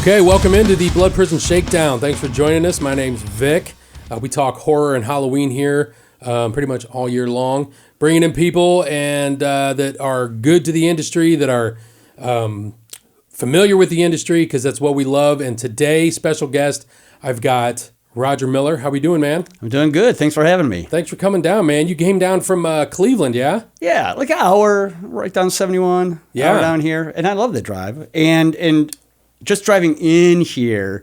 Okay, welcome into the Blood Prison Shakedown. Thanks for joining us. My name's Vic. We talk horror and Halloween here pretty much all year long, bringing in people and that are good to the industry, that are familiar with the industry, because that's what we love. And today, special guest, I've got Roger Miller. How we doing, man? I'm doing good. Thanks for having me. Thanks for coming down, man. You came down from Cleveland, yeah? Yeah, like an hour, right down 71. Yeah. Hour down here. And I love the drive. And just driving in here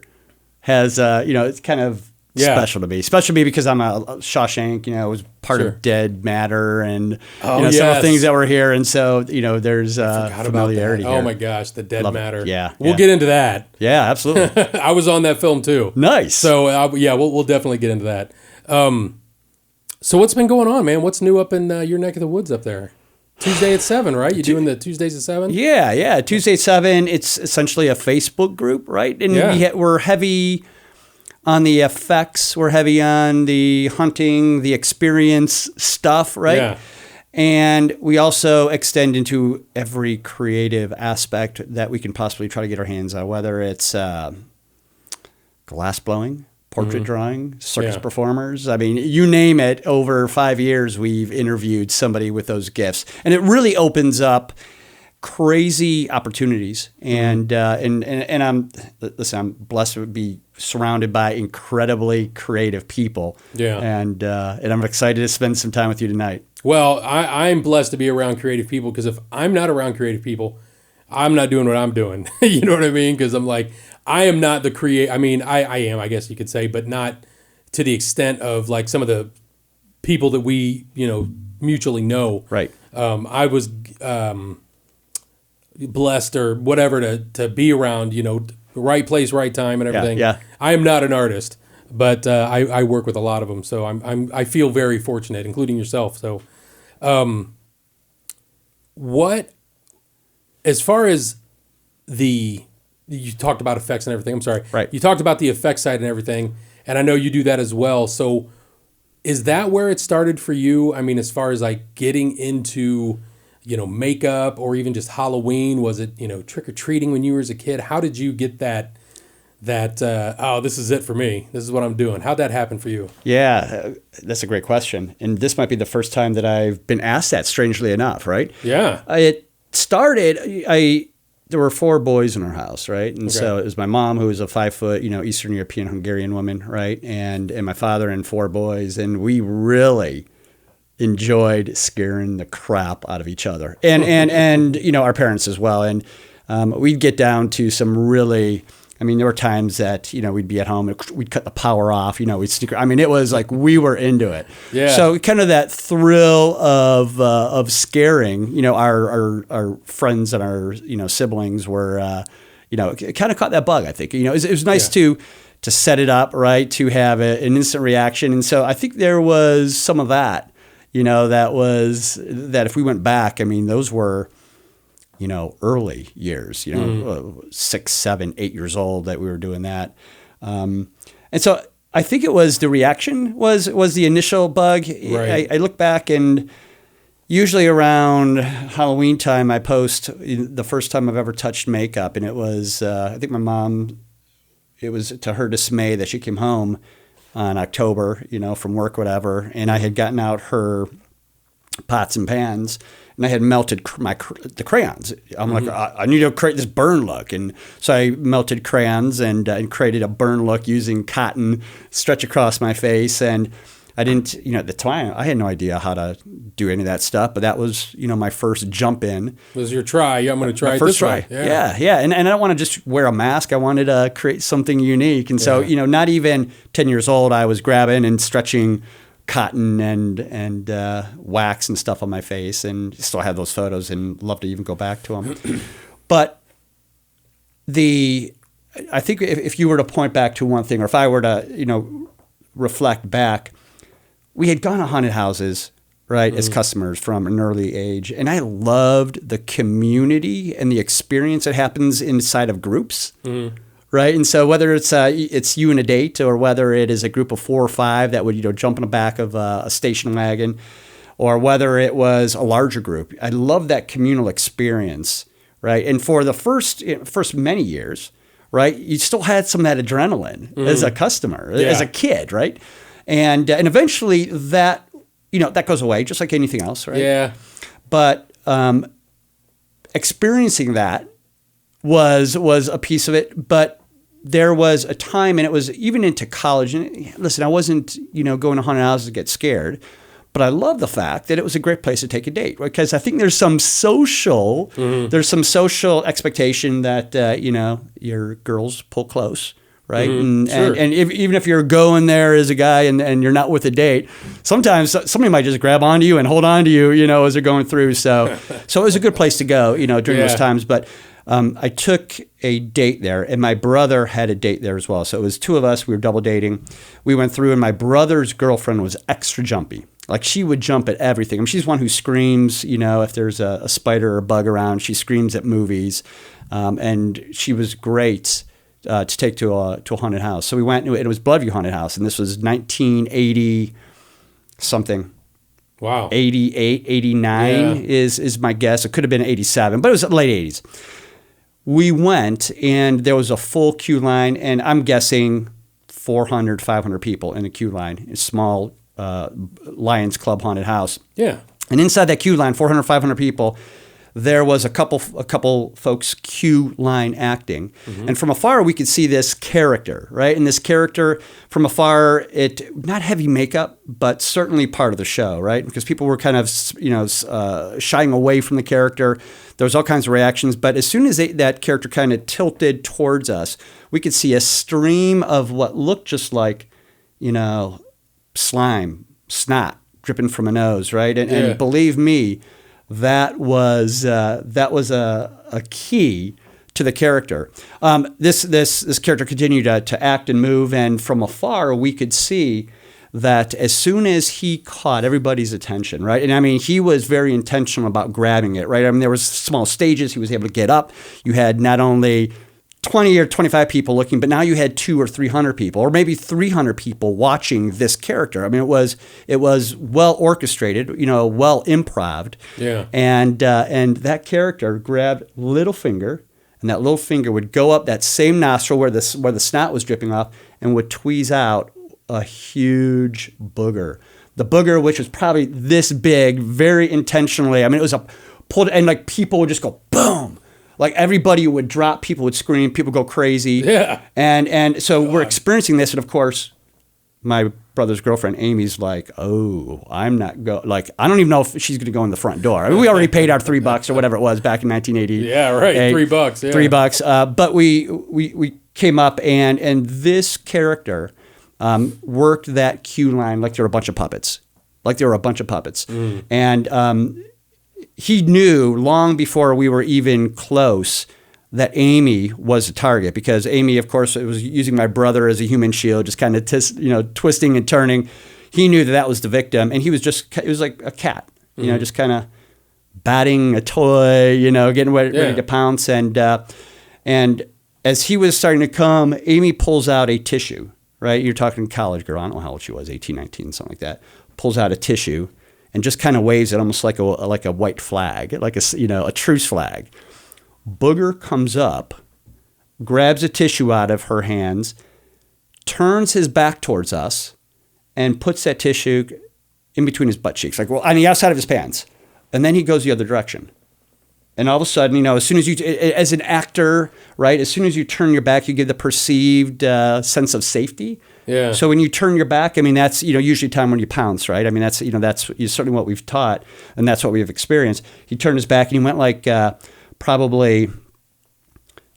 has, it's kind of special to me. Special to me because I'm a Shawshank, was part of Dead Matter and, several things that were here. And so, there's familiarity here. Oh, my gosh, the Dead Matter. Yeah. We'll get into that. Yeah, absolutely. I was on that film, too. Nice. So, we'll definitely get into that. So what's been going on, man? What's new up in your neck of the woods up there? Tuesday at 7, right? You doing the Tuesdays at 7? Yeah. Tuesday at 7. It's essentially a Facebook group, right? And we're heavy on the effects. We're heavy on the hunting, the experience stuff, right? Yeah. And we also extend into every creative aspect that we can possibly try to get our hands on, whether it's glass blowing, portrait drawing, circus performers. I mean, you name it. Over 5 years, we've interviewed somebody with those gifts, and it really opens up crazy opportunities. And I'm blessed to be surrounded by incredibly creative people. Yeah. And I'm excited to spend some time with you tonight. Well, I'm blessed to be around creative people, because if I'm not around creative people, I'm not doing what I'm doing. You know what I mean? Because I'm like, I am not the create. I mean, I am, I guess you could say, but not to the extent of like some of the people that we, mutually know. Right. I was blessed or whatever to be around, right place, right time, and everything. Yeah. I am not an artist, but I work with a lot of them, so I feel very fortunate, including yourself. So, what, as far as you talked about effects and everything. I'm sorry. Right. You talked about the effects side and everything, and I know you do that as well. So, is that where it started for you? I mean, as far as like getting into makeup or even just Halloween? Was it, trick-or-treating when you were as a kid? How did you get that this is it for me. This is what I'm doing. How'd that happen for you? Yeah, that's a great question. And this might be the first time that I've been asked that, strangely enough, right? Yeah. It started, there were 4 boys in our house, right? And so it was my mom, who was a 5-foot, Eastern European Hungarian woman, right? And my father and 4 boys. And we really enjoyed scaring the crap out of each other and our parents as well. And we'd get down to some really, there were times that, we'd be at home and we'd cut the power off, we'd sneak. It was like we were into it. Yeah. So kind of that thrill of scaring, our friends and our, siblings were, kind of caught that bug, I think. It was nice to set it up, right, to have an instant reaction. And so I think there was some of that. That if we went back, those were, early years, 6, 7, 8 years old that we were doing that. And so I think it was the reaction was the initial bug. Right. I look back, and usually around Halloween time, I post the first time I've ever touched makeup. And it was, I think my mom, it was to her dismay that she came home on October, from work, whatever. And I had gotten out her pots and pans, and I had melted the crayons. I'm like, I need to create this burn look. And so I melted crayons and created a burn look using cotton stretch across my face. And I didn't, at the time, I had no idea how to do any of that stuff, but that was, my first jump in. It was your try. I'm going to try it first this try. way. Yeah. And I don't want to just wear a mask. I wanted to create something unique. And so, not even 10 years old, I was grabbing and stretching cotton and wax and stuff on my face, and still have those photos and love to even go back to them. But I think if you were to point back to one thing, or if I were to, reflect back, we had gone to haunted houses, right, as customers from an early age. And I loved the community and the experience that happens inside of groups, right? And so whether it's you and a date, or whether it is a group of 4 or 5 that would, jump in the back of a station wagon, or whether it was a larger group, I love that communal experience, right? And for the first many years, right? You still had some of that adrenaline as a customer, as a kid, right? And eventually that, that goes away just like anything else, right? Yeah. But experiencing that was a piece of it. But there was a time, and it was even into college. And listen, I wasn't, going to haunted houses to get scared. But I love the fact that it was a great place to take a date, right? Because I think there's some social expectation that, your girls pull close, right? Sure. And even if you're going there as a guy and you're not with a date, sometimes somebody might just grab onto you and hold on to you, as they're going through. So it was a good place to go, during those times. But I took a date there, and my brother had a date there as well. So it was two of us. We were double dating. We went through, and my brother's girlfriend was extra jumpy. Like, she would jump at everything. I mean, she's one who screams, if there's a spider or a bug around, she screams at movies. And she was great to take to a haunted house. So we went, and it was Bloodview Haunted House, and this was 1980 something. Wow. 88, 89 is my guess. It could have been 87, but it was late 80s. We went, and there was a full queue line, and I'm guessing 400, 500 people in a queue line, a small Lions Club haunted house. Yeah. And inside that queue line, 400, 500 people, there was a couple folks queue line acting. And from afar, we could see this character, right? And this character, from afar, not heavy makeup, but certainly part of the show, right? Because people were kind of, shying away from the character. There was all kinds of reactions. But as soon as that character kind of tilted towards us, we could see a stream of what looked just like, slime, snot dripping from a nose, right? And believe me, that was a key to the character. This character continued to act and move, and from afar we could see that as soon as he caught everybody's attention, right? And I mean, he was very intentional about grabbing it, right? I mean, there was small stages. He was able to get up. You had not only 20 or 25 people looking, but now you had 200 or 300 people, or maybe 300 people watching this character. I mean, it was well orchestrated, well improv'd. Yeah. And that character grabbed little finger, and that little finger would go up that same nostril where the snot was dripping off, and would tweeze out a huge booger. The booger, which was probably this big, very intentionally. I mean, it was pulled, and like people would just go boom. Like everybody would drop, people would scream, people go crazy. Yeah. And so we're experiencing this, and of course, my brother's girlfriend Amy's like, "Oh, I'm not I don't even know if she's going to go in the front door." I mean, we already paid our $3 or whatever it was back in 1980. Yeah, right. $3. Yeah. $3. But we came up, and this character worked that queue line like they were a bunch of puppets. And he knew long before we were even close that Amy was a target, because Amy, of course, was using my brother as a human shield, just kind of twisting and turning. He knew that was the victim, and he was it was like a cat, just kind of batting a toy, getting ready to pounce. And as he was starting to come, Amy pulls out a tissue, right? You're talking college girl. I don't know how old she was, 18, 19, something like that. Pulls out a tissue and just kind of waves it almost like a white flag, like a truce flag. Booger comes up, grabs a tissue out of her hands, turns his back towards us, and puts that tissue in between his butt cheeks, like on the outside of his pants. And then he goes the other direction. And all of a sudden, as soon as as an actor, right, as soon as you turn your back, you give the perceived sense of safety. Yeah. So when you turn your back, I mean, that's, usually time when you pounce, right? I mean, that's certainly what we've taught, and that's what we've experienced. He turned his back, and he went like probably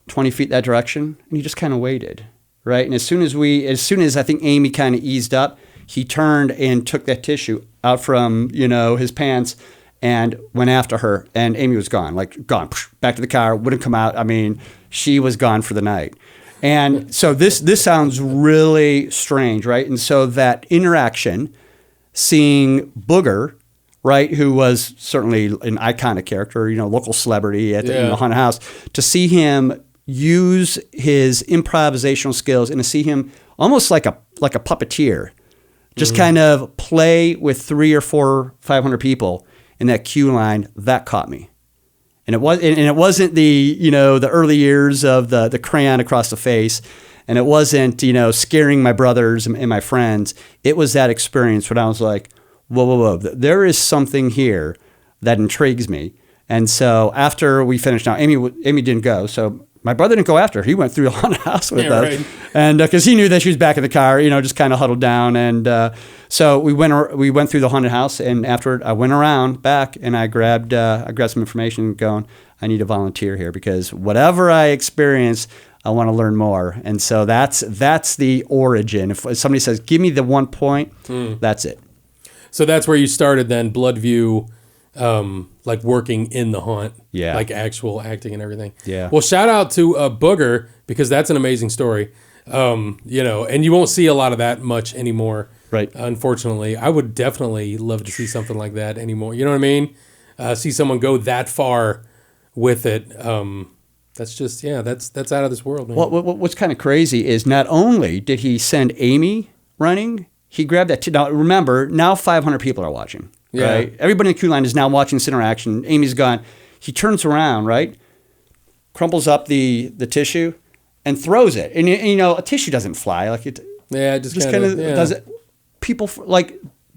20 feet that direction, and he just kind of waited, right? And as soon as I think Amy kind of eased up, he turned and took that tissue out from, his pants and went after her, and Amy was gone, back to the car, wouldn't come out. I mean, she was gone for the night. And so this sounds really strange, right? And so that interaction, seeing Booger, right, who was certainly an iconic character, local celebrity at the haunted house, to see him use his improvisational skills and to see him almost like a puppeteer, just kind of play with 300 or 400, 500 people in that queue line, that caught me. And it wasn't the, the early years of the crayon across the face. And it wasn't, scaring my brothers and my friends. It was that experience when I was like, whoa. There is something here that intrigues me. And so after we finished, now Amy didn't go. So my brother didn't go after her. He went through the haunted house with us. Right. And because he knew that she was back in the car, just kind of huddled down. And so we went through the haunted house. And afterward, I went around back and I grabbed some information going, I need to volunteer here because whatever I experience, I want to learn more. And so that's the origin. If somebody says, give me the 1 point, that's it. So that's where you started then, Bloodview, like working in the haunt, like actual acting and everything. Yeah. Well, shout out to Booger because that's an amazing story. And you won't see a lot of that much anymore. Right. Unfortunately, I would definitely love to see something like that anymore. You know what I mean? See someone go that far with it. That's just, that's out of this world, man. What's kind of crazy is not only did he send Amy running, he grabbed that. Now, remember, now 500 people are watching. Yeah. Right? Everybody in the queue line is now watching this interaction. Amy's gone. He turns around, right? Crumples up the tissue and throws it. And a tissue doesn't fly. Like it. Yeah, it just kind of does it. People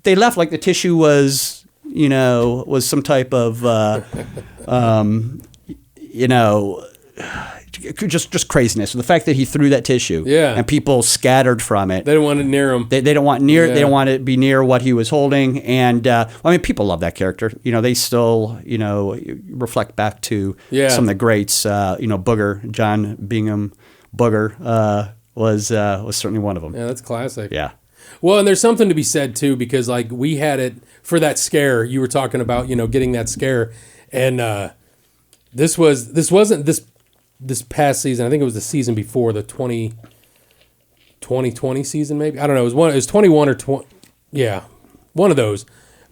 they left like the tissue was some type of just craziness. The fact that he threw that tissue, and people scattered from it. They don't want it near him. They don't want They don't want it to be near what he was holding. And people love that character. They still reflect back to some of the greats. Booger, John Bingham, Booger was certainly one of them. Yeah, that's classic. Yeah. Well, and there's something to be said too because like we had it for that scare you were talking about. Getting that scare, and this wasn't this past season. I think it was the season before, the 2020 season, maybe. I don't know. It was 21 or 20. Yeah, one of those.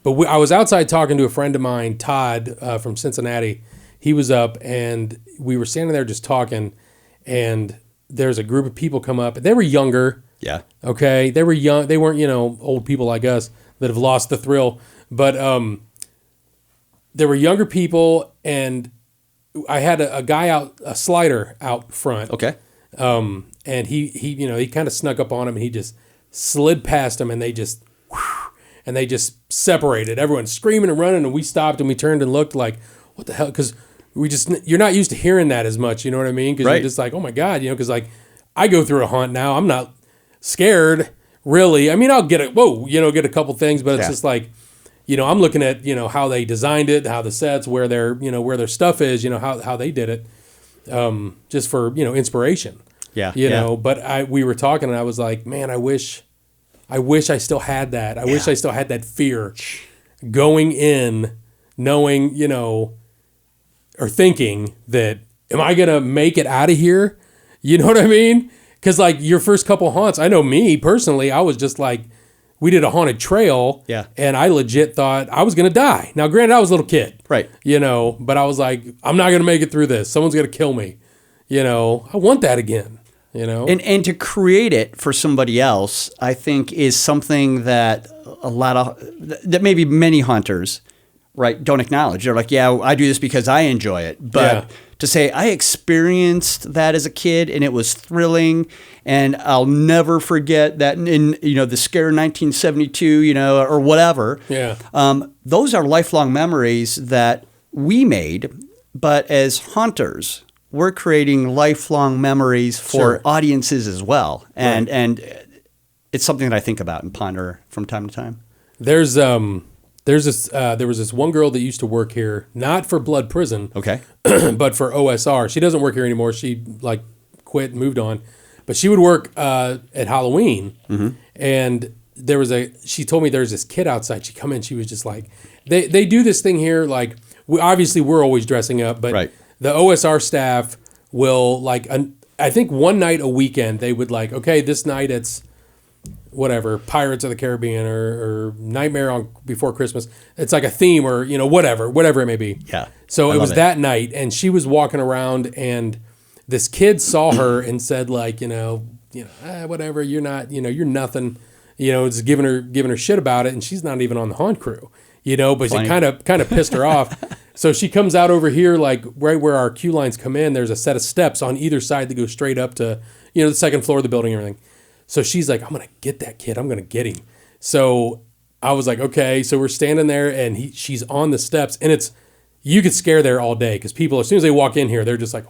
But I was outside talking to a friend of mine, Todd from Cincinnati. He was up, and we were standing there just talking, and there's a group of people come up. They were younger. Yeah. Okay. They were young. They weren't, old people like us that have lost the thrill. But there were younger people, and I had a guy a slider out front. Okay. And he kind of snuck up on him and he just slid past him and they just separated. Everyone screaming and running, and we stopped and we turned and looked like, what the hell? Because you're not used to hearing that as much. You know what I mean? Because you're just like, oh my God, because like I go through a haunt now. I'm not scared really. I mean, I'll get a couple things, but it's just like, I'm looking at, how they designed it, how the sets, where their stuff is, how they did it, just for, inspiration. Yeah. But we were talking and I was like, man, I wish I still had that. I wish I still had that fear going in, knowing, or thinking that, am I going to make it out of here? You know what I mean? Because like your first couple haunts, I know me personally, I was just like, we did a haunted trail, and I legit thought I was going to die. Now, granted, I was a little kid, right? But I was like, I'm not going to make it through this. Someone's going to kill me. I want that again. And to create it for somebody else, I think is something that that maybe many hunters, right, don't acknowledge. They're like, yeah, I do this because I enjoy it, but to say I experienced that as a kid and it was thrilling, and I'll never forget that in the scare in 1972, or whatever. Yeah. Those are lifelong memories that we made, but as hunters, we're creating lifelong memories for audiences as well, and it's something that I think about and ponder from time to time. There was this one girl that used to work here, not for Blood Prison, okay, but for OSR. She doesn't work here anymore. She quit and moved on, but she would work at Halloween. Mm-hmm. And she told me there's this kid outside. She come in, she was just like, they do this thing here. Like we're always dressing up, but the OSR staff will I think one night a weekend they would okay, this night it's whatever, Pirates of the Caribbean or Nightmare Before Christmas. It's like a theme or, whatever it may be. Yeah. So it was that night, and she was walking around, and this kid saw her and said whatever, you're not, you're nothing, just giving her shit about it, and she's not even on the haunt crew, but it kind of pissed her off. So she comes out over here, like right where our queue lines come in. There's a set of steps on either side that go straight up to, the second floor of the building and everything. So she's like, I'm going to get that kid. I'm going to get him. So I was like, okay. So we're standing there and she's on the steps, and you could scare there all day because people, as soon as they walk in here, they're just like,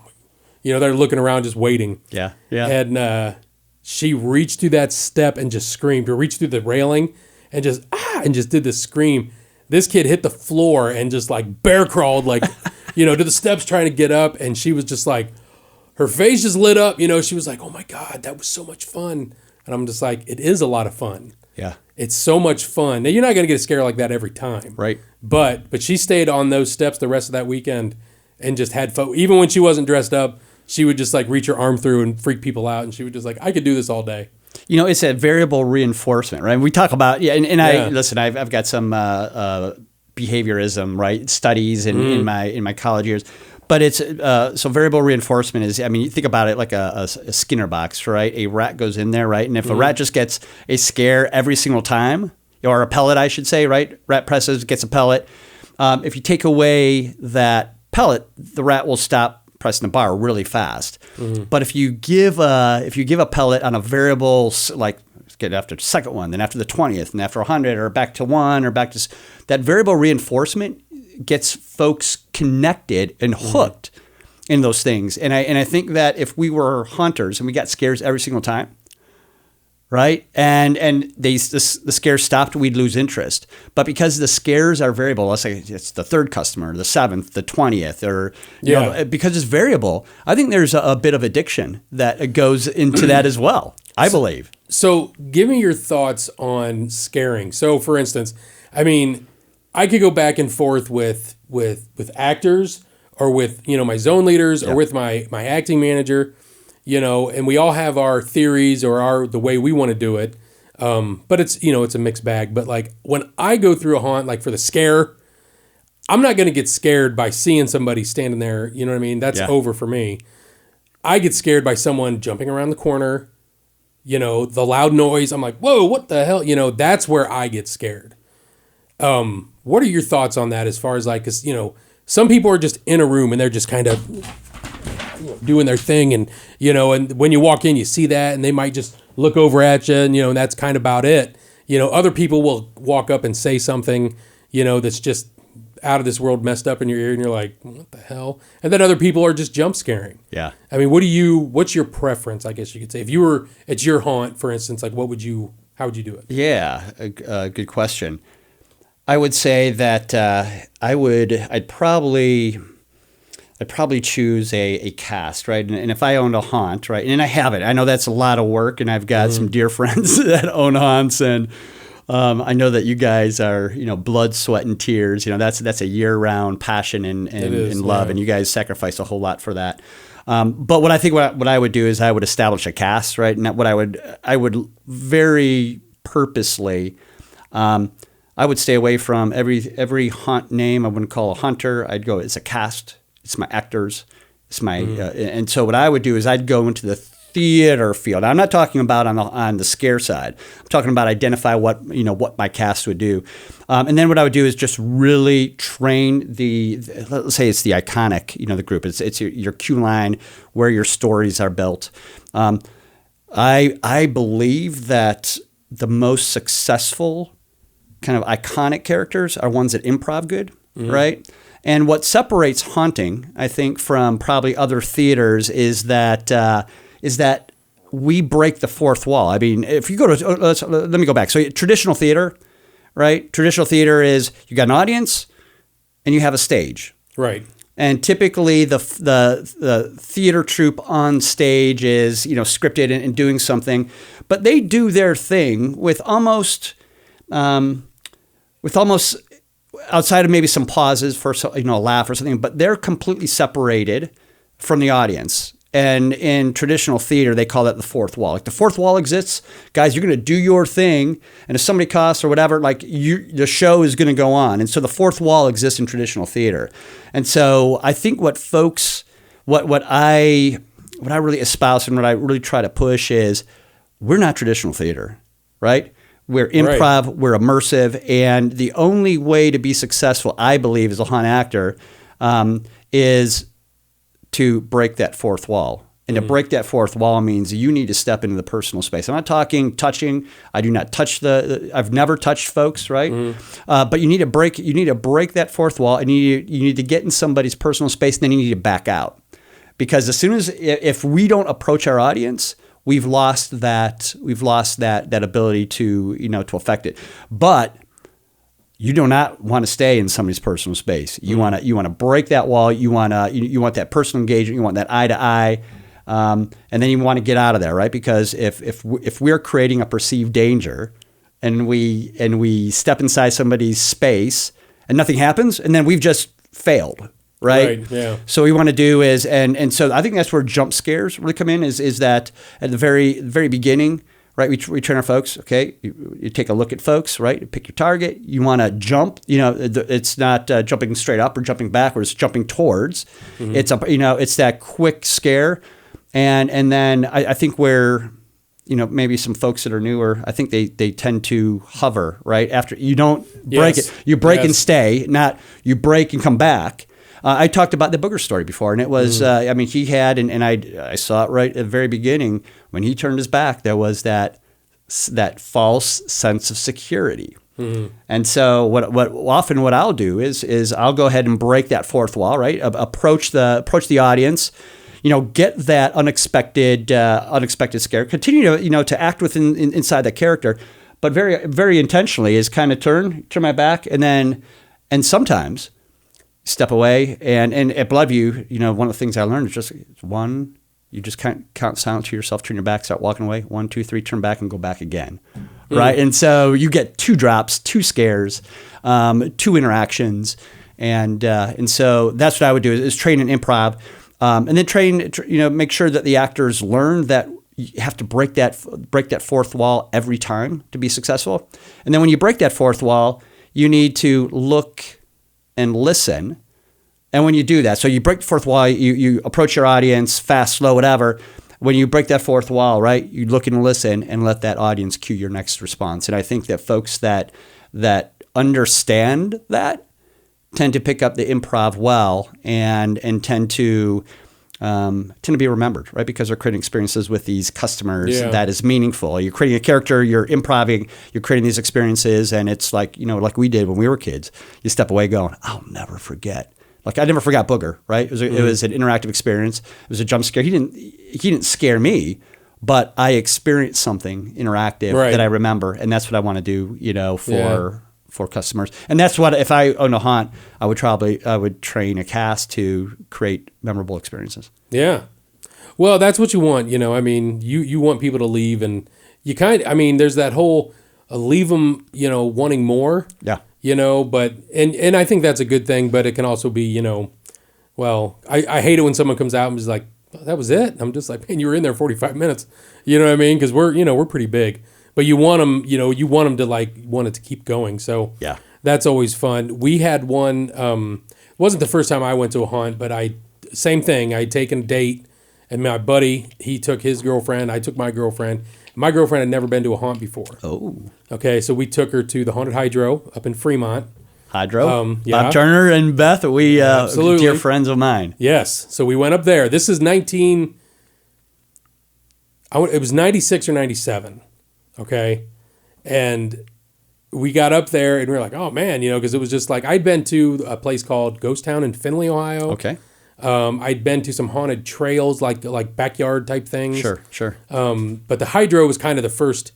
they're looking around just waiting. Yeah. Yeah. And she reached through that step and just screamed, or reached through the railing and just did this scream. This kid hit the floor and just like bear crawled, like, to the steps trying to get up. And she was just like, her face just lit up. She was like, oh my God, that was so much fun. And I'm just like, it is a lot of fun. Yeah. It's so much fun. Now, you're not going to get a scare like that every time. Right. But she stayed on those steps the rest of that weekend and just had fun. Even when she wasn't dressed up, she would just like reach her arm through and freak people out. And she would just like, I could do this all day. It's a variable reinforcement, right? We talk about, I've got some behaviorism, right, studies in my college years, but it's so variable reinforcement is, you think about it like a Skinner box, right? A rat goes in there, right, and if a rat just gets a scare every single time, or a pellet, I should say, right? Rat presses, gets a pellet. If you take away that pellet, the rat will stop pressing the bar really fast. But if you give a pellet on a variable, like get after the second one, then after the 20th, and after 100, or back to 1, or back to that variable reinforcement gets folks connected and hooked in those things. And I think that if we were hunters and we got scares every single time, right? And the scares stopped, we'd lose interest. But because the scares are variable, let's say it's the third customer, the 7th, the 20th, or because it's variable, I think there's a bit of addiction that goes into that as well, I believe. So give me your thoughts on scaring. So for instance, I could go back and forth with actors, or with, my zone leaders, or with my acting manager. And we all have our theories or the way we want to do it. But it's, it's a mixed bag. But like when I go through a haunt, like for the scare, I'm not going to get scared by seeing somebody standing there. You know what I mean? That's over for me. I get scared by someone jumping around the corner, the loud noise. I'm like, whoa, what the hell? That's where I get scared. What are your thoughts on that as far as like, cause some people are just in a room and they're just kind of doing their thing, and and when you walk in, you see that, and they might just look over at you, and and that's kind of about it. Other people will walk up and say something, that's just out of this world, messed up in your ear, and you're like, what the hell? And then other people are just jump scaring. Yeah. What's your preference? I guess you could say, if you were at your haunt, for instance, like how would you do it? Yeah, a good question. I would say that I'd probably choose a cast, right? And if I owned a haunt, right, and I have it, I know that's a lot of work, and I've got some dear friends that own haunts, and I know that you guys are, blood, sweat, and tears. That's a year-round passion and love, and you guys sacrifice a whole lot for that. But what I would do is I would establish a cast, right? And what I would very purposely, I would stay away from every haunt name I wouldn't call a hunter. I'd go, it's a cast. It's my actors. It's my and so what I would do is I'd go into the theater field. I'm not talking about on the scare side. I'm talking about identify what my cast would do, and then what I would do is just really train let's say it's the iconic the group. It's your queue line where your stories are built. I believe that the most successful kind of iconic characters are ones that improv good, right? And what separates haunting, I think, from probably other theaters is that we break the fourth wall. If you go to let me go back. So traditional theater, right? Traditional theater is you got an audience and you have a stage, right? And typically the theater troupe on stage is scripted and doing something, but they do their thing with almost outside of maybe some pauses for a laugh or something, but they're completely separated from the audience. And in traditional theater, they call that the fourth wall. Like the fourth wall exists, guys. You're going to do your thing, and if somebody coughs or whatever, the show is going to go on. And so the fourth wall exists in traditional theater. And so I think what I really espouse and what I really try to push is we're not traditional theater, right? We're improv, We're immersive, and the only way to be successful, I believe, as a haunt actor, is to break that fourth wall. And to break that fourth wall means you need to step into the personal space. I'm not talking touching. I do not touch I've never touched folks, right? But you need to break that fourth wall, and you need to get in somebody's personal space, and then you need to back out. Because if we don't approach our audience, we've lost that ability to affect it. But you do not want to stay in somebody's personal space. You want to break that wall. You want that personal engagement. You want that eye to eye. And then you want to get out of there, right? Because if we're creating a perceived danger, and we step inside somebody's space and nothing happens, and then we've just failed, right? Yeah. So what we want to do is, and so I think that's where jump scares really come in. Is that at the very beginning, right? We train our folks. Okay, you take a look at folks, right? You pick your target. You want to jump. It's not jumping straight up or jumping backwards. Jumping towards. It's it's that quick scare. And then I think where, maybe some folks that are newer, I think they tend to hover, right? After you don't break it, you break and stay, not you break and come back. I talked about the Booger story before, and it was, he had, and I saw it right at the very beginning, when he turned his back, there was that false sense of security. And so what I'll do is I'll go ahead and break that fourth wall, right? Approach the audience. Get that unexpected scare. Continue to act inside that character, but very, very intentionally is kind of turn my back, and sometimes step away. And at Bloodview, one of the things I learned is just one. You just count silent to yourself, turn your back, start walking away. 1, 2, 3, turn back and go back again, right? And so you get 2 drops, 2 scares, 2 interactions, and so that's what I would do is train in improv. And then make sure that the actors learn that you have to break that fourth wall every time to be successful. And then when you break that fourth wall, you need to look and listen. And when you do that, so you break the fourth wall, you approach your audience, fast, slow, whatever. When you break that fourth wall, right, you look and listen and let that audience cue your next response. And I think that folks that understand that tend to pick up the improv well and tend to be remembered, right? Because they're creating experiences with these customers that is meaningful. You're creating a character, you're improving, you're creating these experiences, and it's like we did when we were kids. You step away going, I'll never forget. Like I never forgot Booger, right? It was an interactive experience. It was a jump scare. He didn't scare me, but I experienced something interactive that I remember, and that's what I want to do, for customers. And that's what, if I owned a haunt, I would train a cast to create memorable experiences. Yeah. Well, that's what you want, you want people to leave, and you there's that whole leave them, wanting more. Yeah. But, and I think that's a good thing, but it can also be, I hate it when someone comes out and is like, oh, that was it. I'm just like, man, you were in there 45 minutes. You know what I mean? Because we're pretty big. But you want them, to want it to keep going. So yeah, that's always fun. We had one, it wasn't the first time I went to a haunt, but same thing. I'd taken a date, and my buddy, he took his girlfriend. I took my girlfriend. My girlfriend had never been to a haunt before. Oh. Okay, so we took her to the Haunted Hydro up in Fremont. Hydro? Bob Turner and Beth, dear friends of mine. Yes, so we went up there. This is it was 96 or 97. Okay. And we got up there and we were like, oh man, because it was just like, I'd been to a place called Ghost Town in Findlay, Ohio. Okay. I'd been to some haunted trails, like backyard type things. Sure. But the Hydro was kind of the first,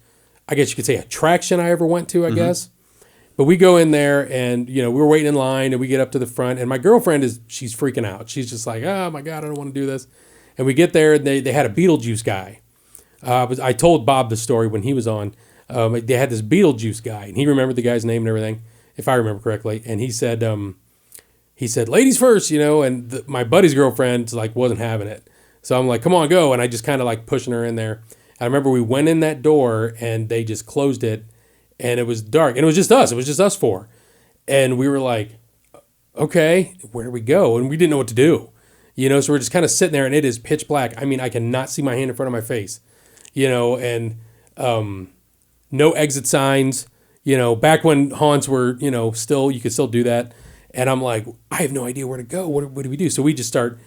I guess you could say, attraction I ever went to, I guess. But we go in there and, we were waiting in line and we get up to the front and my girlfriend she's freaking out. She's just like, oh my God, I don't want to do this. And we get there and they had a Beetlejuice guy. I told Bob the story when he was on. They had this Beetlejuice guy, and he remembered the guy's name and everything, if I remember correctly. And he said, ladies first, and my buddy's girlfriend wasn't having it. So I'm like, come on, go. And I just kind of pushing her in there. I remember we went in that door, and they just closed it, and it was dark. And it was just us. It was just us four. And we were like, okay, where do we go? And we didn't know what to do. So we're just kind of sitting there, and it is pitch black. I mean, I cannot see my hand in front of my face. And no exit signs, back when haunts were, still, you could still do that. And I'm like, I have no idea where to go. What do we do? So we just start,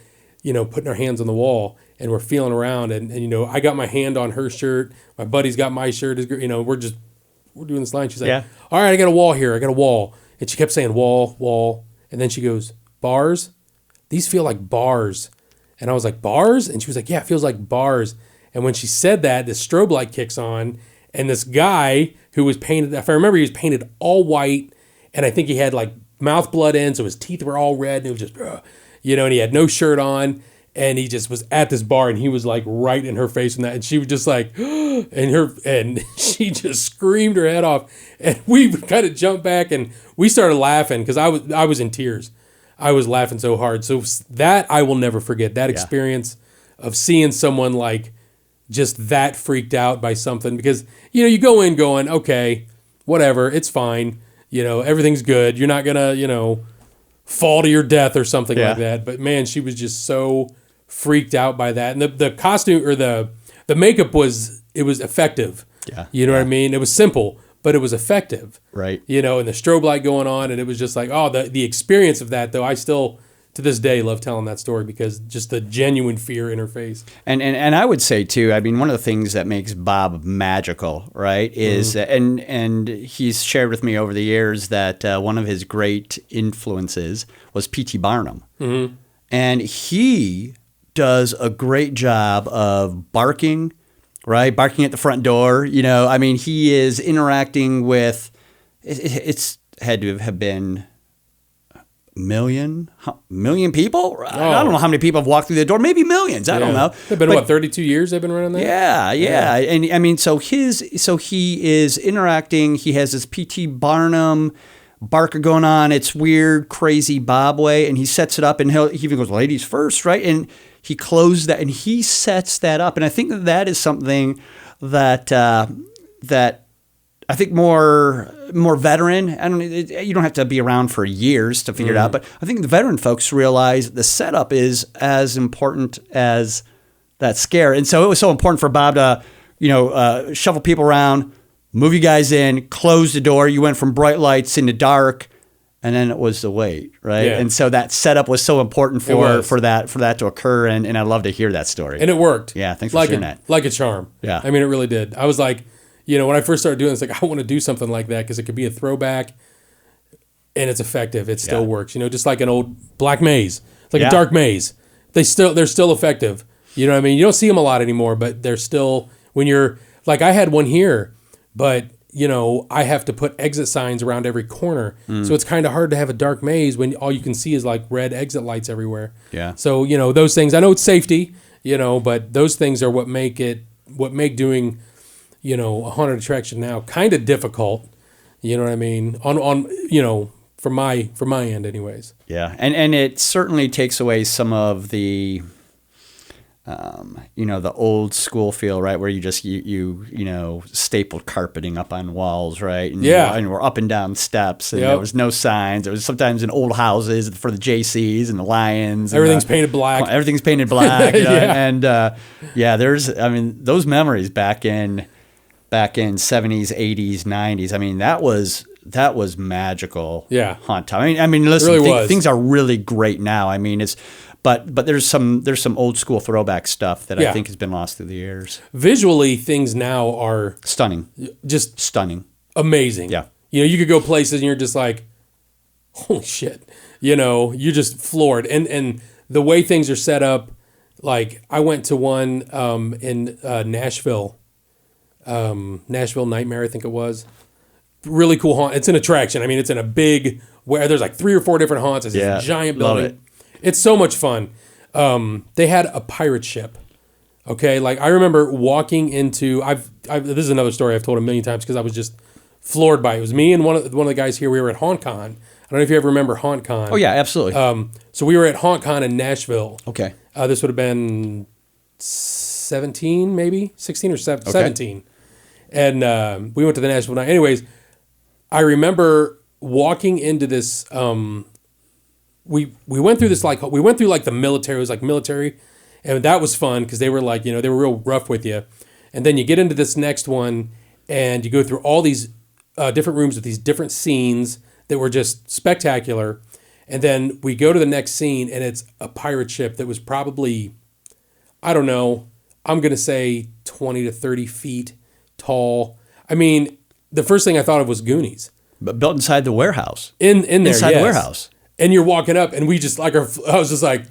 putting our hands on the wall and we're feeling around. And I got my hand on her shirt. My buddy's got my shirt. We're doing this line. She's like, all right, I got a wall here. I got a wall. And she kept saying wall, wall. And then she goes, bars? These feel like bars. And I was like, bars? And she was like, yeah, it feels like bars. And when she said that, the strobe light kicks on. And this guy who was painted, if I remember, he was painted all white. And I think he had like mouth blood in, so his teeth were all red. And it was just, and he had no shirt on. And he just was at this bar, and he was like right in her face and that. And she was just like, and she just screamed her head off. And we kind of jumped back and we started laughing because I was in tears. I was laughing so hard. So that I will never forget, that experience of seeing someone like just that freaked out by something, because, you go in going, okay, whatever, it's fine. Everything's good. You're not going to, fall to your death or something like that. But man, she was just so freaked out by that. And the costume or the makeup was effective. Yeah. You know what I mean? It was simple, but it was effective. Right. And the strobe light going on, and it was just like, the experience of that, though, I still to this day love telling that story because just the genuine fear in her face. And I would say too, I mean, one of the things that makes Bob magical, right, is and he's shared with me over the years that one of his great influences was P.T. Barnum. Mm-hmm. And he does a great job of barking, right? Barking at the front door. I mean, he is interacting with, it's had to have been million people. Oh. I don't know how many people have walked through the door. Maybe millions. I don't know. They've been 32 years they've been running that? Yeah. And I mean, so he is interacting. He has this P.T. Barnum barker going on. It's weird, crazy Bob way. And he sets it up and he even goes, ladies first, right? And he closed that and he sets that up. And I think that is something that I think more veteran. You don't have to be around for years to figure it out, but I think the veteran folks realize the setup is as important as that scare. And so it was so important for Bob to, shuffle people around, move you guys in, close the door. You went from bright lights into dark, and then it was the wait, right? Yeah. And so that setup was so important for that to occur. And I love to hear that story. And it worked. Yeah, thanks for sharing that. Like a charm. Yeah, I mean, it really did. I was like, when I first started doing this, like, I want to do something like that because it could be a throwback and it's effective. It still works, just like an old black maze. It's like a dark maze. They're still effective. You know what I mean? You don't see them a lot anymore, but they're still, when you're, like I had one here, but, I have to put exit signs around every corner. So it's kind of hard to have a dark maze when all you can see is like red exit lights everywhere. Yeah. So, those things, I know it's safety, but those things are what make doing a haunted attraction now kind of difficult, you know what I mean? On from my end anyways. Yeah. And it certainly takes away some of the the old school feel, right? Where you just you stapled carpeting up on walls, right? And and we're up and down steps, and there was no signs. There was sometimes in old houses for the JCs and the Lions. Everything's painted black. Everything's painted black. And those memories back in 70s, 80s, 90s. I mean, that was magical. Yeah. Haunt time. I mean, listen, really things are really great now. I mean, but there's some old school throwback stuff that I think has been lost through the years. Visually, things now are stunning. Just stunning. Amazing. Yeah. You could go places and you're just like, holy shit. You're just floored. And the way things are set up, like I went to one in Nashville. Nashville Nightmare, I think it was. Really cool haunt. It's an attraction. I mean, it's in a big, where there's like 3 or 4 different haunts. It's a giant building. Love it. It's so much fun. They had a pirate ship. Okay, like I remember walking into. This is another story I've told a million times because I was just floored by it. It was me and one of the guys here. We were at HauntCon. I don't know if you ever remember HauntCon. Oh yeah, absolutely. So we were at HauntCon in Nashville. Okay. This would have been 17, maybe 16 or 17. And we went to the Nashville night. Anyways, I remember walking into this. We went through this we went through like the military. It was like military, and that was fun because they were like they were real rough with you. And then you get into this next one, and you go through all these different rooms with these different scenes that were just spectacular. And then we go to the next scene, and it's a pirate ship that was probably, I don't know, I'm going to say 20 to 30 feet tall. I mean, the first thing I thought of was Goonies. But built inside the warehouse. In there, inside yes. the warehouse. And you're walking up, and we just, like, I was just like,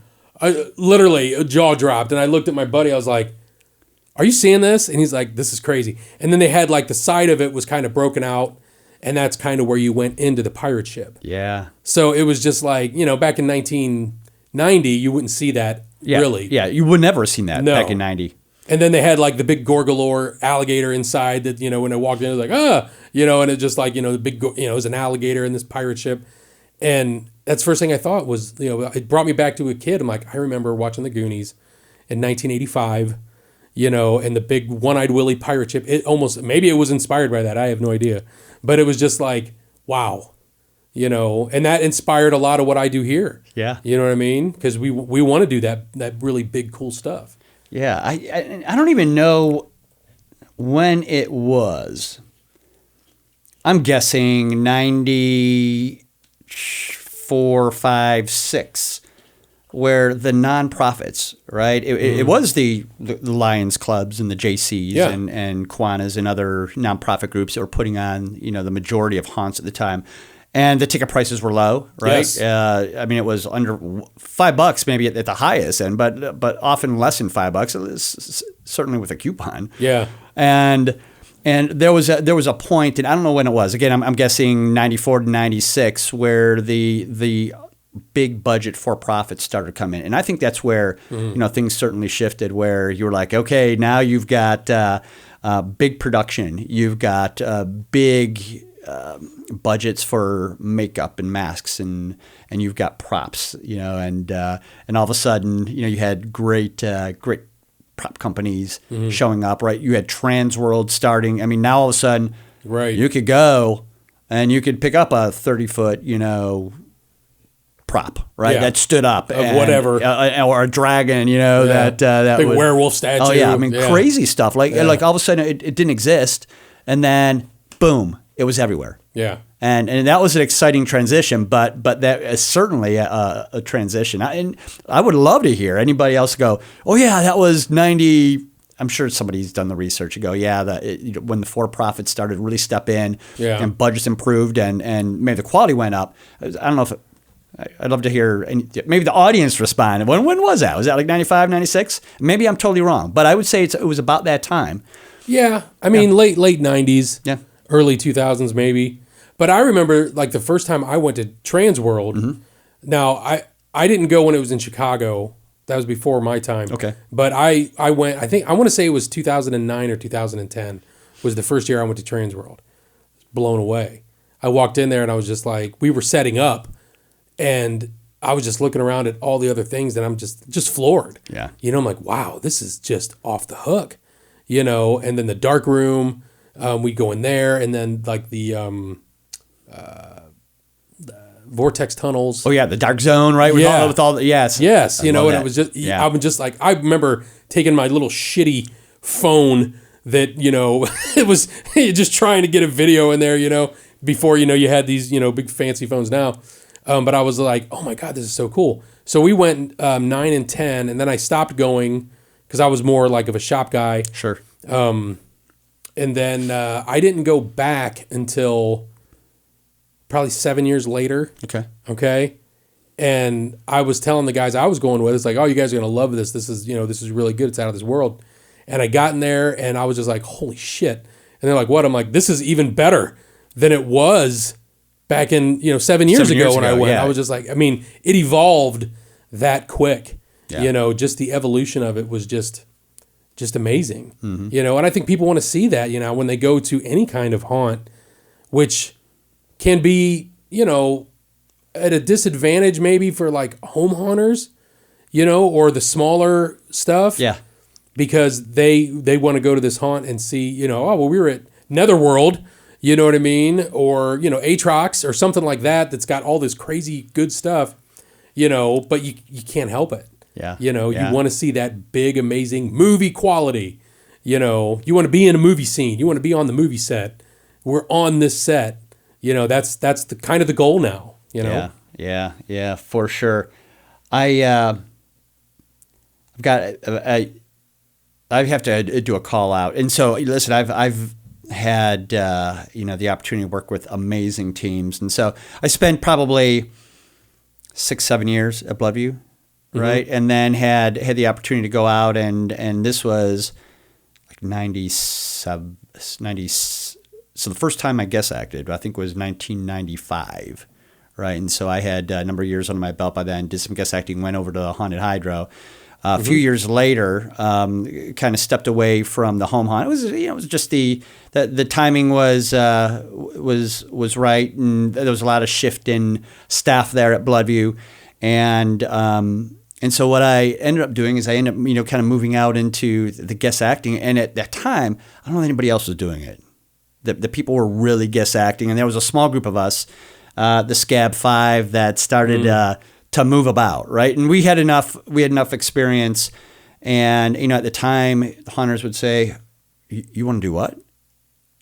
literally, a jaw dropped. And I looked at my buddy, I was like, are you seeing this? And he's like, this is crazy. And then they had, like, the side of it was kind of broken out, and that's kind of where you went into the pirate ship. Yeah. So it was just like, back in 1990, you wouldn't see that, really. Yeah, you would never have seen that back in 90. And then they had like the big Gorgalore alligator inside that, when I walked in, it was like, and it just like, the big, it was an alligator in this pirate ship. And that's the first thing I thought was, it brought me back to a kid. I'm like, I remember watching the Goonies in 1985, and the big one-eyed Willie pirate ship. Maybe it was inspired by that. I have no idea. But it was just like, wow, and that inspired a lot of what I do here. Yeah. You know what I mean? Because we want to do that really big, cool stuff. Yeah. I don't even know when it was. I'm guessing 94, 5, 6, where the nonprofits, right? It was the Lions Clubs and the JCs and Kiwanis and other nonprofit groups that were putting on, the majority of haunts at the time. And the ticket prices were low, right? Yes. I mean, it was under $5 maybe at the highest end, but often less than $5, certainly with a coupon. Yeah. And there was a point, and I don't know when it was. Again, I'm guessing 94 to 96, where the big budget for profits started to come in, and I think that's where things certainly shifted. Where you were like, okay, now you've got big production, you've got big budgets for makeup and masks, and you've got props, and all of a sudden, you had great prop companies showing up, right? You had Transworld starting. I mean, now all of a sudden, right, you could go and you could pick up a 30-foot, prop, right? Yeah. That stood up of whatever, or a dragon, that big would, werewolf statue. Oh yeah, I mean crazy stuff. Like all of a sudden it didn't exist, and then boom, it was everywhere. Yeah. And that was an exciting transition, but that is certainly a transition. And I would love to hear anybody else go, oh yeah, that was 90. I'm sure somebody's done the research and go, yeah, when the for-profits started to really step in and budgets improved and maybe the quality went up. I don't know if I'd love to hear maybe the audience respond. When was that? Was that like 95, 96? Maybe I'm totally wrong, but I would say it was about that time. Yeah. I mean, late 90s, early 2000s maybe. But I remember like the first time I went to Transworld. Mm-hmm. Now, I didn't go when it was in Chicago. That was before my time. Okay. But I went, I want to say it was 2009 or 2010 was the first year I went to Transworld. Blown away. I walked in there and I was just like, we were setting up and I was just looking around at all the other things and I'm just floored. Yeah. I'm like, wow, this is just off the hook. And then the dark room, we go in there and then like the vortex tunnels. Oh yeah, the dark zone, right? With all the, yes. Yes, and it was just I was just like I remember taking my little shitty phone that, it was just trying to get a video in there, before you had these, big fancy phones now. But I was like, "Oh my god, this is so cool." So we went 9 and 10 and then I stopped going cuz I was more like of a shop guy. Sure. And then I didn't go back until probably 7 years later. Okay. And I was telling the guys I was going with, it's like, oh, you guys are going to love this. This is, this is really good. It's out of this world. And I got in there and I was just like, holy shit. And they're like, what? I'm like, this is even better than it was back in, 7 years ago when I went. Yeah. I was just like, I mean, it evolved that quick. Yeah. Just the evolution of it was just amazing. Mm-hmm. And I think people want to see that, when they go to any kind of haunt, which can be, at a disadvantage maybe for like home haunters, or the smaller stuff. Yeah. Because they want to go to this haunt and see, we were at Netherworld, you know what I mean? Or, Atrox or something like that that's got all this crazy good stuff, but you can't help it. Yeah. You want to see that big, amazing movie quality. You want to be in a movie scene. You want to be on the movie set. We're on this set. That's the kind of the goal now, Yeah. Yeah, for sure. I've got I have to do a call out, and so listen, I've had the opportunity to work with amazing teams, and so I spent probably 6-7 years at Bloodview, right, and then had the opportunity to go out and this was like 97, 90. So the first time I guest acted, I think, was 1995, right? And so I had a number of years under my belt by then, did some guest acting, went over to the Haunted Hydro. A few years later, kind of stepped away from the home haunt. It was just the timing was right, and there was a lot of shift in staff there at Bloodview, and so what I ended up doing is I ended up kind of moving out into the guest acting, and at that time I don't know if anybody else was doing it. The people were really guest acting, and there was a small group of us, the Scab Five, that started to move about, right? And we had enough experience, and at the time the hunters would say, "You want to do what?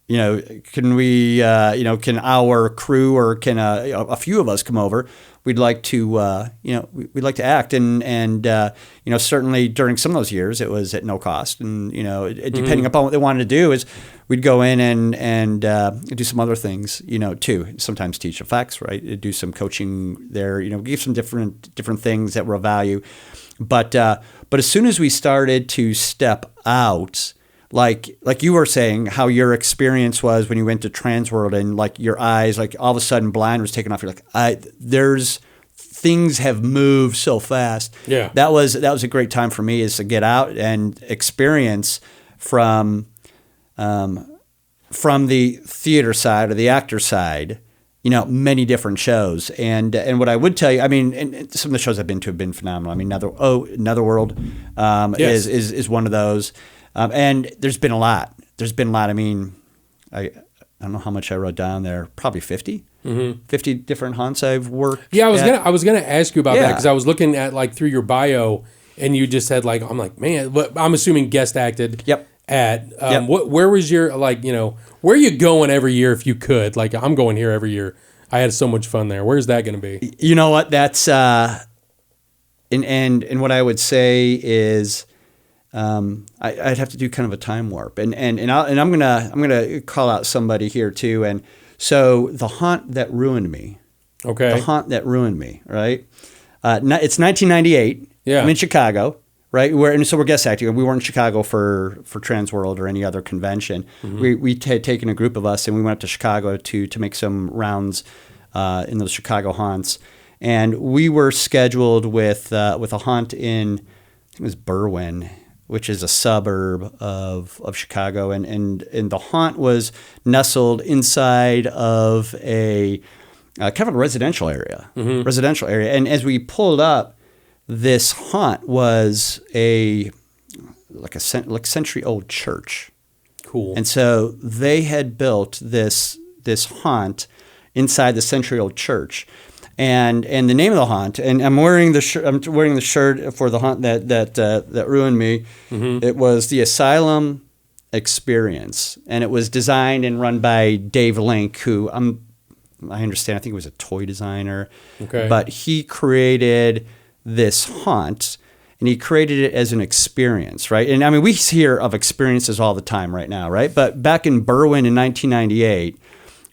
Can we? Can our crew or can a few of us come over? We'd like to, we'd like to act." And certainly during some of those years, it was at no cost. And depending upon what they wanted to do, is we'd go in and do some other things, too. Sometimes teach effects, right? Do some coaching there. Give some different things that were of value. But as soon as we started to step out, like you were saying, how your experience was when you went to Transworld, and like your eyes, like all of a sudden blind was taken off. You're like, there's things have moved so fast. Yeah, that was a great time for me, is to get out and experience from the theater side or the actor side, many different shows. And what I would tell you, I mean, and some of the shows I've been to have been phenomenal. I mean, Netherworld yes. is one of those. And there's been a lot. I mean, I don't know how much I wrote down there. Probably 50. 50 different haunts I've worked. Yeah, I was gonna ask you about that, because I was looking at like through your bio, and you just had like, I'm like, man, but I'm assuming guest acted. Yep. At where was your where are you going every year if you could? Like, I'm going here every year. I had so much fun there. Where's that going to be? You know what? That's and what I would say is. I'd have to do kind of a time warp, and I'm gonna call out somebody here too. And so the haunt that ruined me. Okay. The haunt that ruined me. Right. It's 1998. Yeah. I'm in Chicago. Right. So we're guest acting. We weren't in Chicago for Transworld or any other convention. We had taken a group of us and we went up to Chicago to make some rounds in those Chicago haunts, and we were scheduled with a haunt in, I think it was Berwyn, which is a suburb of Chicago, and the haunt was nestled inside of a kind of a residential area. And as we pulled up, this haunt was a century-old church. Cool. And so they had built this haunt inside the century-old church. And the name of the haunt, and I'm wearing the shirt for the haunt that ruined me. It was the Asylum Experience, and it was designed and run by Dave Link, who I understand, I think he was a toy designer. Okay. But he created this haunt, and he created it as an experience, right? And I mean, we hear of experiences all the time right now, right? But back in Berwyn in 1998.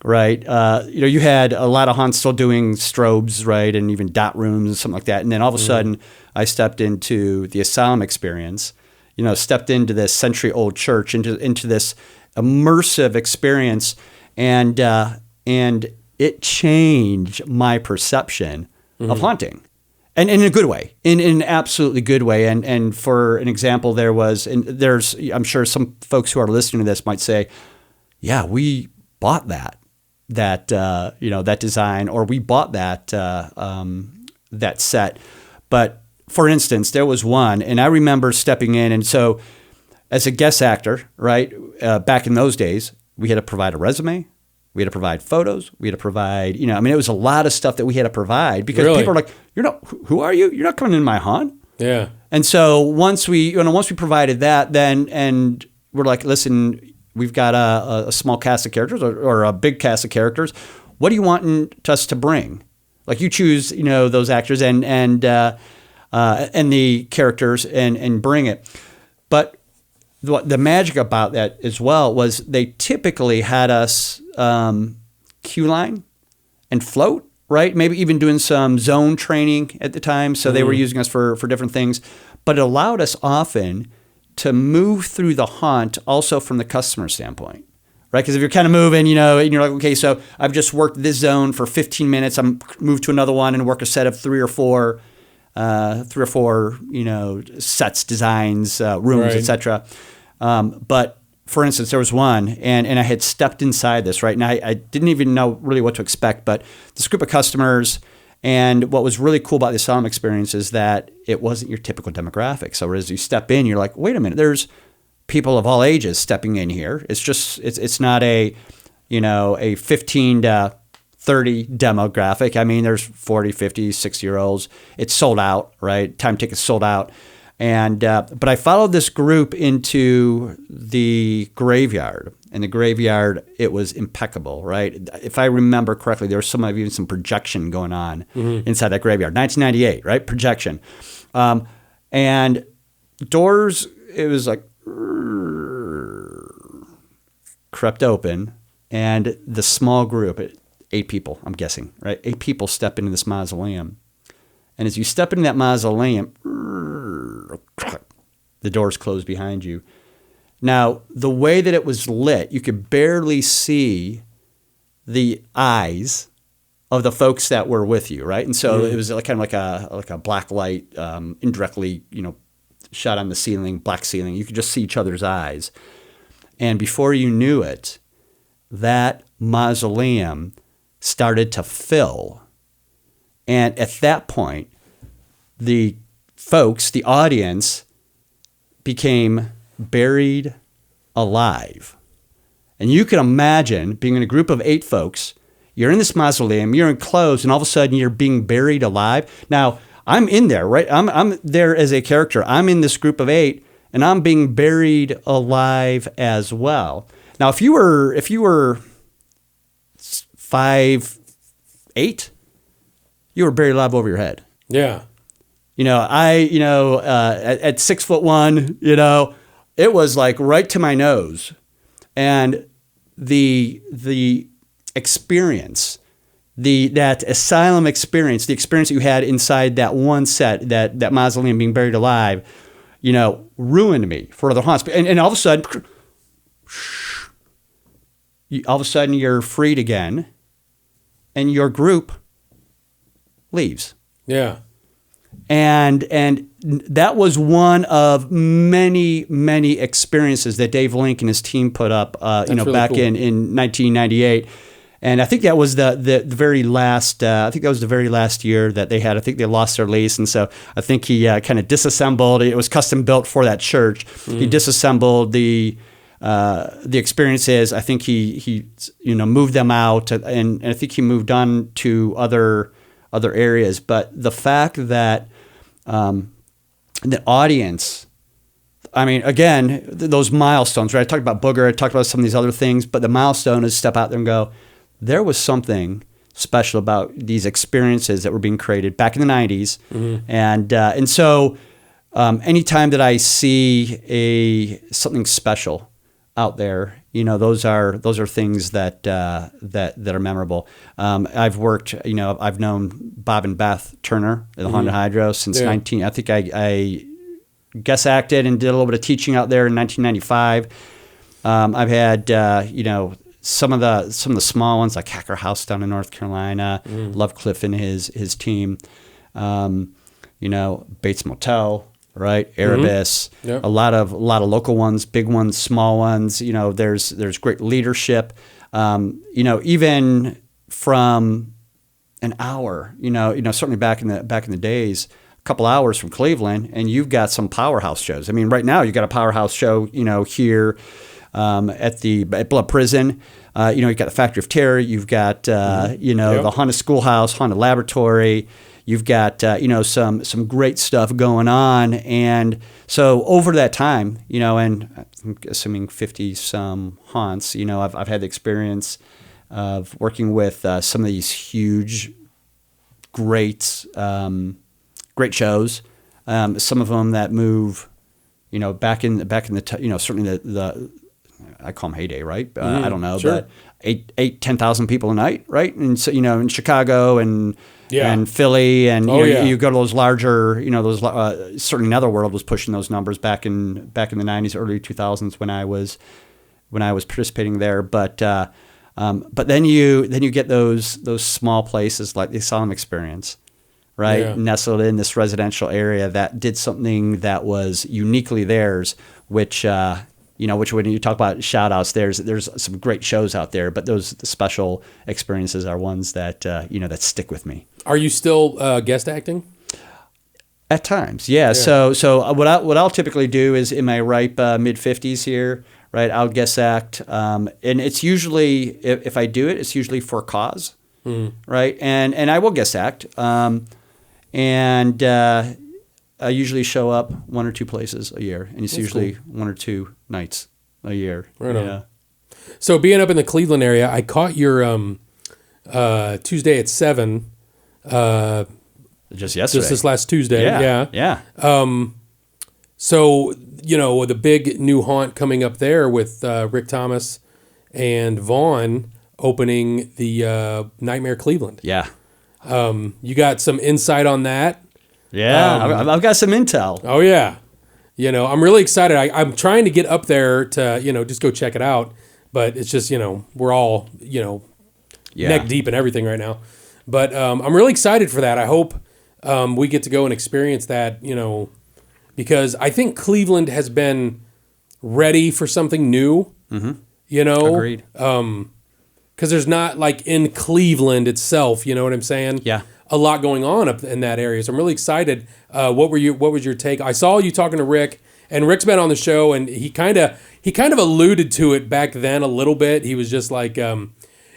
Right, you had a lot of haunts still doing strobes, right, and even dot rooms and something like that. And then all of a sudden, I stepped into the Asylum Experience. Stepped into this century-old church, into this immersive experience, and it changed my perception of haunting, and in a good way, in an absolutely good way. And for an example, there's I'm sure some folks who are listening to this might say, "Yeah, we bought that design, or we bought that set." But for instance, there was one, and I remember stepping in, and so as a guest actor, right, back in those days, we had to provide a resume, we had to provide photos, we had to provide, it was a lot of stuff that we had to provide, because people are like, who are you? You're not coming in my haunt. Yeah. And so once we provided that, then, and we're like, listen, we've got a small cast of characters or a big cast of characters. What do you want us to bring? Like you choose, those actors and the characters and bring it. But the magic about that as well was they typically had us queue line and float, right? Maybe even doing some zone training at the time. So they were using us for different things. But it allowed us often to move through the haunt also from the customer standpoint, right? Because if you're kind of moving, and you're like, okay, so I've just worked this zone for 15 minutes. I'm moved to another one and work a set of three or four, sets, designs, rooms, Right. etc. But for instance, there was one, and I had stepped inside this, right? And I didn't even know really what to expect, but this group of customers, and what was really cool about the asylum experience is that it wasn't your typical demographic. So as you step in, you're like, wait a minute, there's people of all ages stepping in here. It's not a 15 to 30 demographic. I mean, there's 40, 50, 60-year-olds. It's sold out, right? Time tickets sold out. And but I followed this group into the graveyard. And the graveyard, it was impeccable, right? If I remember correctly, there was even some projection going on inside that graveyard. 1998, right? Projection. And doors, it was like crept open. And the small group, 8 people, I'm guessing, right? 8 people step into this mausoleum. And as you step into that mausoleum, the doors close behind you. Now, the way that it was lit, you could barely see the eyes of the folks that were with you, right? And so it was kind of like a black light, indirectly, shot on the ceiling, black ceiling. You could just see each other's eyes. And before you knew it, that mausoleum started to fill. And at that point, the folks, the audience, became buried alive. And you can imagine being in a group of 8 folks, you're in this mausoleum, you're enclosed, and all of a sudden you're being buried alive. Now, I'm in there, right? I'm there as a character. I'm in this group of 8, and I'm being buried alive as well. Now, if you were 5'8", you were buried alive over your head. Yeah. At 6'1", it was like right to my nose. And the experience, that asylum experience, the experience that you had inside that one set, that mausoleum being buried alive, ruined me for other haunts. And all of a sudden, you're freed again, and your group leaves. Yeah. And that was one of many, many experiences that Dave Link and his team put up, really back cool. in 1998. And I think that was the very last. I think that was the very last year that they had. I think they lost their lease, and so I think he kind of disassembled. It was custom built for that church. He disassembled the experiences. I think he moved them out, and I think he moved on to other areas. But the fact that the audience, I mean, again, those milestones, right? I talked about Booger, I talked about some of these other things, but the milestone is step out there and go, there was something special about these experiences that were being created back in the 90s. And so anytime that I see something special out there, those are things that are memorable. I've worked, I've known Bob and Beth Turner at the Haunted Hydro since I think I guest acted and did a little bit of teaching out there in 1995. I've had, some of the small ones like Hacker House down in North Carolina, Love Cliff and his team, Bates Motel, right? Erebus, Yep. a lot of local ones, big ones, small ones. There's great leadership. Even from an hour, certainly back in the days, a couple hours from Cleveland, and you've got some powerhouse shows. I mean, right now you've got a powerhouse show, here at Blood Prison. You've got the Factory of Terror. You've got the Haunted Schoolhouse, Haunted Laboratory. You've got some great stuff going on, and so over that time, and I'm assuming 50 some haunts. I've had the experience of working with some of these huge great great shows. Some of them that move, back in the certainly the I call them heyday, right? I don't know, sure. but 10,000 people a night, right? And so in Chicago and Philly, and you go to those larger, certainly Netherworld was pushing those numbers back in the 90s, early 2000s when I was participating there. But then you get those small places like the Asylum Experience, right? Nestled in this residential area that did something that was uniquely theirs, which when you talk about shout outs, there's some great shows out there, but those special experiences are ones that, that stick with me. Are you still guest acting? At times, yeah. So what I'll typically do is in my ripe mid-50s here, right, I'll guest act. And it's usually, if I do it, it's usually for a cause, right? And I will guest act. And I usually show up one or two places a year, and it's usually cool. One or two nights a year. Right on. So being up in the Cleveland area, I caught your Tuesday at 7. Just yesterday. Just this last Tuesday. Yeah. So, the big new haunt coming up there with Rick Thomas and Vaughn opening the Nightmare Cleveland. Yeah. You got some insight on that? Yeah, I've got some intel. Oh, yeah. I'm really excited. I'm trying to get up there to, just go check it out. But it's just, we're all, neck deep in everything right now. But I'm really excited for that. I hope we get to go and experience that, because I think Cleveland has been ready for something new, Agreed. Because there's not, like, in Cleveland itself, you know what I'm saying? Yeah. A lot going on up in that area. So I'm really excited. What was your take? I saw you talking to Rick, and Rick's been on the show, and he kind of alluded to it back then a little bit. He was just like,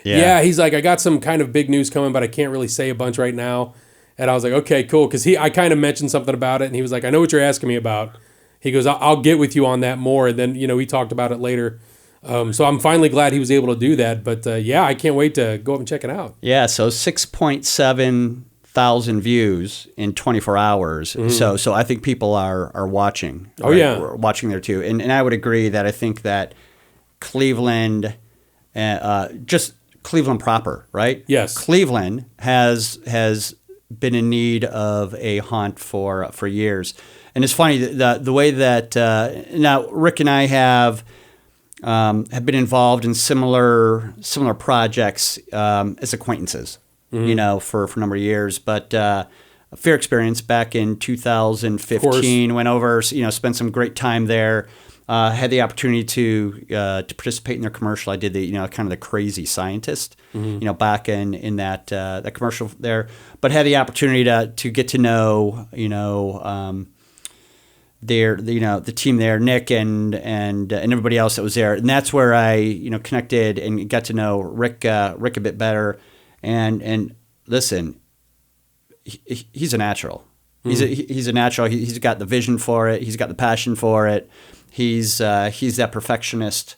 he's like, I got some kind of big news coming, but I can't really say a bunch right now. And I was like, okay, cool. Because I kind of mentioned something about it, and he was like, I know what you're asking me about. He goes, I'll get with you on that more. And then, we talked about it later. So I'm finally glad he was able to do that. But I can't wait to go up and check it out. Yeah, so 6.7 thousand views in 24 hours. Mm-hmm. So I think people are watching. Oh, right? Yeah. We're watching there too. And I would agree that I think that Cleveland, just Cleveland proper, right? Yes. Cleveland has been in need of a haunt for years. And it's funny, the way that, now Rick and I have been involved in similar projects as acquaintances, for a number of years. But a Fear Experience back in 2015, went over, spent some great time there. Had the opportunity to participate in their commercial. I did the kind of the crazy scientist, back in that commercial there. But had the opportunity to get to know the team there, Nick and everybody else that was there, and that's where I connected and got to know Rick a bit better. And listen, he's a natural. He's a natural. He's got the vision for it. He's got the passion for it. He's that perfectionist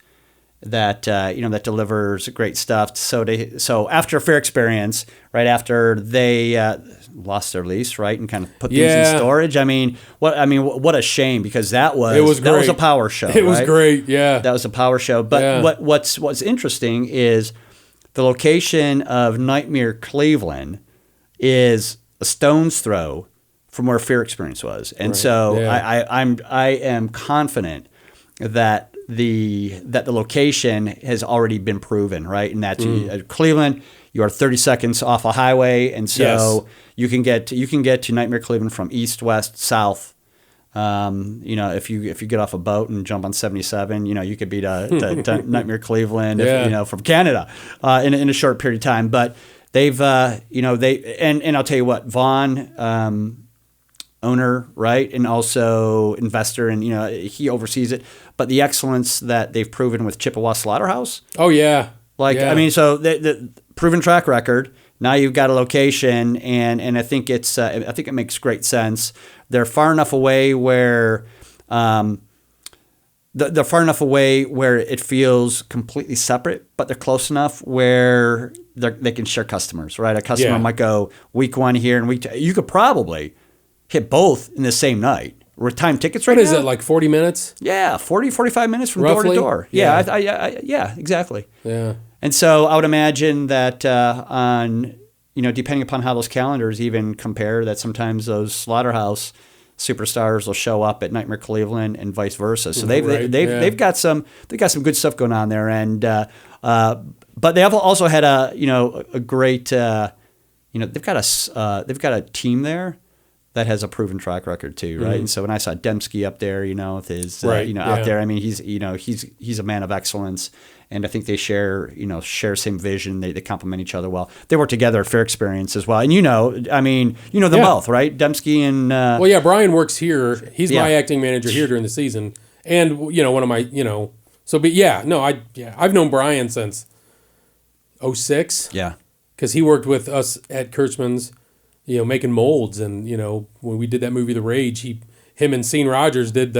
that that delivers great stuff. So after a Fair Experience, right after they lost their lease, right, and kind of put things in storage. What a shame, because that was a power show. It was great. Yeah, that was a power show. But what's interesting is the location of Nightmare Cleveland is a stone's throw from where Fear Experience was, and I am confident that the location has already been proven, right? And that's Cleveland. You are 30 seconds off a highway, and so you can get to Nightmare Cleveland from east, west, south. If you get off a boat and jump on 77, you could be to Nightmare Cleveland, from Canada, in a short period of time. But they've, and I'll tell you what, Vaughn, owner, right, and also investor, and he oversees it. But the excellence that they've proven with Chippewa Slaughterhouse. Oh yeah, so the proven track record. Now you've got a location, and I think it makes great sense. They're far enough away where they're far enough away where it feels completely separate, but they're close enough where they can share customers, right? A customer might go week 1 here and week 2. You could probably hit both in the same night. We're time tickets right now. What is it, like 40 minutes? Yeah, 40, 45 minutes from Roughly? door to door. Yeah, yeah, exactly. Yeah. And so I would imagine that depending upon how those calendars even compare, that sometimes those slaughterhouse superstars will show up at Nightmare Cleveland and vice versa. So they've got some good stuff going on there, and but they have also had a great they've got a team there that has a proven track record too, right? And so when I saw Dembski up there, with his out there, I mean he's a man of excellence. And I think they share same vision. They complement each other well. They work together at Fair Experience as well. And them both, right? Dembski and Brian works here. He's my acting manager here during the season, and one of my I've known Brian since 2006. Yeah, because he worked with us at Kurtzman's, making molds, and when we did that movie The Rage, him and Scene Rogers did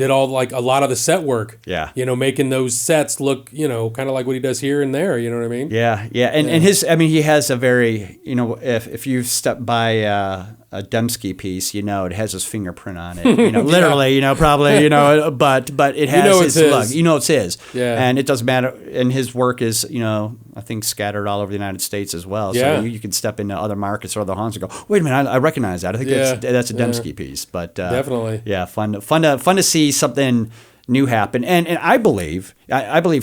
all like a lot of the set work. Yeah. Making those sets look, kind of like what he does here and there. You know what I mean? Yeah. Yeah. And he has a very, if you've stepped by a Dembski piece, it has his fingerprint on it. Literally, probably, but it has his look. It's his. Yeah. And it doesn't matter. And his work is, I think scattered all over the United States as well. Yeah. So you can step into other markets or other haunts and go, wait a minute, I recognize that. I think that's a Dembski piece. But definitely. Yeah. Fun to see something new happen. And I believe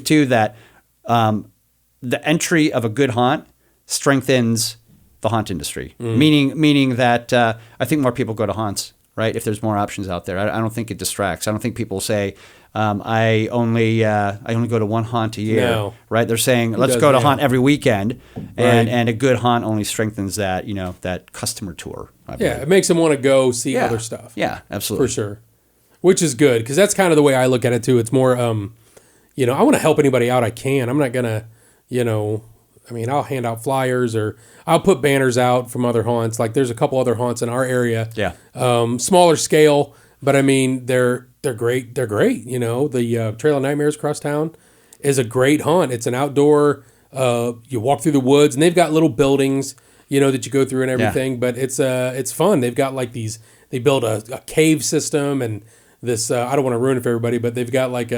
too that the entry of a good haunt strengthens the haunt industry, meaning that I think more people go to haunts, right? If there's more options out there, I don't think it distracts. I don't think people say, I only go to one haunt a year, no. Right? They're saying let's go to haunt every weekend, and a good haunt only strengthens that that customer tour. It makes them want to go see other stuff. Yeah, absolutely, for sure. Which is good, because that's kind of the way I look at it too. It's more, I want to help anybody out I can. I'm not gonna, I'll hand out flyers or I'll put banners out from other haunts. Like there's a couple other haunts in our area. Yeah. Smaller scale, but they're great. They're great. The Trail of Nightmares across town is a great haunt. It's an outdoor. You walk through the woods, and they've got little buildings, that you go through and everything. Yeah. But it's fun. They've got like these. They build a cave system and this. I don't want to ruin it for everybody, but they've got like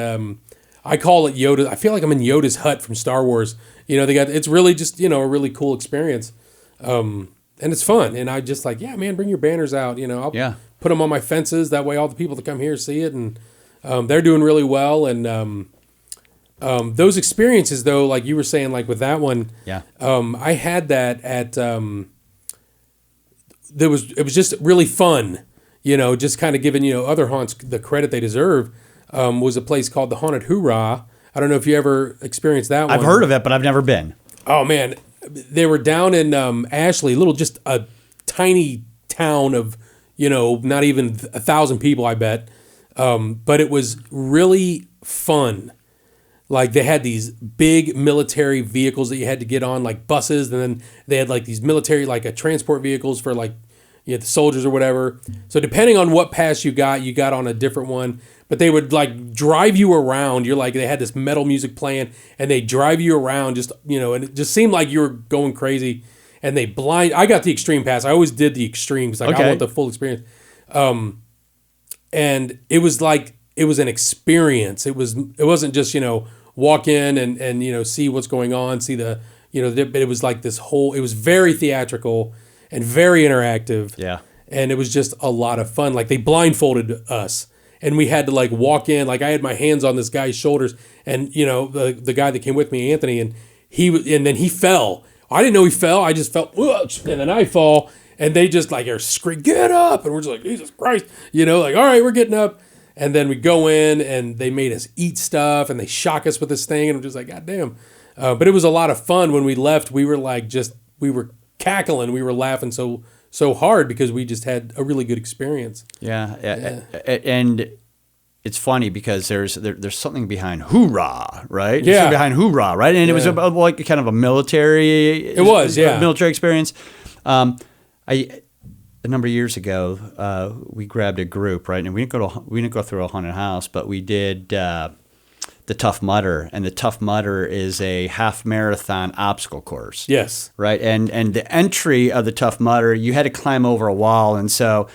I call it Yoda. I feel like I'm in Yoda's hut from Star Wars. It's really just a really cool experience, and it's fun. And I just like, man, bring your banners out. I'll put them on my fences. That way, all the people that come here see it, and they're doing really well. And those experiences, though, like you were saying, like with that one, I had that at. It was just really fun, just kind of giving other haunts the credit they deserve. Was a place called the Haunted Hoorah. I don't know if you ever experienced that one. I've heard of it, but I've never been. Oh man, they were down in Ashley, just a tiny town of not even 1,000 people, I bet. But it was really fun. Like they had these big military vehicles that you had to get on, like buses, and then they had like these military transport vehicles for like the soldiers or whatever. So depending on what pass you got on a different one. But they would like drive you around. You're like, they had this metal music playing, and they drive you around just and it just seemed like you were going crazy. And I got the extreme pass. I always did the extreme because I want the full experience. And it was like it was an experience. It wasn't just walk in and see what's going on, see the but it was like this whole. It was very theatrical and very interactive. Yeah. And it was just a lot of fun. Like they blindfolded us. And we had to like walk in, like I had my hands on this guy's shoulders, and the guy that came with me, Anthony, and then he fell. I didn't know he fell. I just felt, and then I fall, and they just like are screaming, "Get up!" And we're just like, Jesus Christ, like, all right, we're getting up, and then we go in, and they made us eat stuff, and they shock us with this thing, and I'm just like, God damn. But it was a lot of fun. When we left, we were like, we were cackling, we were laughing so hard because we just had a really good experience. Yeah. And it's funny because there's something behind hoorah, right? Yeah. Behind hoorah, right? And it was like kind of a military. It was, yeah. Military experience. a number of years ago, we grabbed a group, right? And we didn't go through a haunted house, but we did the Tough Mudder, and the Tough Mudder is a half marathon obstacle course. Yes. Right, and the entry of the Tough Mudder, you had to climb over a wall, and so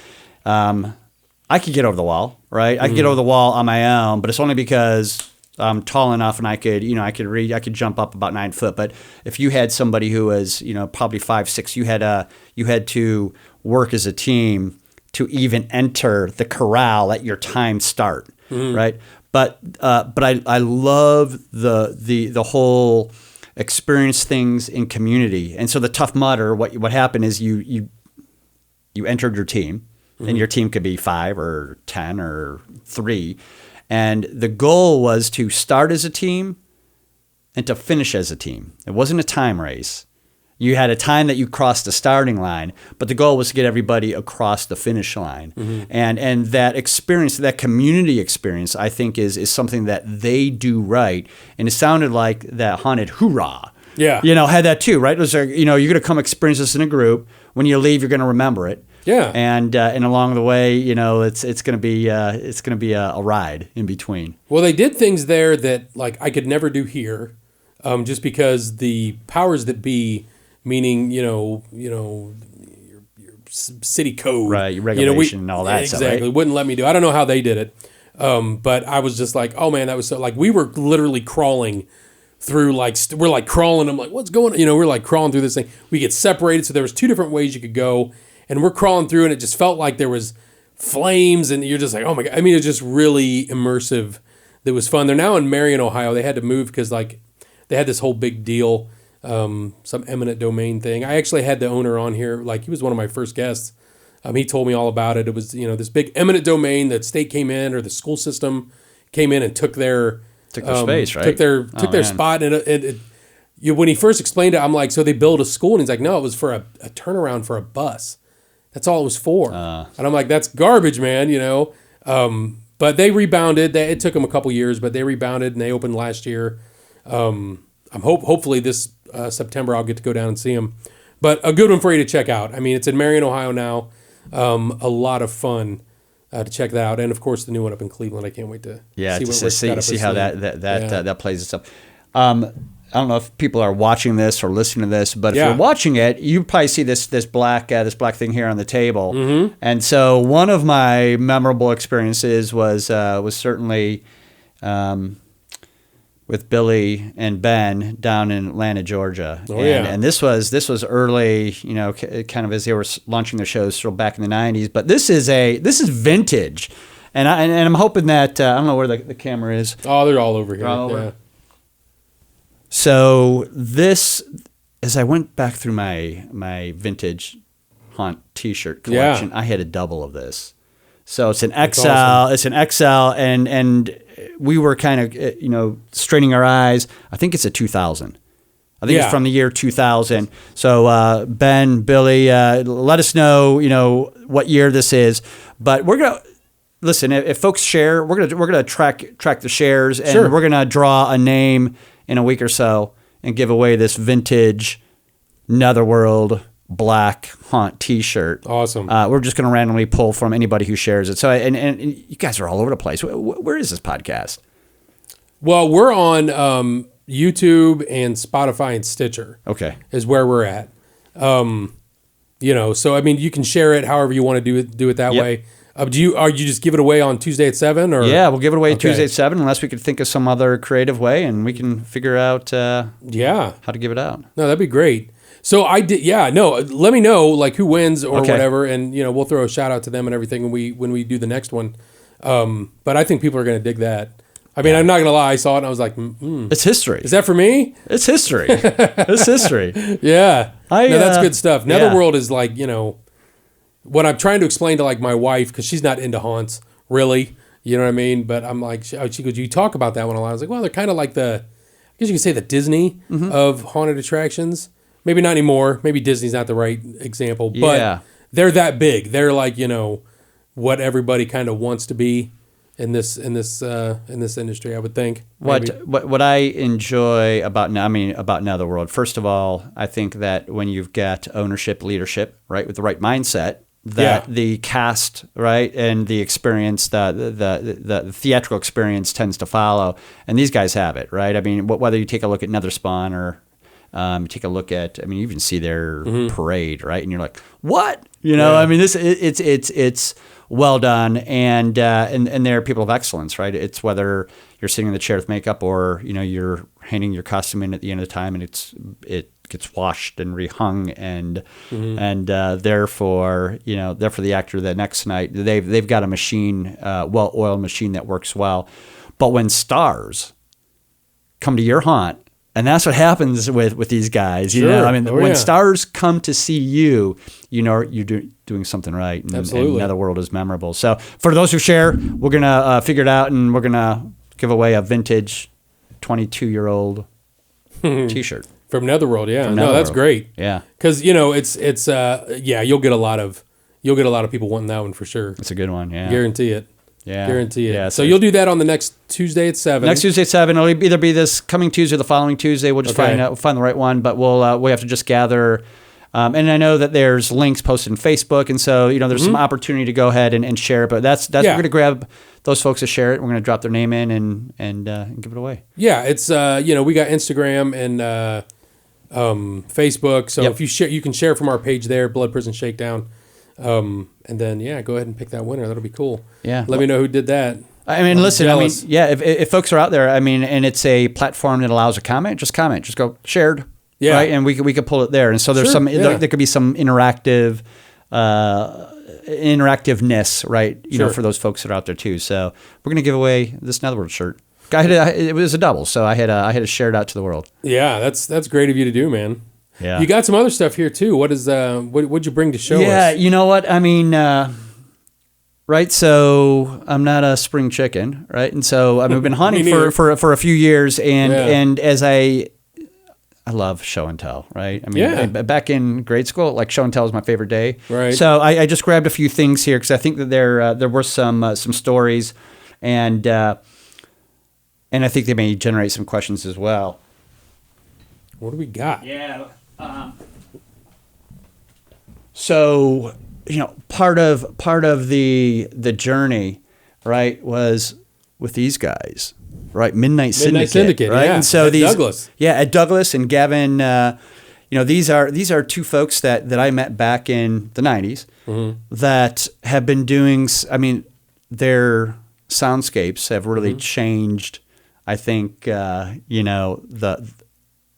I could get over the wall, right? I could get over the wall on my own, but it's only because I'm tall enough and I could jump up about 9 foot. But if you had somebody who was, probably 5'6", you had to work as a team to even enter the corral at your time start, right? But I love the whole experience things in community. And so the Tough Mudder, what happened is you entered your team, and your team could be 5 or 10 or 3. And the goal was to start as a team and to finish as a team. It wasn't a time race. You had a time that you crossed the starting line, but the goal was to get everybody across the finish line. And that experience, that community experience, I think is something that they do right. And it sounded like that haunted hoorah. Yeah. Had that too, right? It was like, you're going to come experience this in a group. When you leave, you're going to remember it. Yeah. And along the way, it's going to be a ride in between. Well, they did things there that like I could never do here, just because the powers that be, meaning your city code, right? Your regulation and all that exactly, stuff, right? Wouldn't let me do. I don't know how they did it, but I was just like, oh man, that was so like we were literally crawling through we're like crawling. I'm like, what's going on? We're like crawling through this thing. We get separated, so there was 2 different ways you could go. And we're crawling through, and it just felt like there was flames, and you're just like, oh my God. I mean, it's just really immersive. That was fun. They're now in Marion, Ohio. They had to move because they had this whole big deal, some eminent domain thing. I actually had the owner on here. He was one of my first guests. He told me all about it. It was, this big eminent domain that state came in, or the school system came in and took their space, right? Took their spot. And when he first explained it, I'm like, so they built a school? And he's like, no, it was for a turnaround for a bus. That's all it was for. And I'm like, that's garbage, man, But they rebounded. It took them a couple years, but they rebounded, and they opened last year. Hopefully this September I'll get to go down and see them. But a good one for you to check out. I mean, it's in Marion, Ohio now. A lot of fun to check that out. And, of course, the new one up in Cleveland. I can't wait to see how that plays itself. I don't know if people are watching this or listening to this, but if you're watching it, you probably see this black thing here on the table. And so one of my memorable experiences was certainly with Billy and Ben down in Atlanta, Georgia. And this was early, kind of as they were launching their shows still back in the 90s. But this is vintage, and I'm hoping that I don't know where the camera is. Oh, they're all over here. They're all over. Yeah. So this, as I went back through my vintage haunt T-shirt collection, I had a double of this. So it's an XL. Awesome. It's an XL, and we were kind of straining our eyes. I think it's a 2000. I think it's from the year 2000. So Ben, Billy, let us know what year this is. But we're gonna listen. If folks share, we're gonna track the shares, and we're gonna draw a name in a week or so and give away this vintage Netherworld black haunt T-shirt. Awesome. We're just going to randomly pull from anybody who shares it. So, and you guys are all over the place. Where is this podcast? Well, we're on YouTube and Spotify and Stitcher. Okay. Is where we're at. So I mean, you can share it however you want to do it that way. Are you just give it away on Tuesday at 7? Or? Yeah, we'll give it away Tuesday at 7 unless we could think of some other creative way, and we can figure out how to give it out. No, that'd be great. So I did. Yeah, no. Let me know who wins or whatever, and we'll throw a shout out to them and everything when we do the next one. But I think people are going to dig that. I mean, I'm not going to lie. I saw it and I was like, it's history. Is that for me? It's history. It's history. Yeah. No, that's good stuff. Netherworld is what I'm trying to explain to my wife, because she's not into haunts really, you know what I mean? But I'm like, she goes, you talk about that one a lot. I was like, well, they're kind of like I guess you could say the Disney of haunted attractions. Maybe not anymore. Maybe Disney's not the right example, but they're that big. They're what everybody kind of wants to be in this industry, I would think. What I enjoy about Netherworld, first of all, I think that when you've got ownership, leadership, right, with the right mindset, that the cast, right, and the experience, the theatrical experience tends to follow, and these guys have it, right? I mean, whether you take a look at Netherspawn or take a look at, I mean, you even see their parade, right? And you're like, what? You know, I mean, it's well done, and they're people of excellence, right? It's whether you're sitting in the chair with makeup or, you know, you're handing your costume in at the end of the time and it gets washed and rehung and therefore, you know, they're for the actor the next night. They've got a machine, well-oiled machine that works well. But when stars come to your haunt, and that's what happens with these guys, you know. I mean, when stars come to see you, you know you're doing something right. And, Absolutely. And Netherworld is memorable. So for those who share, we're gonna figure it out, and we're gonna give away a vintage 22-year-old T-shirt from Netherworld. Yeah, From no, that's Netherworld. great. Yeah, Because you know it's you'll get a lot of people wanting that one for sure. it's a good one. Yeah, Guarantee it. yeah, Guarantee it. Yeah, So you'll do that on the next Tuesday at 7. Next Tuesday at 7. It'll either be this coming Tuesday or the following Tuesday. We'll just Okay. find the right one, but we have to just gather. And I know that there's links posted in Facebook, and so, you know, there's some opportunity to go ahead and share it. But that's we're going to grab those folks to share it. We're going to drop their name in and give it away. Yeah, it's you know, we got Instagram and Facebook. So if you share, you can share from our page there, Blood Prison Shakedown. And then go ahead and pick that winner. That'll be cool. Yeah. Let me know who did that. I mean, listen, jealous. if folks are out there, I mean, and it's a platform that allows a comment, just go shared. Yeah. Right. And we could pull it there. And so there's there could be some interactiveness, right? You know, for those folks that are out there too. So we're going to give away this Netherworld shirt. It was a double. So I had to share it out to the world. Yeah. That's great of you to do, man. Yeah. You got some other stuff here too. What'd you bring to show us? Yeah. You know what? I mean, right. So I'm not a spring chicken, right? And so I've been hunting for a few years, and as I love show and tell, right? I mean, back in grade school, like show and tell was my favorite day. Right. So I just grabbed a few things here because I think that there were some stories, and I think they may generate some questions as well. What do we got? Yeah. So, you know, part of the journey, right, was with these guys, right? Midnight Syndicate, right? Yeah. And so Douglas. Yeah, at Douglas and Gavin, you know, these are two folks that I met back in the 90s that have been doing, I mean, their soundscapes have really changed, I think, you know, the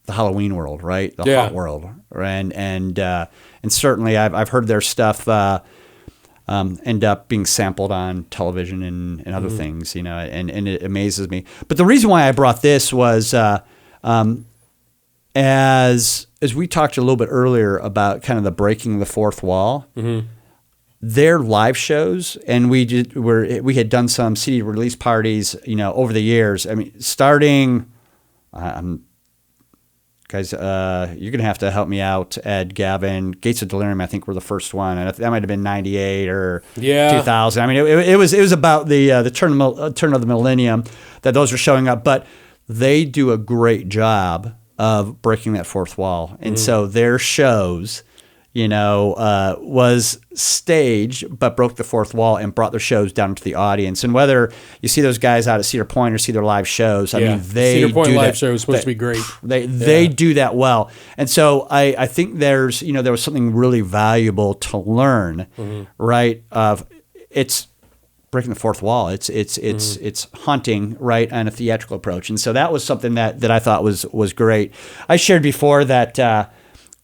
Halloween world, right? The haunt world, and certainly I've heard their stuff end up being sampled on television and other things, you know, and it amazes me. But the reason why I brought this was as we talked a little bit earlier about kind of the breaking the fourth wall. Their live shows, and we had done some CD release parties, you know, over the years. I mean, starting. Guys, you're going to have to help me out, Ed, Gavin. Gates of Delirium, I think, were the first one. And that might have been 98 or 2000. I mean, it was about the turn of the millennium that those were showing up. But they do a great job of breaking that fourth wall. And so their shows, you know, was staged, but broke the fourth wall and brought their shows down to the audience. And whether you see those guys out at Cedar Point or see their live shows, I mean, they Cedar Point do live that, show is supposed to be great. They do that well. And so I think there was something really valuable to learn, right? It's breaking the fourth wall. It's haunting, right, on a theatrical approach. And so that was something that I thought was great. I shared before that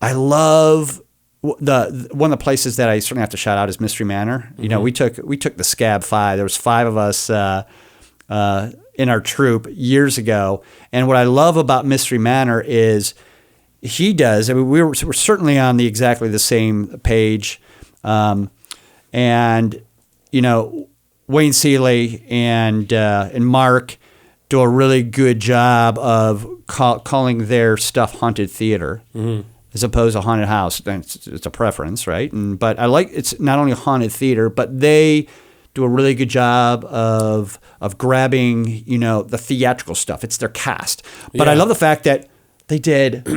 I love one of the places that I certainly have to shout out is Mystery Manor. You know, we took the Scab 5. There was 5 of us in our troupe years ago, and what I love about Mystery Manor is he does. I mean, we're certainly on exactly the same page, and you know, Wayne Seeley and Mark do a really good job of calling their stuff haunted theater. As opposed to haunted house. It's a preference, right? But I like it's not only haunted theater, but they do a really good job of grabbing, you know, the theatrical stuff. It's their cast. But I love the fact that they did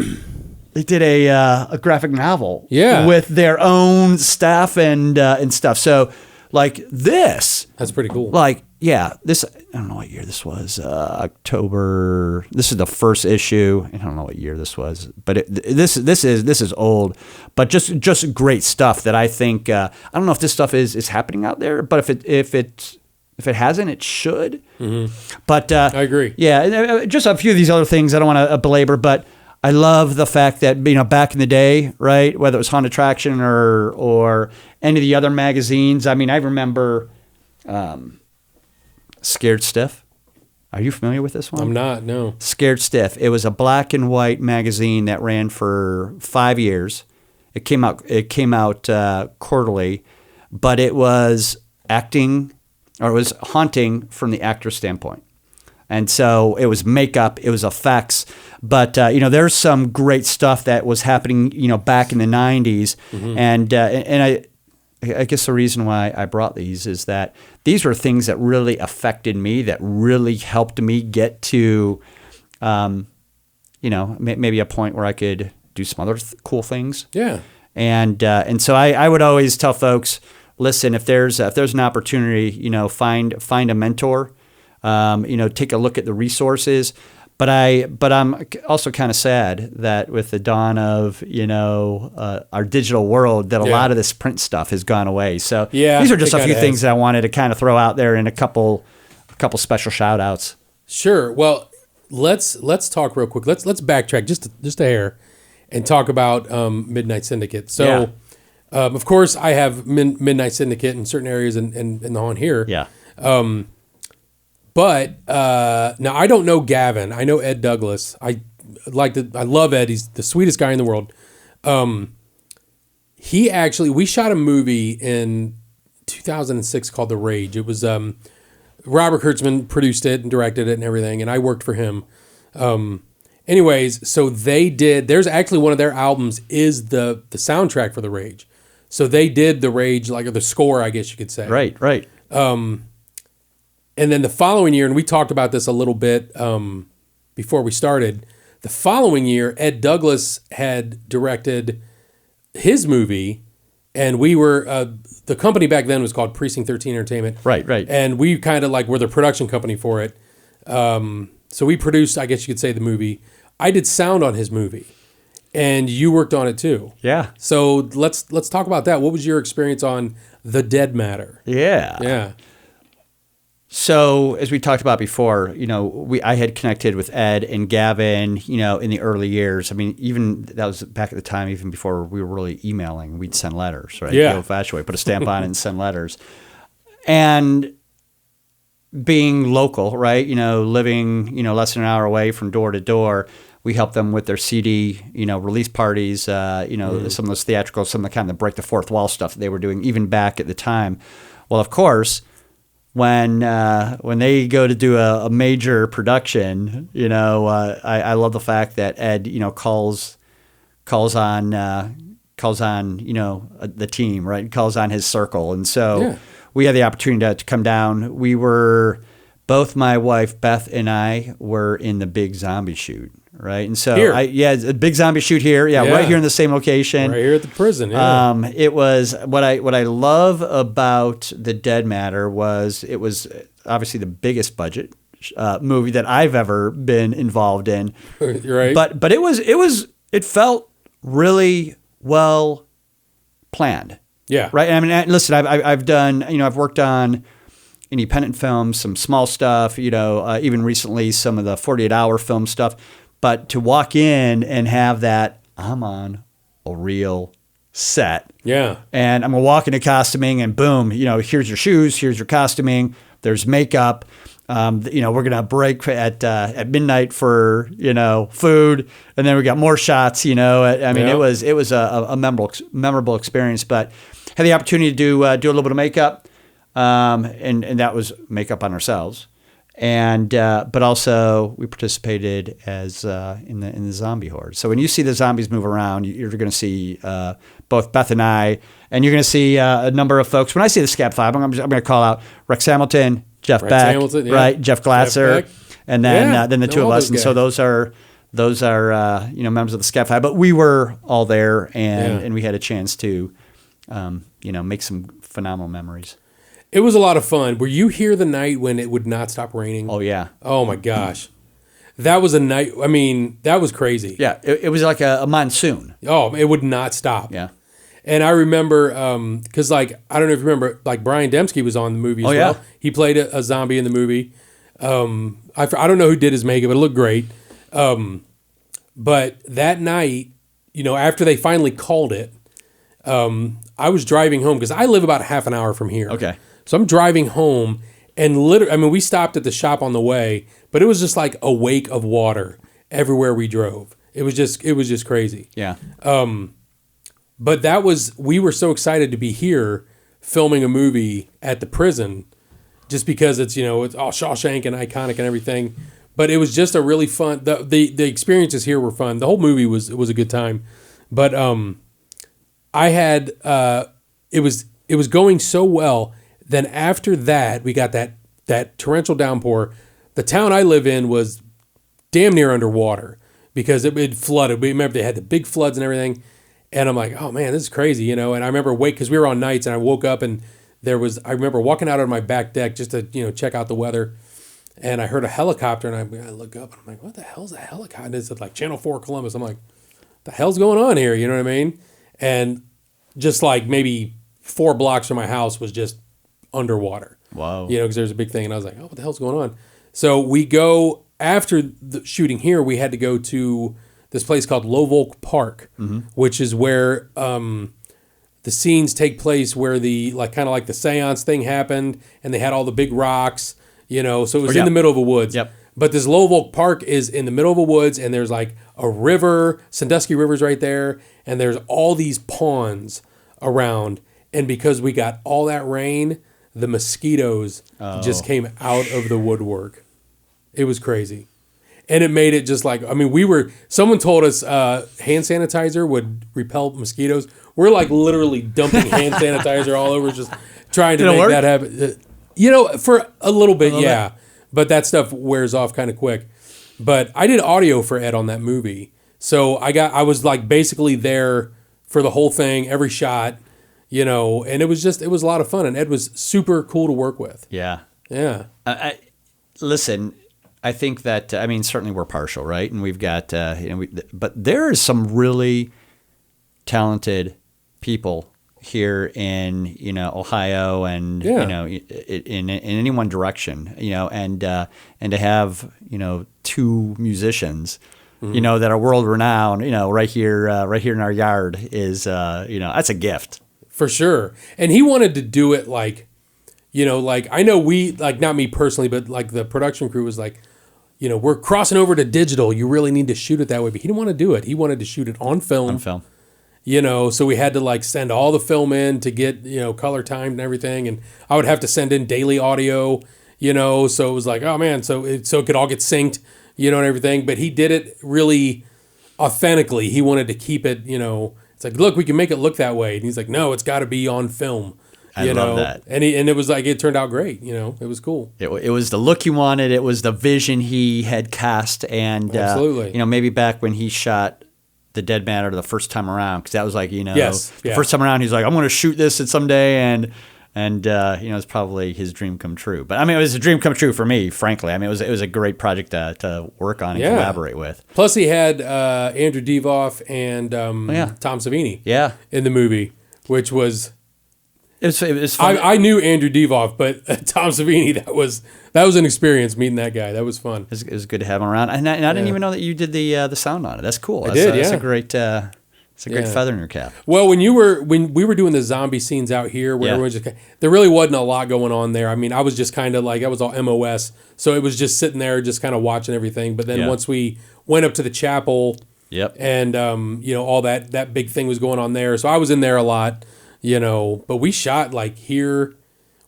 a graphic novel Yeah. with their own staff and stuff. So like this, That's pretty cool. like, yeah, this, I don't know what year this was, October. This is the first issue. I don't know what year this was, but this is old, but just great stuff that I think, I don't know if this stuff is happening out there, but if it hasn't, it should. Mm-hmm. But I agree. Yeah, and, just a few of these other things I don't want to belabor, but I love the fact that, back in the day, right, whether it was Haunted Attraction or any of the other magazines. I mean, I remember Scared Stiff. Are you familiar with this one? I'm not, no. Scared Stiff. It was a black and white magazine that ran for 5 years. It came out quarterly, but it was acting, or it was haunting from the actor's standpoint. And so it was makeup, it was effects, but there's some great stuff that was happening, back in the 90s. Mm-hmm. And I guess the reason why I brought these is that these were things that really affected me, that really helped me get to, maybe a point where I could do some other cool things. Yeah. And so I would always tell folks, listen, if there's an opportunity, find a mentor. Take a look at the resources, but I'm also kind of sad that with the dawn of, our digital world, that a lot of this print stuff has gone away. So these are just a few things that I wanted to kind of throw out there, and a couple special shout outs. Sure. Well, let's talk real quick. Let's backtrack just a hair and talk about Midnight Syndicate. So, of course, I have Midnight Syndicate in certain areas in the haunt here. Yeah. But now I don't know Gavin. I know Ed Douglas. I love Ed. He's the sweetest guy in the world. We shot a movie in 2006 called The Rage. It was Robert Kurtzman produced it and directed it and everything, and I worked for him. Anyways, so there's actually one of their albums is the soundtrack for The Rage. So they did The Rage, like the score, I guess you could say. Right. And then the following year, and we talked about this a little bit before we started, the following year, Ed Douglas had directed his movie, and we were, the company back then was called Precinct 13 Entertainment. Right. And we kind of were the production company for it. So we produced, I guess you could say, the movie. I did sound on his movie, and you worked on it too. Yeah. So let's talk about that. What was your experience on The Dead Matter? Yeah. So as we talked about before, I had connected with Ed and Gavin, in the early years. I mean, even that was back at the time, even before we were really emailing, we'd send letters, right? Yeah. The old-fashioned way, put a stamp on it and send letters. And being local, right? Living, less than an hour away from door to door, we helped them with their CD, release parties, some of those theatrical, some of the kind of break the fourth wall stuff that they were doing even back at the time. Well, of course, when they go to do a major production, I love the fact that Ed, calls on the team, right? Calls on his circle, and so we had the opportunity to come down. We were both, my wife Beth and I were in the big zombie shoot, right? And so a big zombie shoot here, right here in the same location, right here at the prison. It was what I love about The Dead Matter was it was obviously the biggest budget movie that I've ever been involved in. Right. But it felt really well planned. Yeah. Right. I mean, listen, I've done, I've worked on independent films, some small stuff, even recently some of the 48-hour film stuff. But to walk in and have that, I'm on a real set. Yeah. And I'm going to walk into costuming and boom, here's your shoes, here's your costuming, there's makeup. We're going to break at midnight for, food. And then we got more shots, It was a memorable experience, but had the opportunity to do a little bit of makeup. And that was makeup on ourselves. And but also we participated as in the zombie horde. So when you see the zombies move around, you're going to see both Beth and I, and you're going to see a number of folks. When I see the Scab Five, I'm going to call out Rex Hamilton, Jeff Beck, right? Jeff Glatzer, and then the two of us. And so those are those are members of the Scat Five. But we were all there, and we had a chance to make some phenomenal memories. It was a lot of fun. Were you here the night when it would not stop raining? Oh yeah. Oh my gosh. That was a night. I mean, that was crazy. Yeah, it was like a monsoon. Oh, it would not stop. Yeah. And I remember, because I don't know if you remember, Brian Dembski was on the movie as well. Yeah. He played a zombie in the movie. I don't know who did his makeup, but it looked great. But that night, after they finally called it, I was driving home because I live about half an hour from here. Okay. So I'm driving home, and literally, we stopped at the shop on the way, but it was just like a wake of water everywhere we drove. It was just crazy. Yeah. But we were so excited to be here filming a movie at the prison, just because it's all Shawshank and iconic and everything. But it was just a really fun. The experiences here were fun. The whole movie was a good time. But I had it was going so well. Then after that, we got that torrential downpour. The town I live in was damn near underwater because it flooded. We remember they had the big floods and everything. And I'm like, oh man, this is crazy, And I remember because we were on nights, and I woke up and I remember walking out on my back deck just to check out the weather, and I heard a helicopter, and I look up and I'm like, what the hell's a helicopter? And it's like Channel 4 Columbus. I'm like, what the hell's going on here? You know what I mean? And just like maybe 4 blocks from my house was just underwater. Wow. Because there's a big thing, and I was like, oh, what the hell's going on? So we go after the shooting here. We had to go to this place called Lovolk Park, which is where the scenes take place, where the kind of like the seance thing happened, and they had all the big rocks, so it was in the middle of the woods. Yep. But this Lovolk Park is in the middle of the woods, and there's like a river, Sandusky River's right there, and there's all these ponds around. And because we got all that rain, the mosquitoes just came out of the woodwork. It was crazy. And it made it just like, someone told us hand sanitizer would repel mosquitoes. We're like literally dumping hand sanitizer all over, just trying to make that happen. For a little bit, yeah. But that stuff wears off kind of quick. But I did audio for Ed on that movie. So I was like basically there for the whole thing, every shot, and it was a lot of fun. And Ed was super cool to work with. Yeah. Yeah. Listen, I think that, certainly we're partial, right? And we've got, but there is some really talented people here in, Ohio and, in any one direction, and to have, 2 musicians, that are world renowned, right here in our yard is, that's a gift. For sure. And he wanted to do it I know we, not me personally, but the production crew was like, we're crossing over to digital. You really need to shoot it that way. But he didn't want to do it. He wanted to shoot it on film. So we had to send all the film in to get, color timed and everything. And I would have to send in daily audio, so it was like, oh man, so it could all get synced, and everything. But he did it really authentically. He wanted to keep it, it's like, look, we can make it look that way. And he's like, no, it's got to be on film. I love that. And it was it turned out great. It was cool. It was the look he wanted. It was the vision he had cast. And, absolutely. Maybe back when he shot The Dead Matter the first time around, because that was the first time around, he's like, I'm going to shoot this someday. And it's probably his dream come true. But it was a dream come true for me, frankly. It was a great project to work on and collaborate with. Plus he had Andrew Devoff and Tom Savini in the movie, which was... It was fun. I knew Andrew Devoff, but Tom Savini, that was an experience meeting that guy. That was fun. It was good to have him around. And I didn't even know that you did the sound on it. That's cool. That's a great feather in your cap. Well, when we were doing the zombie scenes out here, where everyone there really wasn't a lot going on there. I was just kind of I was all MOS, so it was just sitting there, just kind of watching everything. But then once we went up to the chapel, and all that big thing was going on there, so I was in there a lot. But we shot here,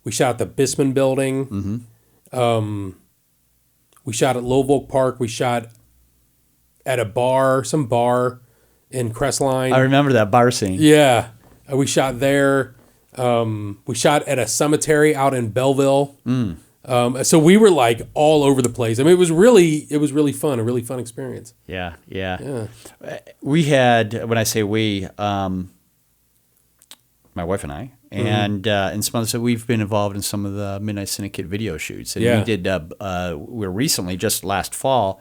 we shot at the Bisman building. Mm-hmm. We shot at Lovolk Park. We shot at some bar in Crestline. I remember that bar scene. Yeah. We shot there. We shot at a cemetery out in Belleville. So we were like all over the place. I mean, it was really fun, a really fun experience. Yeah. We had, when I say we, my wife and I, and some others, so we've been involved in some of the Midnight Syndicate video shoots. And we did, we were recently, just last fall,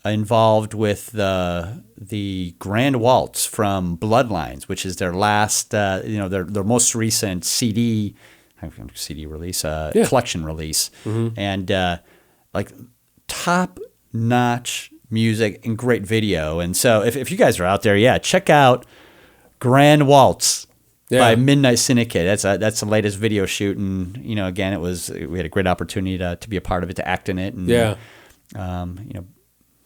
involved with the Grand Waltz from Bloodlines, which is their last, their most recent CD release, collection release, and like top-notch music and great video. And so if you guys are out there, check out Grand Waltz by Midnight Syndicate. That's the latest video shoot, and again, we had a great opportunity to be a part of it, to act in it, and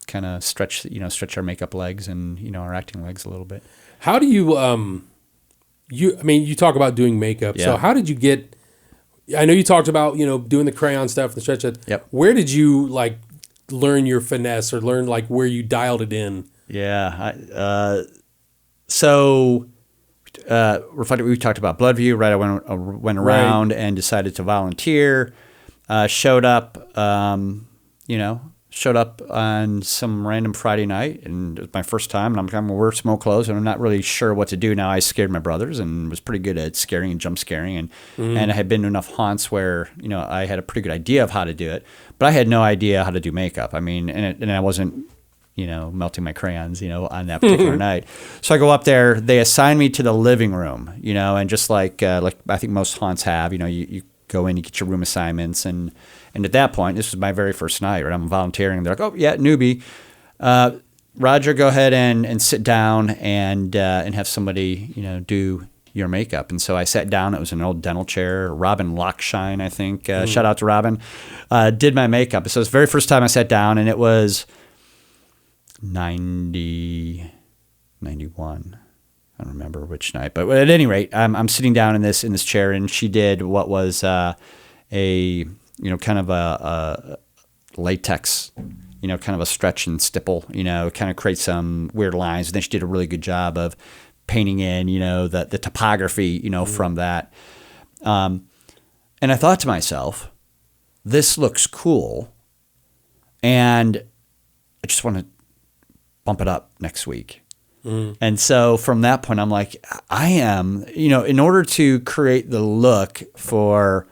kind of stretch our makeup legs and our acting legs a little bit. How do you you talk about doing makeup. So how did you get? I know you talked about doing the crayon stuff, the stretch it. Yep. Where did you learn your finesse, or learn where you dialed it in? Yeah. So we talked about Bloodview, right? I went around and decided to volunteer. Showed up on some random Friday night, and it was my first time, and I'm going to wear smoke clothes, and I'm not really sure what to do. Now, I scared my brothers and was pretty good at scaring and jump scaring, and I had been to enough haunts where, I had a pretty good idea of how to do it, but I had no idea how to do makeup. I mean, and I wasn't, melting my crayons, on that particular night. So I go up there, they assign me to the living room, and just like I think most haunts have, you go in, you get your room assignments, and at that point, this was my very first night, right? I'm volunteering. They're like, "Oh yeah, newbie, Roger, go ahead and sit down and have somebody do your makeup." And so I sat down. It was an old dental chair. Robin Lockshine, I think. Shout out to Robin. Did my makeup. So it was the very first time I sat down, and it was 91. I don't remember which night, but at any rate, I'm sitting down in this chair, and she did what was kind of a latex, kind of a stretch and stipple, kind of create some weird lines. And then she did a really good job of painting in, the topography, from that. And I thought to myself, this looks cool, and I just want to bump it up next week. And so from that point, I'm like, I am, in order to create the look for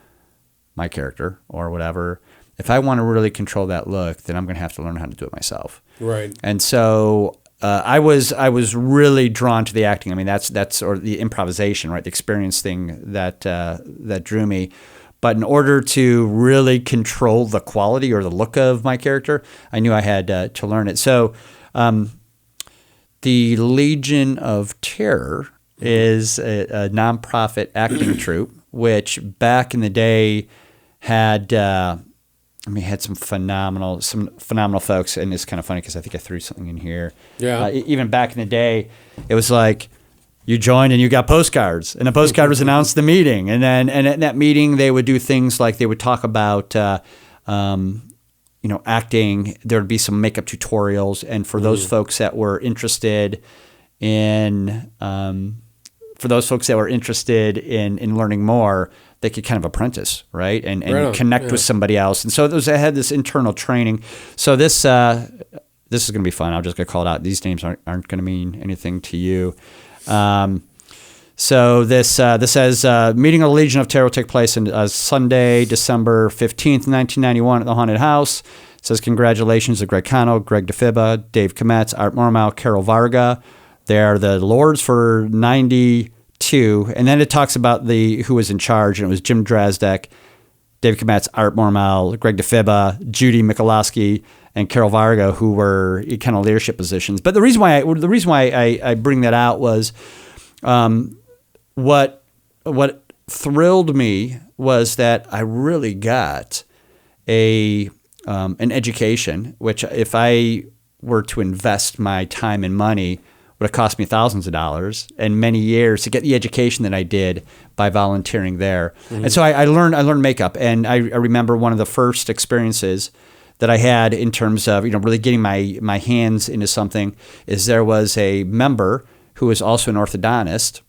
my character or whatever, if I want to really control that look, then I'm going to have to learn how to do it myself. Right. And so I was really drawn to the acting. I mean, that's or the improvisation, right? The experience thing that drew me. But in order to really control the quality or the look of my character, I knew I had to learn it. So the Legion of Terror is a nonprofit acting troupe, which back in the day had some phenomenal folks, and it's kind of funny because I think I threw something in here. Yeah. Even back in the day, it was like you joined and you got postcards, and the postcard was announced the meeting, and then at that meeting they would do things like they would talk about acting. There would be some makeup tutorials, and for those folks that were interested in learning more, they could kind of apprentice, right? And connect with somebody else. And so I had this internal training. So this is going to be fun. I'm just going to call it out. These names aren't going to mean anything to you. So this says, meeting of the Legion of Terror will take place on Sunday, December 15th, 1991 at the Haunted House. It says, congratulations to Greg Cano, Greg DeFibba, Dave Kometz, Art Mormau, Carol Varga. They are the Lords for 92. And then it talks about who was in charge, and it was Jim Drazdek, Dave Kometz, Art Mormau, Greg DeFibba, Judy Michalowski, and Carol Varga, who were kind of leadership positions. But the reason why I bring that out was what thrilled me was that I really got an education, which if I were to invest my time and money would have cost me thousands of dollars and many years to get the education that I did by volunteering there. And so I learned makeup, and I remember one of the first experiences that I had in terms of really getting my hands into something is there was a member who was also an orthodontist,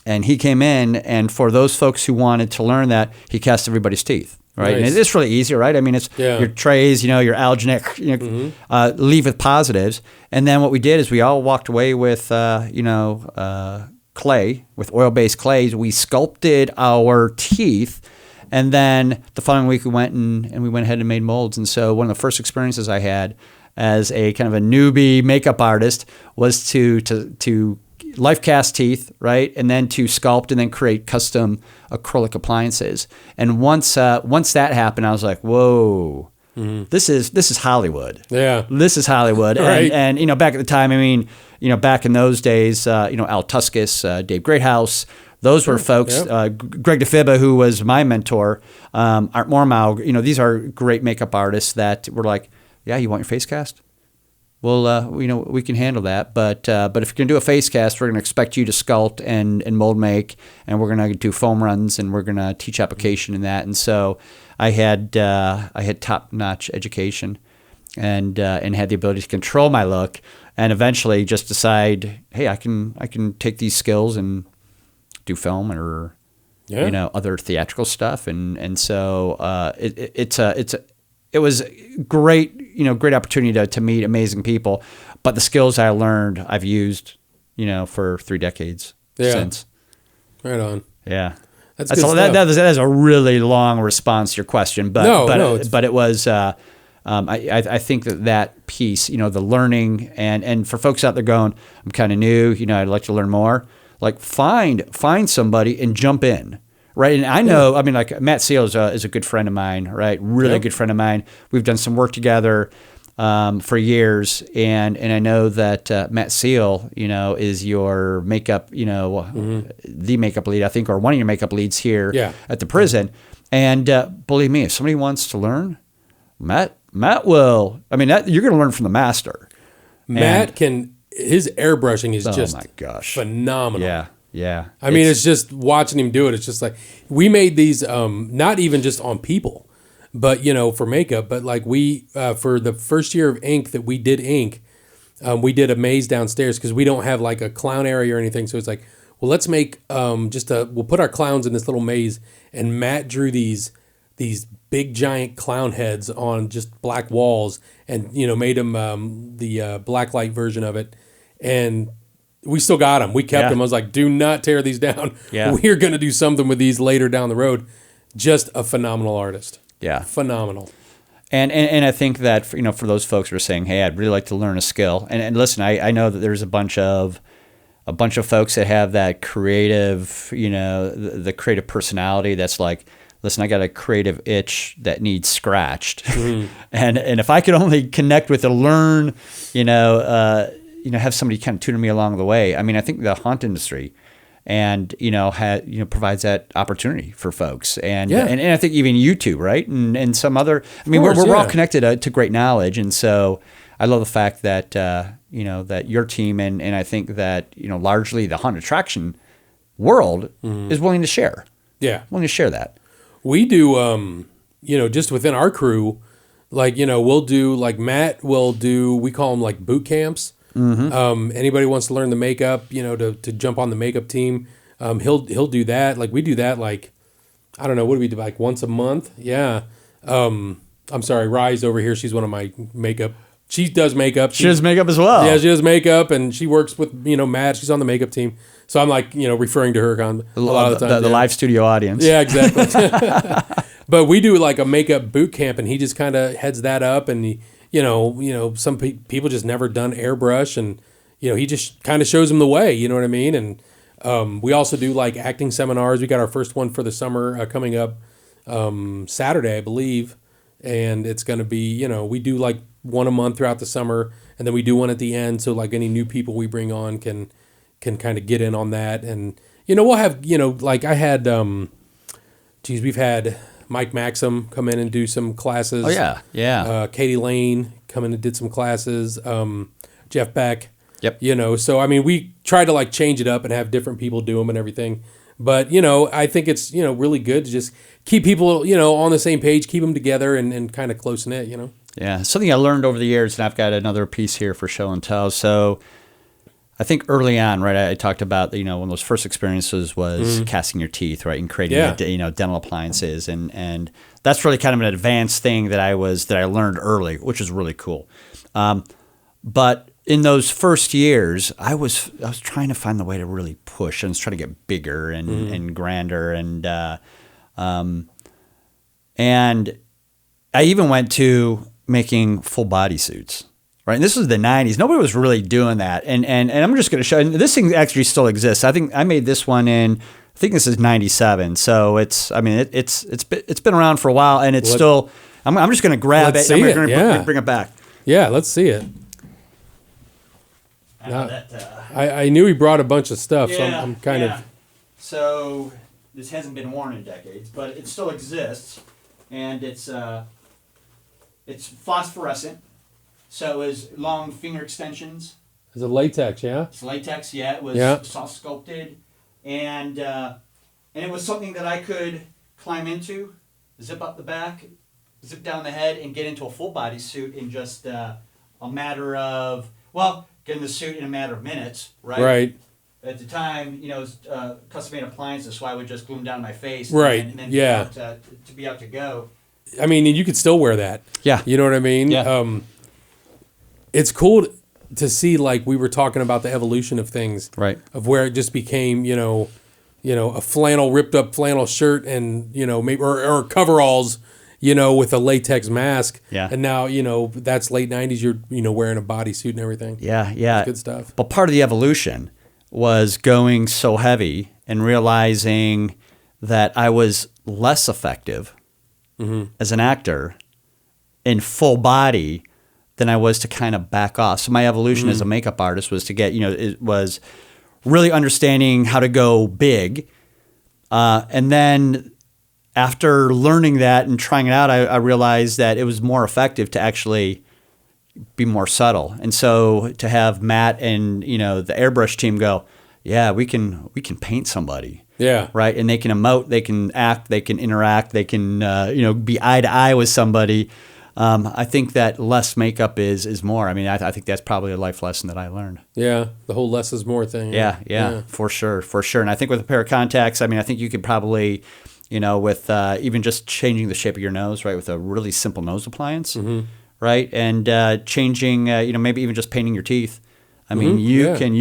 and he came in, and for those folks who wanted to learn that, he cast everybody's teeth. right? Nice. And it's really easy, right? I mean, it's your trays, your alginate, leave with positives. And then what we did is we all walked away with, clay, with oil-based clays. We sculpted our teeth. And then the following week we went ahead and made molds. And so one of the first experiences I had as a kind of a newbie makeup artist was to life cast teeth, right? And then to sculpt and then create custom acrylic appliances. And once that happened, I was like, whoa, this is Hollywood. Yeah. This is Hollywood. Right. And back at the time, I mean, back in those days, Al Tuskus, Dave Greathouse, those were folks, Greg DeFibba, who was my mentor, Art Mormau, these are great makeup artists that were like, yeah, you want your face cast? Well, we can handle that, but if you're gonna do a face cast, we're gonna expect you to sculpt and mold make, and we're gonna do foam runs, and we're gonna teach application in that. And so I had top notch education, and had the ability to control my look, and eventually just decide, hey, I can take these skills and do film or other theatrical stuff, and so it was great opportunity to meet amazing people, but the skills I learned I've used for 3 decades since. Right on. Yeah, that's good stuff. That is a really long response to your question, but it was. I think that piece, the learning, and for folks out there going, I'm kind of new, I'd like to learn more. Like find somebody and jump in, right? And I know, I mean, like Matt Seal is a good friend of mine, right? Really good friend of mine. We've done some work together for years, and I know that Matt Seal, is your makeup, the makeup lead, I think, or one of your makeup leads here at the prison. And believe me, if somebody wants to learn, Matt will. I mean, you're going to learn from the master. Matt his airbrushing is just my gosh, phenomenal. Yeah. I mean, it's just watching him do it. It's just like we made these, not even just on people, but for makeup. But like we, for the first year of ink that we did ink, we did a maze downstairs because we don't have like a clown area or anything. So it's like, well, let's make we'll put our clowns in this little maze. And Matt drew these big giant clown heads on just black walls, and made them the black light version of it. And we still got them. We kept them. I was like, do not tear these down. Yeah. We're going to do something with these later down the road. Just a phenomenal artist. Yeah. Phenomenal. And I think that, for those folks who are saying, hey, I'd really like to learn a skill. And listen, I know that there's a bunch of folks that have that creative, the creative personality that's like, listen, I got a creative itch that needs scratched. And if I could only connect with and learn, have somebody kind of tutor me along the way. I mean, I think the haunt industry and, provides that opportunity for folks. And I think even YouTube, right? And some other, I mean, we're all connected to great knowledge. And so I love the fact that, that your team and I think that, largely the haunt attraction world is willing to share. Yeah. Willing to share that. We do, just within our crew, like, we'll do, like Matt will do, we call them like boot camps. Anybody wants to learn the makeup, to jump on the makeup team, he'll do that. Like we do that, like, I don't know, what do we do, like once a month? Yeah. I'm sorry, Rise over here, she's one of my makeup. She does makeup. She does makeup as well. Yeah, she does makeup, and she works with, Matt. She's on the makeup team. So I'm like, referring to her a lot of the time. The live studio audience. Yeah, exactly. But we do like a makeup boot camp, and he just kind of heads that up, and he, some people just never done airbrush, and he just kind of shows them the way. You know what I mean? And we also do like acting seminars. We got our first one for the summer coming up Saturday, I believe, and it's going to be we do like one a month throughout the summer, and then we do one at the end. So like any new people we bring on can kind of get in on that, and we'll have like I had we've had Mike Maxim come in and do some classes. Oh yeah. Katie Lane come in and did some classes. Jeff Beck. Yep. So I mean, we try to like change it up and have different people do them and everything. But I think it's really good to just keep people on the same page, keep them together, and kind of close knit. Yeah, something I learned over the years, and I've got another piece here for show and tell. So I think early on, right, I talked about, one of those first experiences was casting your teeth, right, and creating, dental appliances. And that's really kind of an advanced thing that I learned early, which is really cool. But in those first years, I was trying to find the way to really push, and I was trying to get bigger and grander, and I even went to making full body suits. Right, and this was the '90s. Nobody was really doing that, and I'm just going to show. And this thing actually still exists. I think I made this one in. I think this is '97. So it's been around for a while, and it's still. I'm just going to grab it. And I'm going to bring it back. Yeah, let's see it. I knew he brought a bunch of stuff, so I'm kind of. So this hasn't been worn in decades, but it still exists, and it's phosphorescent. So it was long finger extensions. Is it latex, yeah? It's latex, yeah. It was soft sculpted. And it was something that I could climb into, zip up the back, zip down the head, and get into a full body suit in just a matter of, get in the suit in a matter of minutes, right? Right. At the time, it was custom-made appliances, so I would just glue them down my face. Right, and then to be out to go. I mean, you could still wear that. Yeah. You know what I mean? Yeah. It's cool to see, like we were talking about the evolution of things, right? Of where it just became, a ripped up flannel shirt, and maybe or coveralls, with a latex mask. Yeah. And now, that's late '90s. You're wearing a bodysuit and everything. Yeah. That's good stuff. But part of the evolution was going so heavy and realizing that I was less effective as an actor in full body than I was to kind of back off. So my evolution as a makeup artist was to get, it was really understanding how to go big. And then after learning that and trying it out, I realized that it was more effective to actually be more subtle. And so to have Matt and, the airbrush team go, yeah, we can paint somebody. Yeah. Right. And they can emote, they can act, they can interact, they can, be eye to eye with somebody. I think that less makeup is more. I mean, I think that's probably a life lesson that I learned. Yeah, the whole less is more thing. Yeah, for sure. And I think with a pair of contacts, I think you could probably, with even just changing the shape of your nose, right, with a really simple nose appliance, right, and changing, maybe even just painting your teeth. I mean, you can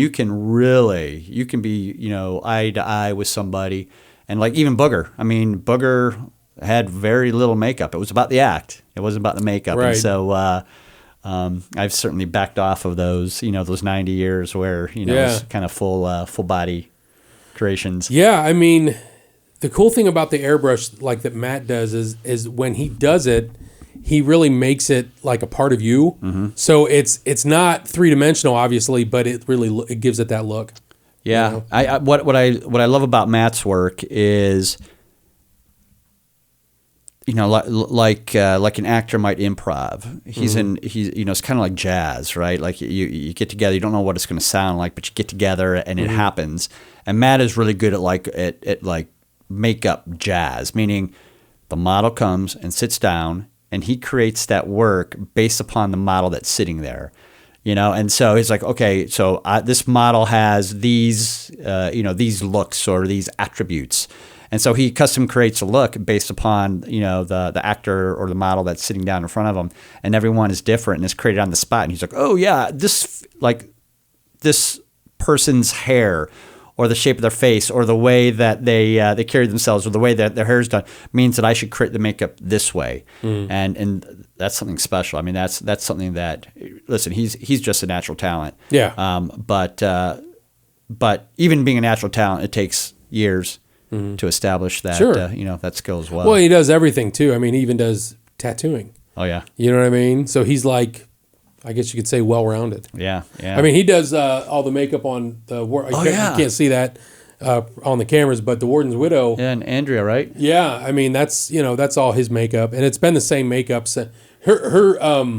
be, eye to eye with somebody, and like even Booger. I mean, Booger had very little makeup. It was about the act. It wasn't about the makeup. Right. And so I've certainly backed off of those, those 90 years where, it's kind of full body creations. Yeah, I mean, the cool thing about the airbrush like that Matt does is when he does it, he really makes it like a part of you. So it's not three-dimensional, obviously, but it gives it that look. Yeah. What I love about Matt's work is, like an actor might improv. He's it's kind of like jazz, right? Like you get together, you don't know what it's going to sound like, but you get together and it happens. And Matt is really good at makeup jazz, meaning the model comes and sits down and he creates that work based upon the model that's sitting there. And so he's like, okay, so this model has these, these looks or these attributes. And so he custom creates a look based upon, the actor or the model that's sitting down in front of him, and everyone is different and it's created on the spot. And he's like, oh yeah, this person's hair or the shape of their face or the way that they carry themselves or the way that their hair is done means that I should create the makeup this way. And that's something special. I mean, that's something that, listen, he's just a natural talent. Yeah. But even being a natural talent, it takes years to establish that, that skill as well. Well, he does everything too. I mean, he even does tattooing. Oh yeah. You know what I mean? So he's like, I guess you could say well-rounded. Yeah. I mean, he does all the makeup on the. You can't see that on the cameras, but the Warden's Widow. Yeah, and Andrea, right? Yeah, I mean that's all his makeup, and it's been the same makeup. Her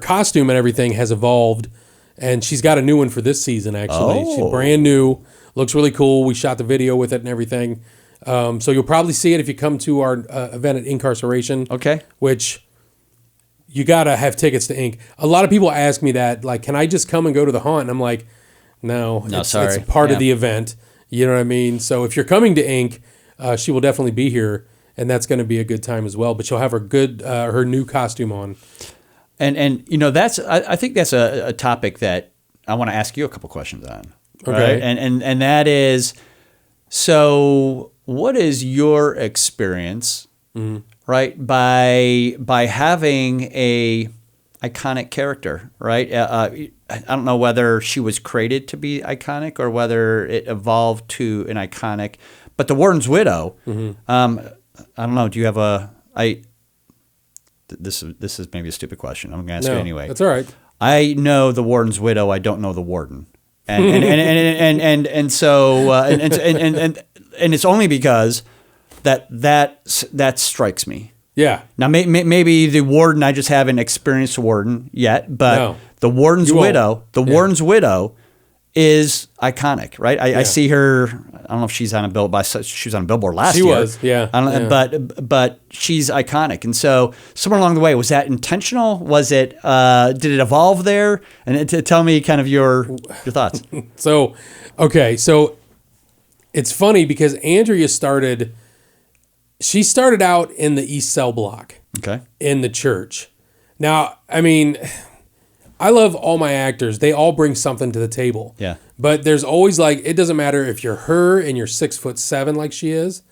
costume and everything has evolved, and she's got a new one for this season. Actually, she's brand new. Looks really cool. We shot the video with it and everything. So you'll probably see it if you come to our event at Incarceration. Okay. Which you got to have tickets to Ink. A lot of people ask me that, like, can I just come and go to the haunt? And I'm like, no, sorry. It's part of the event. You know what I mean? So if you're coming to Ink, she will definitely be here. and that's going to be a good time as well. But she'll have her new costume on. And I think that's a topic that I want to ask you a couple questions on. Okay. Right? And that is, so what is your experience, right, by having a iconic character, right? I don't know whether she was created to be iconic or whether it evolved to an iconic. But the Warden's Widow, I don't know. Do you have This is maybe a stupid question. I'm going to ask you anyway. That's all right. I know the Warden's Widow. I don't know the Warden, and it's only because that strikes me. Yeah. Now, maybe the Warden, I just haven't experienced the Warden yet, but the Warden's Widow is iconic, right? I see her. I don't know if she's on a billboard. She was on a billboard last year. She was, yeah. But she's iconic, and so somewhere along the way, was that intentional? Was it? Did it evolve there? And tell me kind of your thoughts. So it's funny because Andrea started out in the East Cell block. Okay. In the church. Now, I mean, I love all my actors. They all bring something to the table. Yeah. But there's always it doesn't matter if you're her and you're 6'7" like she is,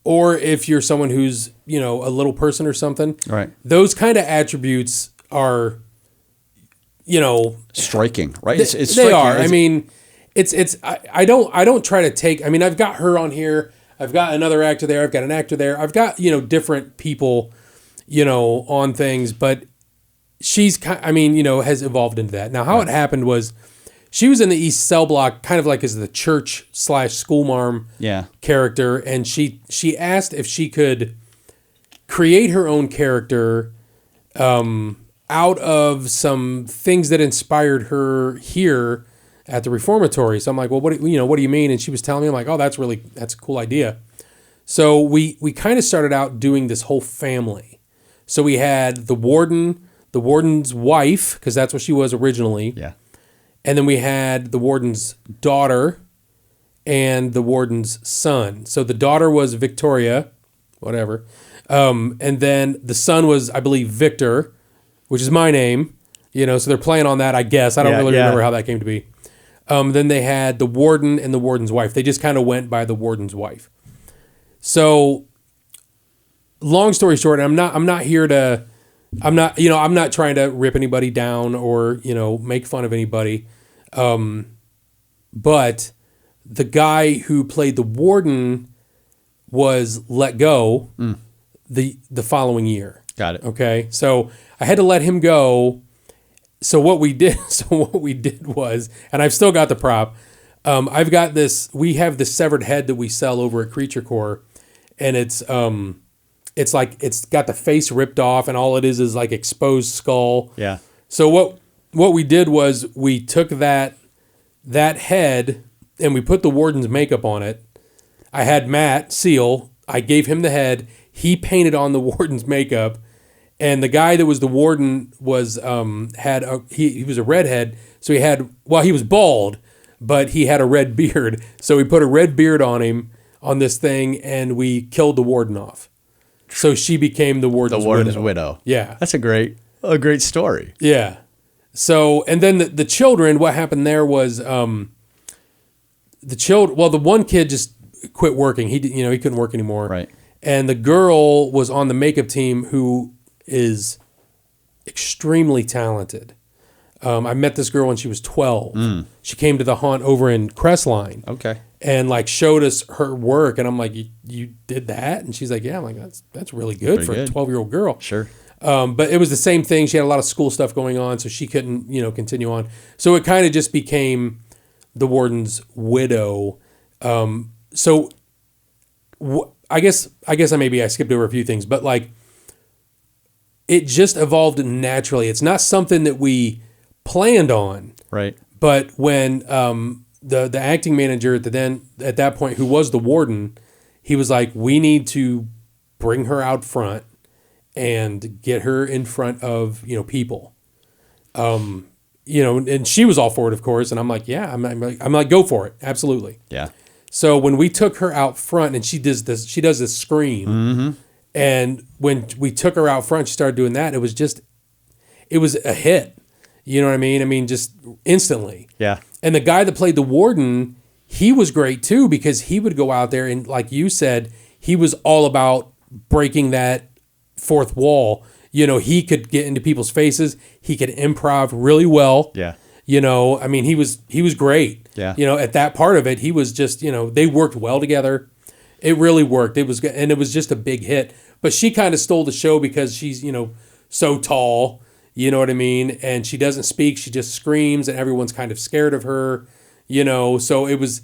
or if you're someone who's, a little person or something. Right. Those kind of attributes are, striking, right? They striking. are. I mean, I don't try to take, I've got her on here. I've got another actor there. I've got an actor there. I've got, different people, on things, but she's, has evolved into that. Now, how it happened was she was in the East Cell block, kind of like as the church / school marm character. And she asked if she could create her own character, out of some things that inspired her here at the Reformatory. So I'm like, well, what do you mean? And she was telling me, I'm like, oh, that's a cool idea. So we kind of started out doing this whole family. So we had the warden, the warden's wife, because that's what she was originally. Yeah. And then we had the warden's daughter and the warden's son. So the daughter was Victoria, whatever. And then the son was, I believe, Victor, which is my name. So they're playing on that, I guess. I don't really remember how that came to be. Then they had the warden and the warden's wife. They just kind of went by the warden's wife. So, long story short, I'm not trying to rip anybody down or, make fun of anybody. But the guy who played the warden was let go the following year. Got it. Okay. So I had to let him go. So what we did was, and I've still got the prop. I've got this. We have this severed head that we sell over at Creature Core, and it's like it's got the face ripped off, and all it is like exposed skull. Yeah. So what we did was we took that head and we put the warden's makeup on it. I had Matt Seal. I gave him the head. He painted on the warden's makeup. And the guy that was the warden was he was a redhead, so he was bald, but he had a red beard. So we put a red beard on him on this thing, and we killed the warden off. So she became the warden's widow. Yeah, that's a great story. Yeah. So and then the children, what happened there was the one kid just quit working. He couldn't work anymore. Right. And the girl was on the makeup team who is extremely talented. I met this girl when she was 12. She came to the haunt over in Crestline. Okay. And showed us her work, and I'm like, you did that? And she's like, yeah. I'm like, that's really good for a 12-year-old girl. Sure. But it was the same thing. She had a lot of school stuff going on, so she couldn't, continue on. So it kind of just became the warden's widow. I guess I skipped over a few things, but it just evolved naturally. It's not something that we planned on. Right. But when the acting manager at that point, who was the warden, he was like, we need to bring her out front and get her in front of, people. And she was all for it, of course. And I'm like, yeah, I'm like, go for it. Absolutely. Yeah. So when we took her out front and she does this scream, And when we took her out front, she started doing that. It was a hit. You know what I mean? I mean, just instantly. Yeah. And the guy that played the warden, he was great too, because he would go out there and, like you said, he was all about breaking that fourth wall. You know, he could get into people's faces. He could improv really well. Yeah. You know, I mean, he was great. Yeah. You know, at that part of it, he was just, you know, they worked well together. It really worked. It was just a big hit. But she kind of stole the show because she's, you know, so tall. You know what I mean? And she doesn't speak. She just screams, and everyone's kind of scared of her. You know, so it was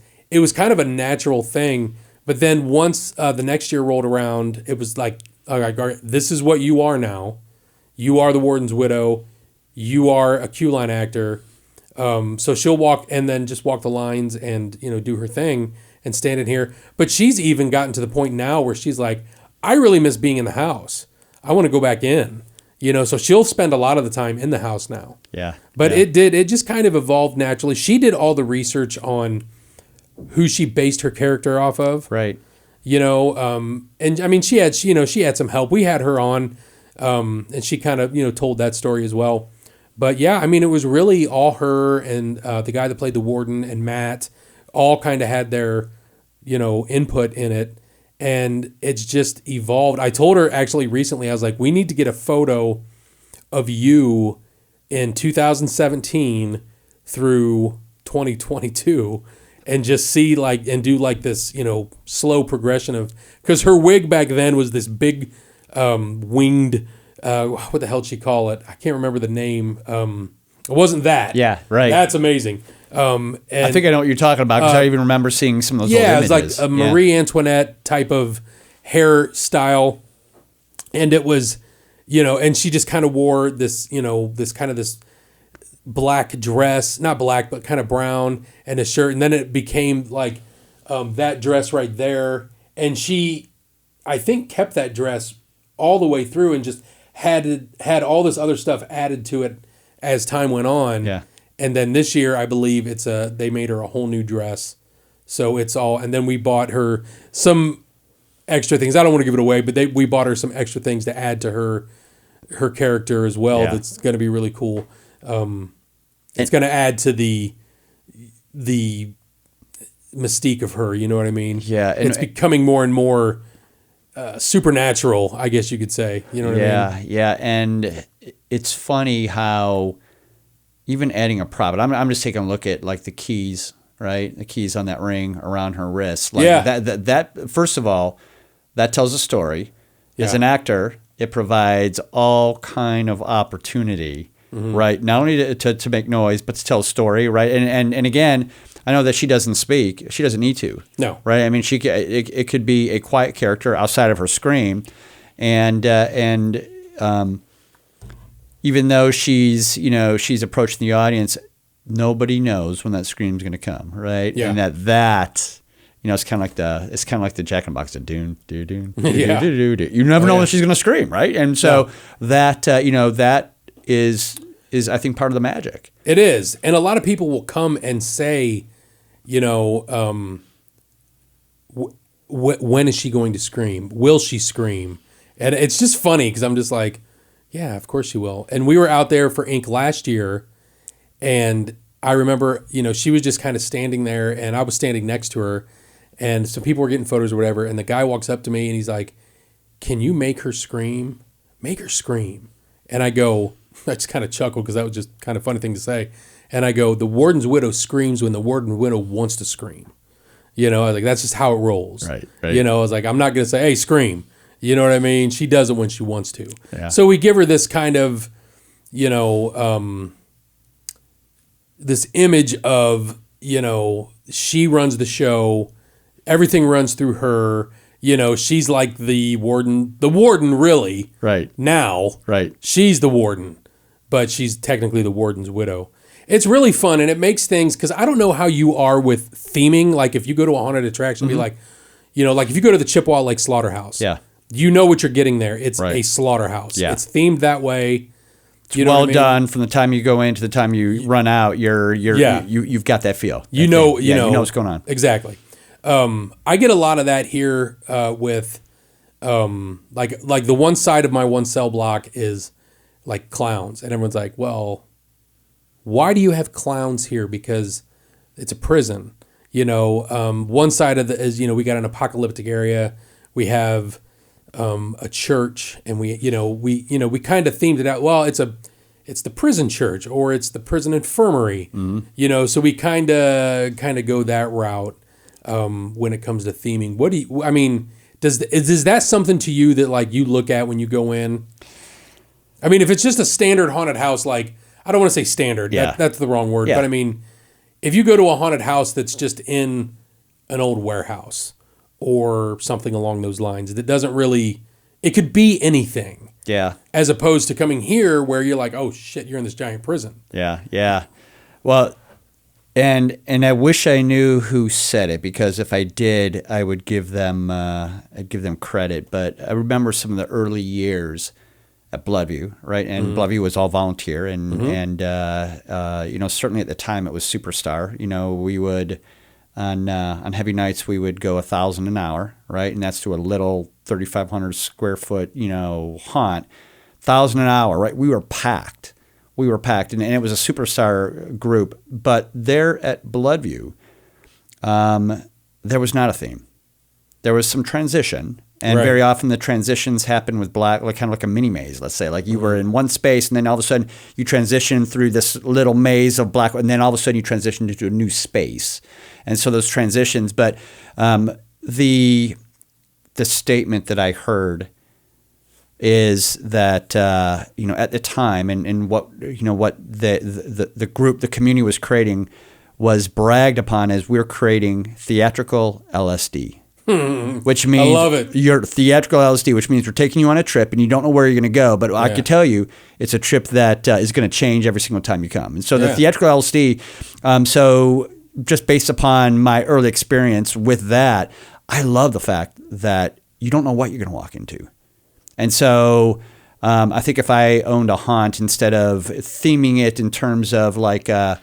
kind of a natural thing. But then once the next year rolled around, it was like, all right, this is what you are now. You are the warden's widow. You are a Q line actor. So she'll walk and then just walk the lines and, you know, do her thing and stand in here. But she's even gotten to the point now where she's like, I really miss being in the house. I want to go back in. You know, so she'll spend a lot of the time in the house now. Yeah. But yeah. it just kind of evolved naturally. She did all the research on who she based her character off of. Right. You know, and I mean, she had some help. We had her on, and she kind of, you know, told that story as well. But yeah, I mean, it was really all her and the guy that played the warden and Matt all kind of had their, you know, input in it. And it's just evolved. I told her actually recently, I was like, we need to get a photo of you in 2017 through 2022 and just see like, and do like this, you know, slow progression of, because her wig back then was this big winged, what the hell did she call it? I can't remember the name. It wasn't that. Yeah, right. That's amazing. And I think I know what you're talking about because I even remember seeing some of those old images. Yeah, it was like a Marie Antoinette type of hairstyle. And it was, you know, and she just kind of wore this, you know, this black dress, not black, but kind of brown, and a shirt. And then it became like that dress right there. And she, I think, kept that dress all the way through and just had all this other stuff added to it as time went on. Yeah. And then this year, I believe they made her a whole new dress. So it's all, and then we bought her some extra things. I don't want to give it away, but we bought her some extra things to add to her character as well. Yeah. That's going to be really cool. It's going to add to the mystique of her. You know what I mean? Yeah. And it's becoming more and more supernatural, I guess you could say. You know what I mean? Yeah. And it's funny how even adding a prop, I'm just taking a look at like the keys, right? The keys on that ring around her wrist. Like that first of all, that tells a story. Yeah. As an actor, it provides all kind of opportunity, right? Not only to make noise, but to tell a story, right? And again, I know that she doesn't speak. She doesn't need to. No. Right? I mean, it could be a quiet character outside of her scream. And even though she's approaching the audience, nobody knows when that scream's going to come, right? Yeah. And that it's kind of like the Jack in the Box of doon. Yeah. You never know when she's going to scream, right? And so that is I think part of the magic. It is, and a lot of people will come and say, you know, when is she going to scream? Will she scream? And it's just funny because I'm just like, yeah, of course she will. And we were out there for Ink last year, and I remember, you know, she was just kind of standing there, and I was standing next to her, and some people were getting photos or whatever, and the guy walks up to me, and he's like, can you make her scream? Make her scream. And I go, I just kind of chuckled because that was just kind of a funny thing to say. And I go, the warden's widow screams when the warden's widow wants to scream. You know, I was like, that's just how it rolls. Right. You know, I was like, I'm not going to say, hey, scream. You know what I mean? She does it when she wants to. Yeah. So we give her this kind of, you know, this image of, you know, she runs the show. Everything runs through her. You know, she's like the warden really. Right. Now. Right. She's the warden, but she's technically the warden's widow. It's really fun, and it makes things, because I don't know how you are with theming. Like if you go to a haunted attraction, be like, you know, like if you go to the Chippewa Lake Slaughterhouse. Yeah. You know what you're getting there. It's a slaughterhouse. Yeah. It's themed that way. It's well done from the time you go in to the time you run out. You've got that feel. You know what's going on. Exactly. I get a lot of that here with like the one side of my one cell block is like clowns, and everyone's like, well, why do you have clowns here? Because it's a prison. One side of is, we got an apocalyptic area. We have a church, and we kind of themed it out. Well, it's the prison church, or it's the prison infirmary. Mm-hmm. So we kind of go that route when it comes to theming. Is that something to you that like you look at when you go in? I mean, if it's just a standard haunted house, like, I don't want to say standard. Yeah. That's the wrong word. Yeah. But I mean, if you go to a haunted house that's just in an old warehouse or something along those lines, that doesn't really, it could be anything. Yeah. As opposed to coming here where you're like, oh shit, you're in this giant prison. Yeah. Yeah. Well, and I wish I knew who said it, because if I did, I would give them credit. But I remember some of the early years at Bloodview, right? And mm-hmm. Bloodview was all volunteer, and mm-hmm. and certainly at the time it was Superstar. We would on heavy nights we would go 1,000 an hour, right? And that's to a little 3,500 square foot haunt, 1,000 an hour, right? We were packed, and it was a Superstar group. But there at Bloodview, there was not a theme. There was some transition. And right. Very often the transitions happen with black, like kind of like a mini maze, let's say. Like you were in one space, and then all of a sudden you transition through this little maze of black, and then all of a sudden you transition into a new space. And so those transitions, but the statement that I heard is that at the time, and what the group, the community was creating, was bragged upon as we're creating theatrical LSD. Which means I love it. Your theatrical LSD, which means we're taking you on a trip and you don't know where you're going to go, but I can tell you it's a trip that is going to change every single time you come. And so the theatrical LSD, so just based upon my early experience with that, I love the fact that you don't know what you're going to walk into. And so I think if I owned a haunt, instead of theming it in terms of like a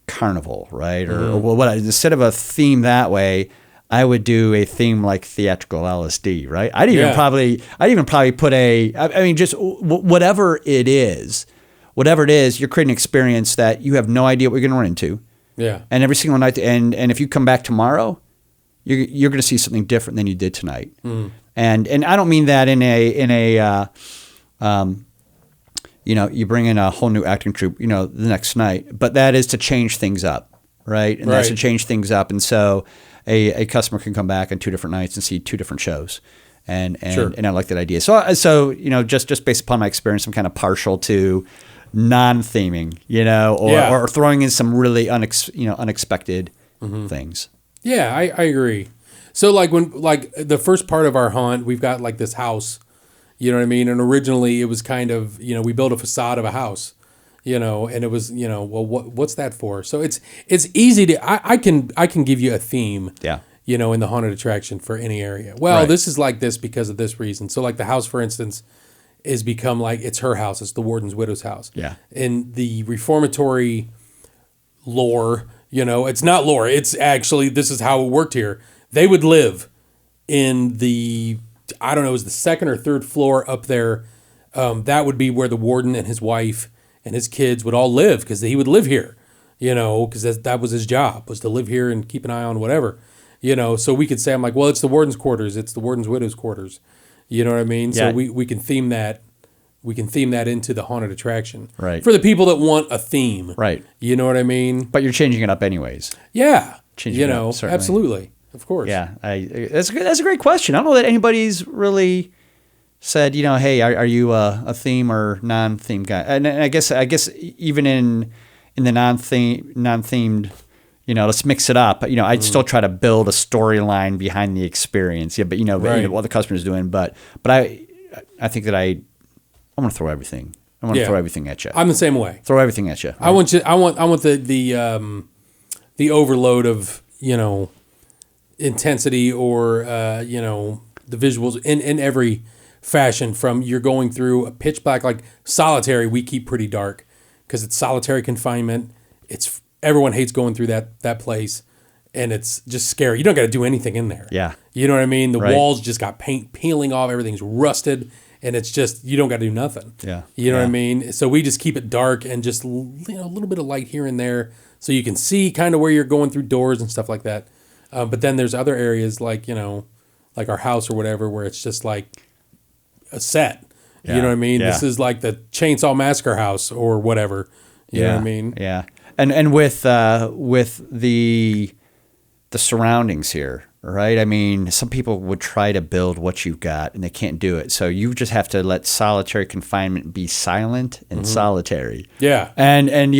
carnival, right? Or what? Instead of a theme that way, I would do a theme like theatrical LSD, right? I'd even probably put just whatever it is, you're creating an experience that you have no idea what you're going to run into. Yeah. And every single night, and if you come back tomorrow, you're going to see something different than you did tonight. Mm. And I don't mean that in a you bring in a whole new acting troupe, the next night, but that is to change things up, right? And that's to change things up. And so a customer can come back on 2 different nights and see 2 different shows. And I like that idea. So just based upon my experience, I'm kind of partial to non-theming, or throwing in some really unexpected things. Yeah, I agree. So like when the first part of our haunt, we've got like this house. You know what I mean? And originally it was kind of, we built a facade of a house, and it was, well, what's that for? So it's easy to, I can give you a theme, in the haunted attraction for any area. Well, this is like this because of this reason. So like the house, for instance, is become like, it's her house. It's the warden's widow's house. Yeah. In the reformatory lore, it's not lore. It's actually, this is how it worked here. They would live in the, I don't know, it was the 2nd or 3rd floor up there. That would be where the warden and his wife and his kids would all live, because he would live here, because that was his job, was to live here and keep an eye on whatever, So we could say, I'm like, well, it's the warden's quarters. It's the warden's widow's quarters. You know what I mean? Yeah. So we can theme that. We can theme that into the haunted attraction. Right. For the people that want a theme. Right. You know what I mean? But you're changing it up anyways. Yeah. Changing it up, certainly. Absolutely. Of course. Yeah, that's a great question. I don't know that anybody's really said, hey, are you a theme or non-theme guy? And I guess even in the non-themed, let's mix it up. I'd still try to build a storyline behind the experience. Yeah, but what the customer's doing. But I think that I want to throw everything. I want to throw everything at you. I'm the same way. Throw everything at you. Right? I want the overload of intensity, or the visuals in every fashion. From you're going through a pitch black, like solitary, we keep pretty dark because it's solitary confinement. It's everyone hates going through that place, and it's just scary. You don't got to do anything in there. Yeah. You know what I mean? The Right. walls just got paint peeling off. Everything's rusted, and it's just, you don't got to do nothing. Yeah. You know what I Yeah. mean? So we just keep it dark and just, a little bit of light here and there so you can see kind of where you're going through doors and stuff like that. But then there's other areas like, like our house or whatever, where it's just like a set. Yeah. You know what I mean? Yeah. This is like the Chainsaw Massacre house or whatever. You know what I mean? Yeah. And with the surroundings here, right? I mean, some people would try to build what you've got and they can't do it. So you just have to let solitary confinement be silent and solitary. Yeah. And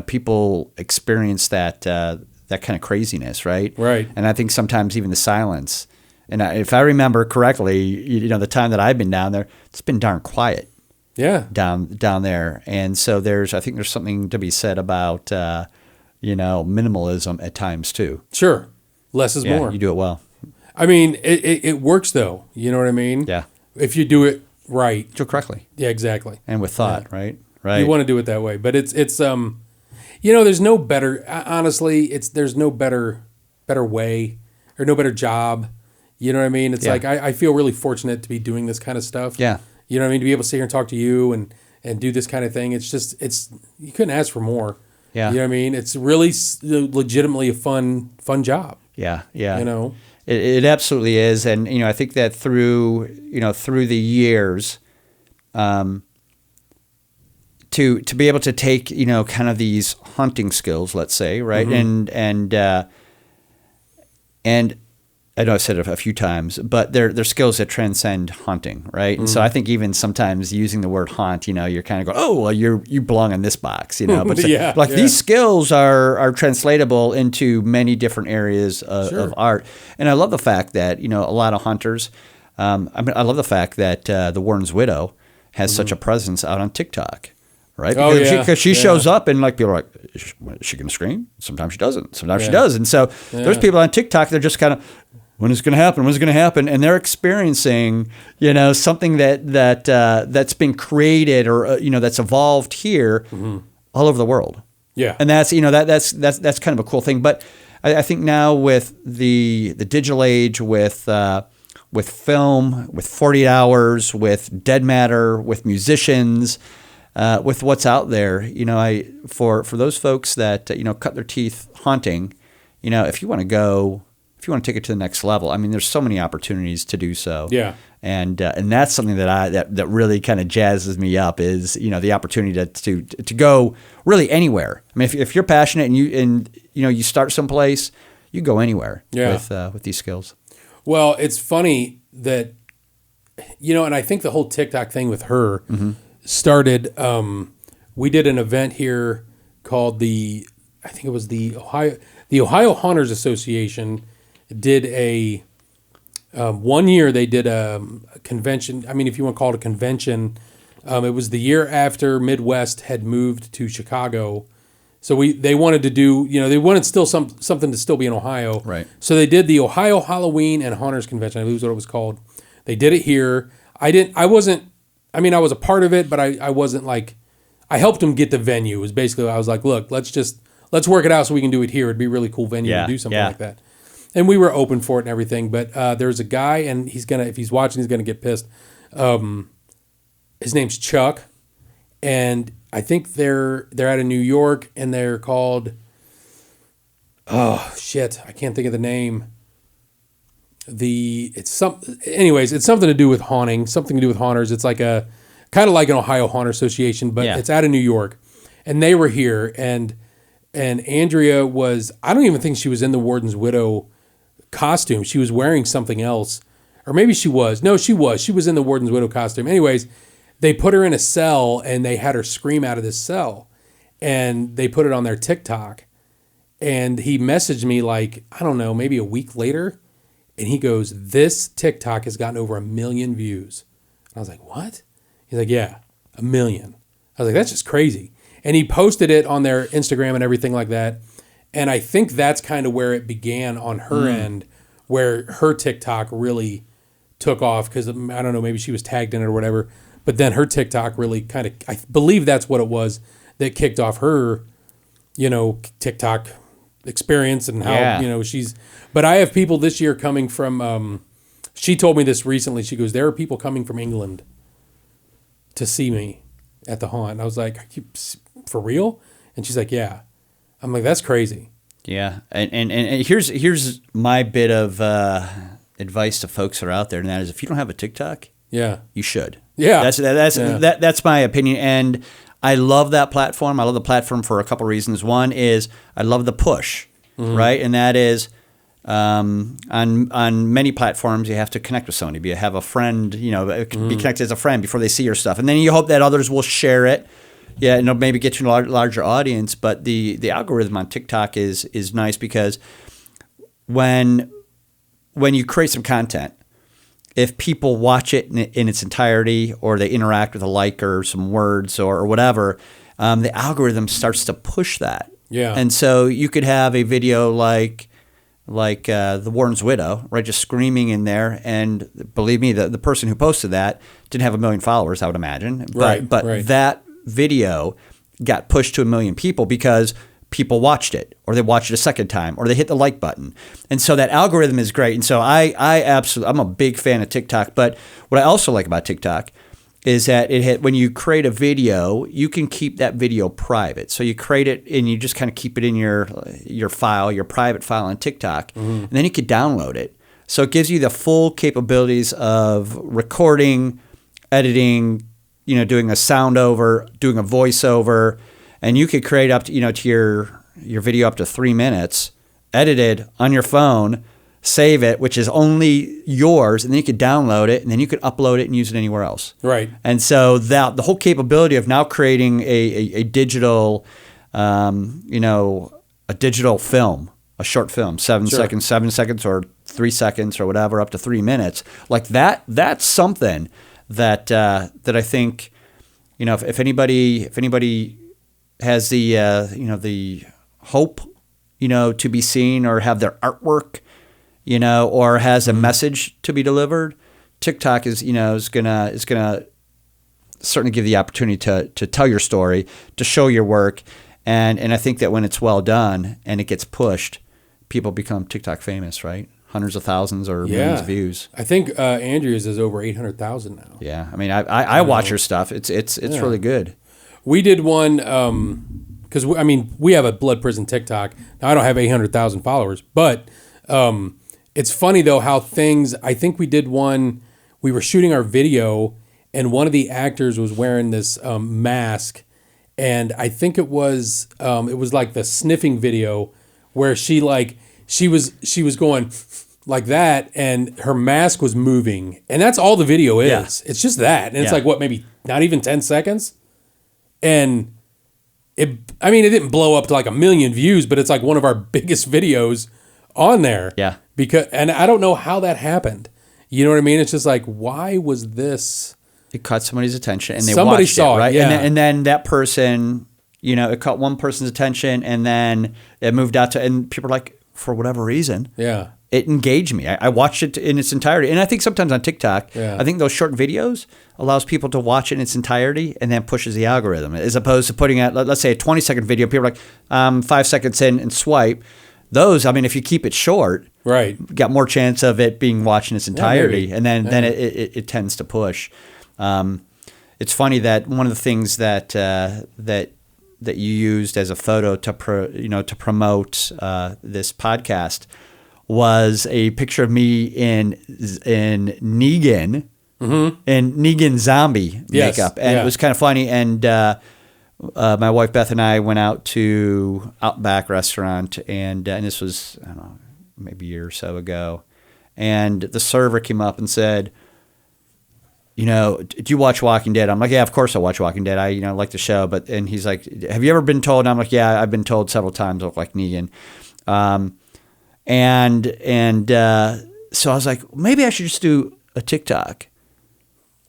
people experience that kind of craziness, right? Right. And I think sometimes even the silence. And if I remember correctly, the time that I've been down there, it's been darn quiet. Yeah. Down there. And so I think there's something to be said about, minimalism at times too. Sure. Less is more. You do it well. I mean, it works though. You know what I mean? Yeah. If you do it right. Do it correctly. Yeah, exactly. And with thought, Yeah. right? Right. You want to do it that way. But it's there's no better, honestly, there's no better way or no better job. You know what I mean? It's like, I feel really fortunate to be doing this kind of stuff. Yeah. You know what I mean? To be able to sit here and talk to you and do this kind of thing. It's just, you couldn't ask for more. Yeah. You know what I mean? It's really legitimately a fun job. Yeah. It absolutely is. And, I think that through the years, to be able to take, kind of these hunting skills, let's say, right? Mm-hmm. And I know I've said it a few times, but they're skills that transcend hunting, right? Mm-hmm. And so I think even sometimes using the word hunt, you're kind of going, oh, well, you belong in this box, But these skills are translatable into many different areas of art. And I love the fact that, a lot of hunters, I love the fact that the Warden's Widow has such a presence out on TikTok. Right? Because she shows up and people are like, is she going to scream? Sometimes she doesn't. Sometimes she does. And so there's people on TikTok, they're just kind of, when is it going to happen? When is it going to happen? And they're experiencing, something that's been created or, that's evolved here all over the world. Yeah. And that's, that's kind of a cool thing. But I think now with the digital age, with film, with 48 hours, with dead matter, with musicians, with what's out there, for those folks that, cut their teeth hunting, if you want to take it to the next level, there's so many opportunities to do so. Yeah. And that's something that really kind of jazzes me up is, the opportunity to go really anywhere. If you're passionate and you start someplace, you go anywhere with these skills. Well, it's funny that, and I think the whole TikTok thing with her started, we did an event here called the Ohio Hunters Association did a, 1 year they did a convention. If you want to call it a convention, it was the year after Midwest had moved to Chicago. So they wanted to do, they wanted still something to still be in Ohio. Right. So they did the Ohio Halloween and Hunters Convention. I believe is what it was called. They did it here. I was a part of it, but I wasn't I helped them get the venue. It was basically, I was like, look, let's work it out so we can do it here. It'd be a really cool venue to do something like that. And we were open for it and everything. But there's a guy, and if he's watching, he's gonna get pissed. His name's Chuck, and I think they're out of New York, and they're called, oh shit, I can't think of the name. It's something to do with haunting, something to do with haunters. It's like a kind of like an Ohio Haunter Association, but it's out of New York, and they were here, and Andrea was, I don't even think she was in the Warden's Widow costume. She was wearing something else, or maybe she was. No, she was in the Warden's Widow costume. Anyways, they put her in a cell and they had her scream out of this cell, and they put it on their TikTok, and he messaged me I don't know, maybe a week later, and he goes, this TikTok has gotten over 1 million views. And I was like, what? He's like, yeah, 1 million. I was like, that's just crazy. And he posted it on their Instagram and everything like that. And I think that's kind of where it began on her end, where her TikTok really took off because, I don't know, maybe she was tagged in it or whatever. But then her TikTok really kind of, I believe that's what it was that kicked off her, TikTok experience and how Yeah. she's. But I have people this year coming from. She told me this recently. She goes, there are people coming from England to see me at the haunt. And I was like, are you for real? And she's like, yeah. I'm like, that's crazy. Yeah, and here's my bit of advice to folks that are out there, and that is, if you don't have a TikTok, you should. Yeah, that's my opinion, and I love that platform. I love the platform for a couple reasons. One is I love the push, right, and that is on many platforms you have to connect with somebody. You have a friend, be connected as a friend before they see your stuff, and then you hope that others will share it. Yeah, and it'll maybe get you a larger audience, but the algorithm on TikTok is nice because when you create some content, if people watch it in its entirety or they interact with a like or some words or whatever, the algorithm starts to push that. Yeah. And so you could have a video like the Warden's Widow, right, just screaming in there, and believe me, the person who posted that didn't have 1 million followers, I would imagine. But that video got pushed to 1 million people because people watched it, or they watched it a second time, or they hit the like button. And so that algorithm is great. And so I'm a big fan of TikTok. But what I also like about TikTok is that when you create a video, you can keep that video private. So you create it and you just kind of keep it in your file, your private file on TikTok, and then you can download it. So it gives you the full capabilities of recording, editing, doing a sound over, doing a voiceover, and you could create up to, to your video up to 3 minutes, edited on your phone, save it, which is only yours, and then you could download it, and then you could upload it and use it anywhere else. Right. And so the whole capability of now creating a digital, a digital film, a short film, 7 seconds, 7 seconds, or 3 seconds, or whatever, up to 3 minutes, like that's something that I think, if anybody has the hope, to be seen or have their artwork, or has a message to be delivered, TikTok is gonna certainly give the opportunity to tell your story, to show your work, and I think that when it's well done and it gets pushed, people become TikTok famous, right? Hundreds of thousands or millions of views. I think Andrea's is over 800,000 now. Yeah, I mean, I watch her stuff. It's really good. We did one because we have a Blood Prison TikTok. Now I don't have 800,000 followers, but it's funny though how things. I think we did one. We were shooting our video, and one of the actors was wearing this mask, and I think it was like the sniffing video where she was going like that, and her mask was moving, and that's all the video is. Yeah. It's just that, and it's like maybe not even 10 seconds, and it didn't blow up to like 1 million views, but it's like one of our biggest videos on there. Yeah, and I don't know how that happened. You know what I mean? It's just like, why was this? It caught somebody's attention, and they somebody watched saw it, right? Yeah. And then that person, it caught one person's attention, and then it moved out to, and people are like, for whatever reason, it engaged me. I watched it in its entirety. And I think sometimes on TikTok, I think those short videos allows people to watch it in its entirety and then pushes the algorithm, as opposed to putting out, let's say, a 20-second video. People are like, 5 seconds in and swipe. Those, if you keep it short, right, you got more chance of it being watched in its entirety. And then it tends to push. It's funny that one of the things that you used as a photo to promote this podcast was a picture of me in Negan, in Negan zombie makeup, and it was kind of funny. And my wife Beth and I went out to Outback restaurant, and this was, I don't know, maybe a year or so ago, and the server came up and said, do you watch Walking Dead? I'm like, yeah, of course I watch Walking Dead. I like the show, and he's like, have you ever been told? And I'm like, yeah, I've been told several times I look like Negan. So I was like, maybe I should just do a TikTok,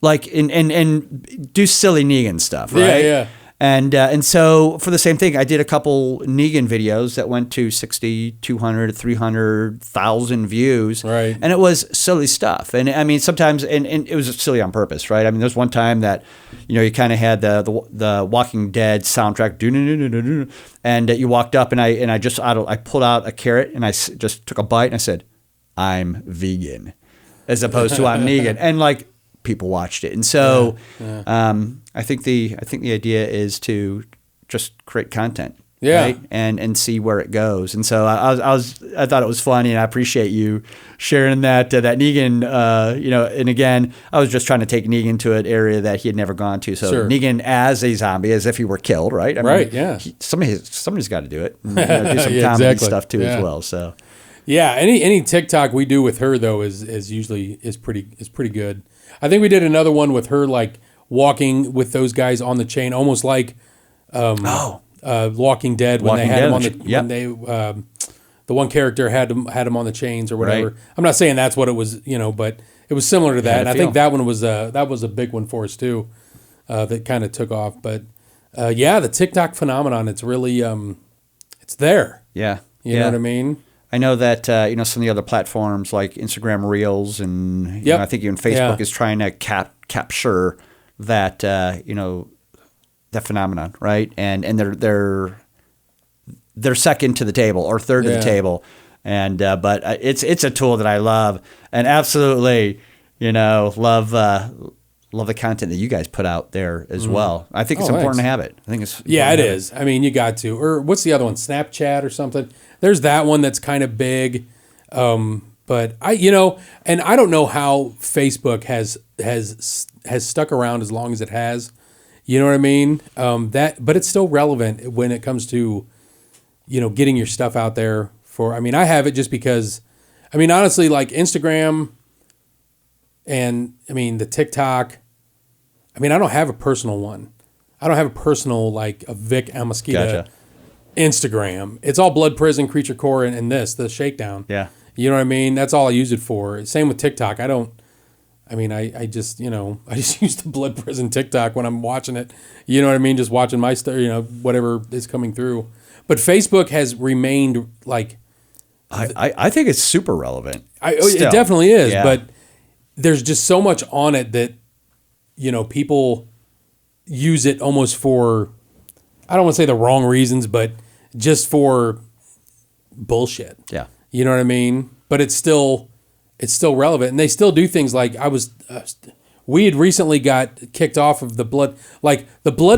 like and do silly Negan stuff, right? Yeah. And so for the same thing, I did a couple Negan videos that went to 60, 200, 300,000 views. Right. And it was silly stuff. And I mean, sometimes, and it was silly on purpose, right? I mean, there's one time that, you kind of had the Walking Dead soundtrack, and you walked up and I pulled out a carrot and I just took a bite and I said, "I'm vegan," as opposed to "I'm Negan." And like, people watched it. And so I think the idea is to just create content, right? And see where it goes. And so I thought it was funny, and I appreciate you sharing that Negan, and again, I was just trying to take Negan to an area that he had never gone to. So Negan as a zombie, as if he were killed, right? I mean, somebody's got to do it. And, do some comedy stuff too as well. So yeah, any TikTok we do with her though is pretty good. I think we did another one with her, like walking with those guys on the chain, almost like Walking Dead when they had him on the when they the one character had him on the chains or whatever. Right. I'm not saying that's what it was, but it was similar to that. And I think that one was a big one for us too, that kind of took off. But the TikTok phenomenon, it's really it's there. Yeah, you know what I mean. I know that some of the other platforms like Instagram Reels and I think even Facebook is trying to capture that that phenomenon, right? And they're second to the table or third to the table, and but it's a tool that I love and absolutely love the content that you guys put out there as well. I think it's important to have it. I think it's it is. I mean, you got to. Or what's the other one? Snapchat or something. There's that one that's kind of big, but and I don't know how Facebook has stuck around as long as it has. You know what I mean? But it's still relevant when it comes to, getting your stuff out there. I have it just because, honestly, like Instagram, and the TikTok. I don't have a personal one. I don't have a personal like a Vic Amasquita. Gotcha. Instagram. It's all Blood Prison, Creature Core, and the Shakedown. Yeah. You know what I mean? That's all I use it for. Same with TikTok. I just use the Blood Prison TikTok when I'm watching it. You know what I mean? Just watching my stuff, whatever is coming through. But Facebook has remained like... I think it's super relevant. It definitely is, but there's just so much on it that, people use it almost for... I don't want to say the wrong reasons, but just for bullshit. Yeah. You know what I mean? But it's still relevant. And they still do things like we had recently got kicked off of the Blood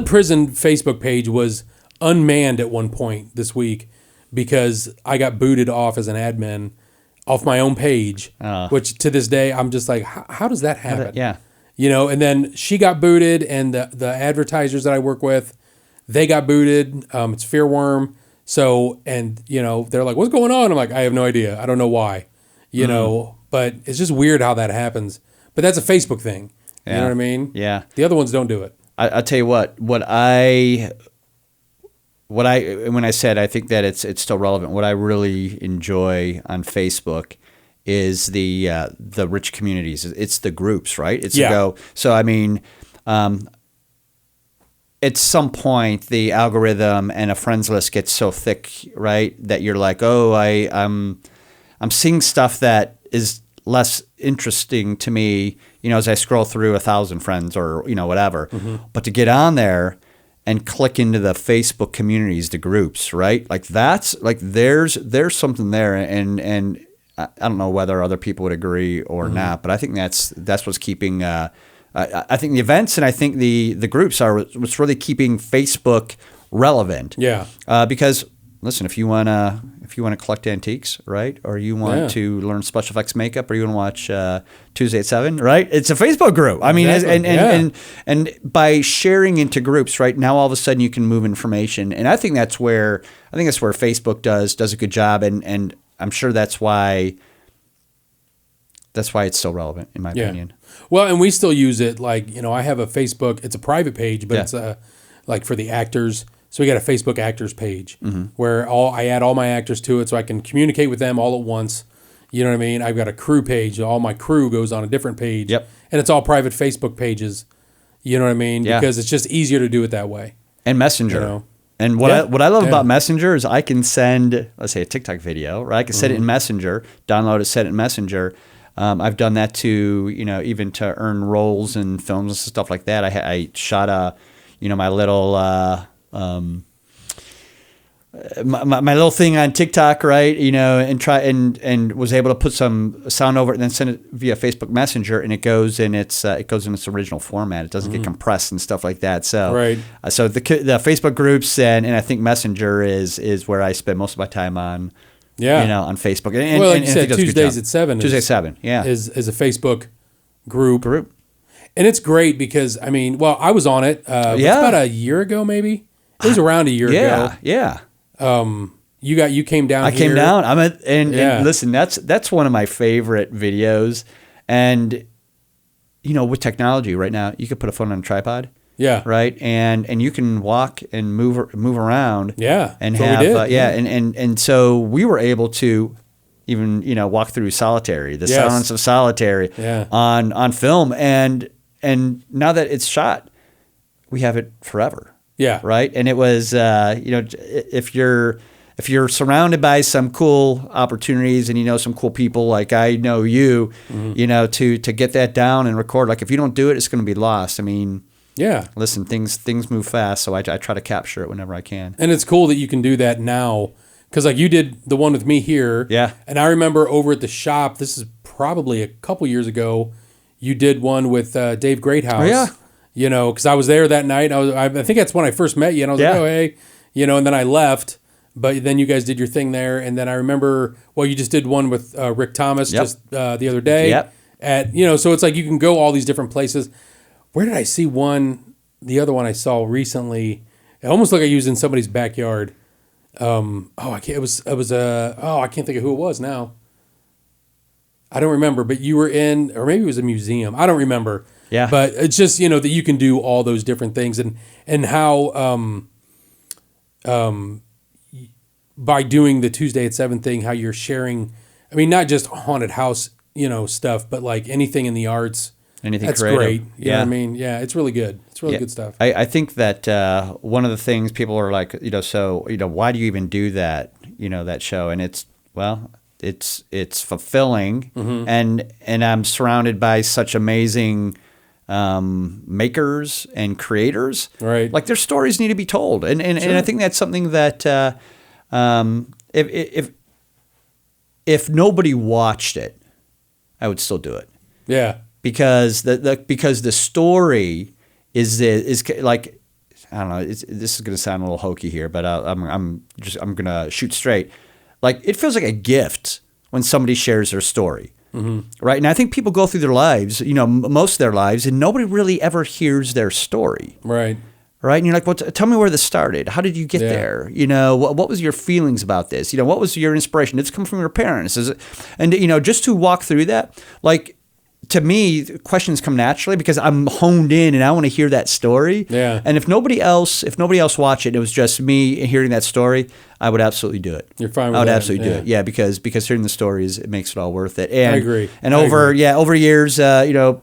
Prison Facebook page was unmanned at one point this week because I got booted off as an admin off my own page, which to this day, I'm just like, how does that happen? And then she got booted and the advertisers that I work with, they got booted. It's Fearworm. So, and, they're like, what's going on? I'm like, I have no idea. I don't know why, but it's just weird how that happens. But that's a Facebook thing. You know what I mean? Yeah. The other ones don't do it. I'll tell you what when I said I think that it's still relevant, what I really enjoy on Facebook is the rich communities. It's the groups, right? It's at some point, the algorithm and a friends list gets so thick, right, that you're like, I'm seeing stuff that is less interesting to me, as I scroll through 1,000 friends or whatever. Mm-hmm. But to get on there and click into the Facebook communities, the groups, right, like that's like there's something there, and I don't know whether other people would agree or not, but I think that's what's keeping. I think the events and I think the groups are what's really keeping Facebook relevant. Yeah. Because listen, if you wanna collect antiques, right, or you want to learn special effects makeup, or you want to watch Tuesday at 7, right? It's a Facebook group. I mean, and by sharing into groups, right, now all of a sudden you can move information, and I think that's where Facebook does a good job, and I'm sure that's why it's so relevant in my opinion. Well, and we still use it. Like, I have a Facebook, it's a private page, but it's like for the actors. So we got a Facebook actors page where I add all my actors to it so I can communicate with them all at once. You know what I mean? I've got a crew page. All my crew goes on a different page. Yep. And it's all private Facebook pages. You know what I mean? Yeah. Because it's just easier to do it that way. And Messenger. You know? And what I love about Messenger is I can send, let's say, a TikTok video, or I can send it in Messenger, download it, send it in Messenger. I've done that to, even to earn roles in films and stuff like that. I shot my little my little thing on TikTok, right? And was able to put some sound over it and then send it via Facebook Messenger, and it goes in its original format. It doesn't get compressed and stuff like that. So so the Facebook groups and I think Messenger is where I spend most of my time on. Yeah, on Facebook. And, like you said, Tuesdays at 7. Tuesday at 7, yeah. Is a Facebook group. And it's great because, I was on it about a year ago, maybe. It was around a year ago. Yeah. You came down I came down. And listen, that's one of my favorite videos. And, with technology right now, you could put a phone on a tripod. Yeah. Right. And you can walk and move around. Yeah. And have and so we were able to even walk through Solitary, the silence of Solitary on film, and now that it's shot, we have it forever. Yeah. Right. And it was if you're surrounded by some cool opportunities and some cool people like I know you, to get that down and record. Like if you don't do it, it's going to be lost. Yeah. Listen, things move fast, so I try to capture it whenever I can. And it's cool that you can do that now, because like you did the one with me here. Yeah. And I remember over at the shop, this is probably a couple years ago, you did one with Dave Greathouse. Oh, yeah. Because I was there that night. I think that's when I first met you, and I was like, oh, hey. And then I left, but then you guys did your thing there. And then I remember, you just did one with Rick Thomas just the other day. Yep. So it's like you can go all these different places. Where did I see one? The other one I saw recently, it almost like I used in somebody's backyard. I can't think of who it was now. I don't remember, but you were in, or maybe it was a museum. I don't remember. Yeah. But it's just, that you can do all those different things and how, by doing the Tuesday at 7 thing, how you're sharing, not just haunted house, stuff, but like anything in the arts. Anything That's creative. Great. You know what I mean? Yeah, it's really good. It's really good stuff. I think that one of the things people are like, why do you even do that, that show? And it's fulfilling, and I'm surrounded by such amazing makers and creators. Right. Like their stories need to be told. And I think that's something that if nobody watched it, I would still do it. Yeah. Because the story is like, I don't know. This is going to sound a little hokey here, but I'm going to shoot straight. Like it feels like a gift when somebody shares their story, right? And I think people go through their lives, most of their lives, and nobody really ever hears their story, right? Right? And you're like, well, tell me where this started. How did you get there? What was your feelings about this? What was your inspiration? Did this come from your parents? And just to walk through that, like. To me, questions come naturally because I'm honed in and I want to hear that story. Yeah. And if nobody else watched it, it was just me hearing that story, I would absolutely do it. You're fine with that. I would absolutely do it. Yeah, because hearing the stories, it makes it all worth it. And, I agree. And over years, I don't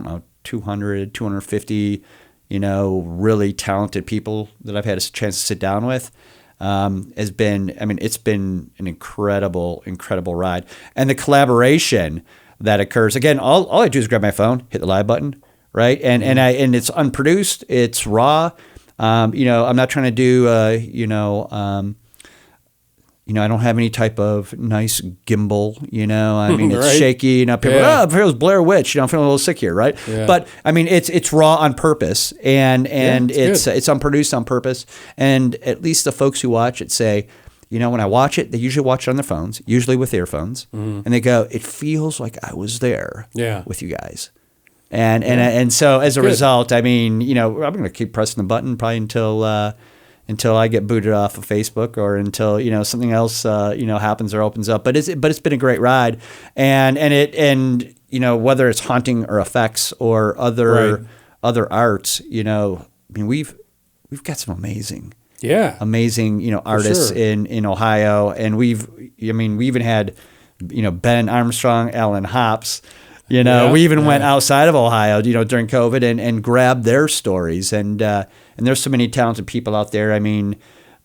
know, 200, 250, really talented people that I've had a chance to sit down with. It's been an incredible, incredible ride. And the collaboration that occurs. Again, all I do is grab my phone, hit the live button, right? And it's unproduced, it's raw. I'm not trying to do I don't have any type of nice gimbal, it's right. shaky, people it feels Blair Witch, I'm feeling a little sick here, right? Yeah. But it's raw on purpose and it's unproduced on purpose. And at least the folks who watch it say, when I watch it, they usually watch it on their phones, usually with earphones, and they go, "It feels like I was there with you guys." And so as a result, I'm going to keep pressing the button probably until I get booted off of Facebook or until something else happens or opens up. But it's been a great ride, and whether it's haunting or effects or other arts, we've got some amazing artists in Ohio, and we even had Ben Armstrong, Alan Hops, You know, Yeah, we even yeah. went outside of Ohio, you know, during COVID and grabbed their stories. And there's so many talented people out there. I mean,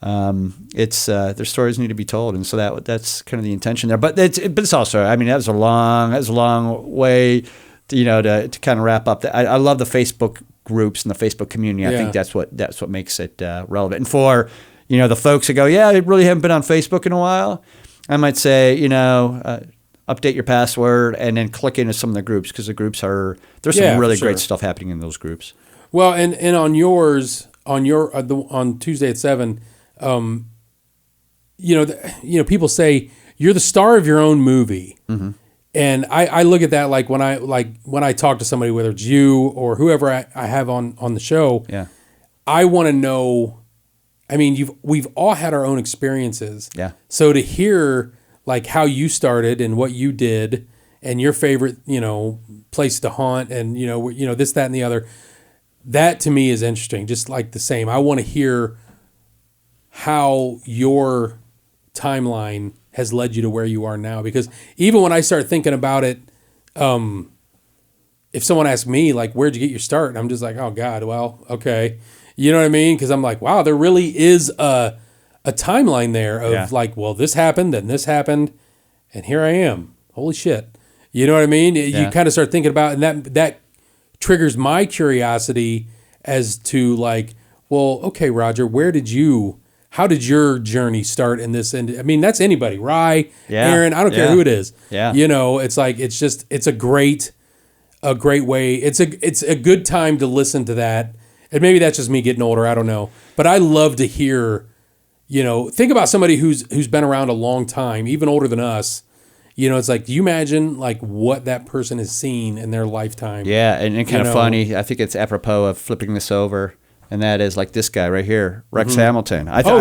it's their stories need to be told, and so that's kind of the intention there. But it's also, I mean, that was a long way, to kind of wrap up. I love the Facebook groups and the Facebook community. I think that's what makes it relevant. And for the folks that go, yeah, I really haven't been on Facebook in a while, I might say, update your password and then click into some of the groups, because the groups there's some really great stuff happening in those groups. Well, and on yours, on Tuesday at 7, people say you're the star of your own movie. Mm-hmm. And I look at that like when I talk to somebody, whether it's you or whoever I have on the show, I want to know. I mean, we've all had our own experiences. Yeah. So to hear like how you started and what you did and your favorite, place to haunt and this, that, and the other, that to me is interesting. Just like the same, I want to hear how your timeline has led you to where you are now. Because even when I start thinking about it, if someone asks me like, where'd you get your start? I'm just like, oh God, well, okay. You know what I mean? Because I'm like, wow, there really is a timeline there of like, well, this happened and this happened and here I am. Holy shit. You know what I mean? Yeah. You kind of start thinking about, and that triggers my curiosity as to like, well, okay, Roger, how did your journey start in this? And I mean, that's anybody, Rye, Aaron, I don't care who it is. Yeah. It's like, it's a great way. It's a good time to listen to that. And maybe that's just me getting older. I don't know. But I love to hear, think about somebody who's been around a long time, even older than us. It's like, do you imagine like what that person has seen in their lifetime? Yeah. And kind of funny. I think it's apropos of flipping this over. And that is like this guy right here, Rex Hamilton. So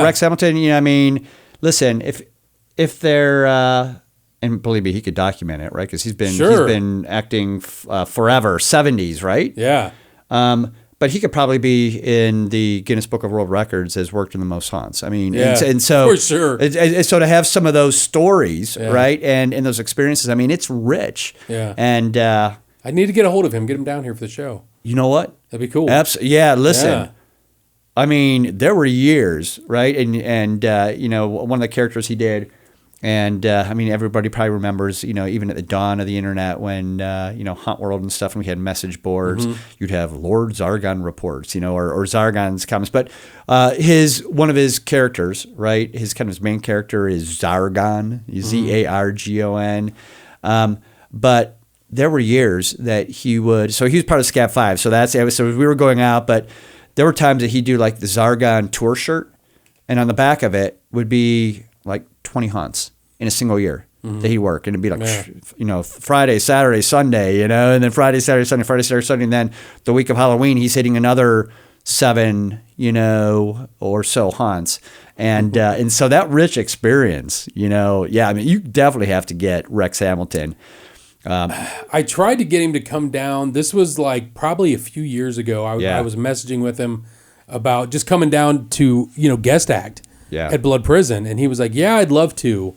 Rex Hamilton, I mean, listen, if they're, and believe me, he could document it, right? Because he's been acting forever, 70s, right? Yeah. But he could probably be in the Guinness Book of World Records as worked in the most haunts. I mean, and so for sure. So to have some of those stories, right, and those experiences, I mean, it's rich. Yeah. And I need to get a hold of him, get him down here for the show. You know what? That'd be cool. Absolutely. Yeah. Listen. Yeah. I mean, there were years, right? And one of the characters he did, and I mean, everybody probably remembers, even at the dawn of the internet when, Haunt World and stuff, and we had message boards, you'd have Lord Zargon reports, or Zargon's comments. But one of his characters, right? His main character is Zargon, Zargon. But there were years that he was part of Scab 5. So we were going out, but there were times that he'd do like the Zargon tour shirt, and on the back of it would be like 20 haunts in a single year that he'd work. And it'd be like, Friday, Saturday, Sunday, and then Friday, Saturday, Sunday. And then the week of Halloween, he's hitting another 7, or so haunts. And so that rich experience, I mean, you definitely have to get Rex Hamilton. I tried to get him to come down. This was like probably a few years ago. I was messaging with him about just coming down to, guest act at Blood Prison. And he was like, yeah, I'd love to,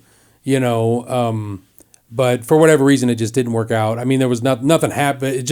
but for whatever reason, it just didn't work out. I mean, there was nothing happened. He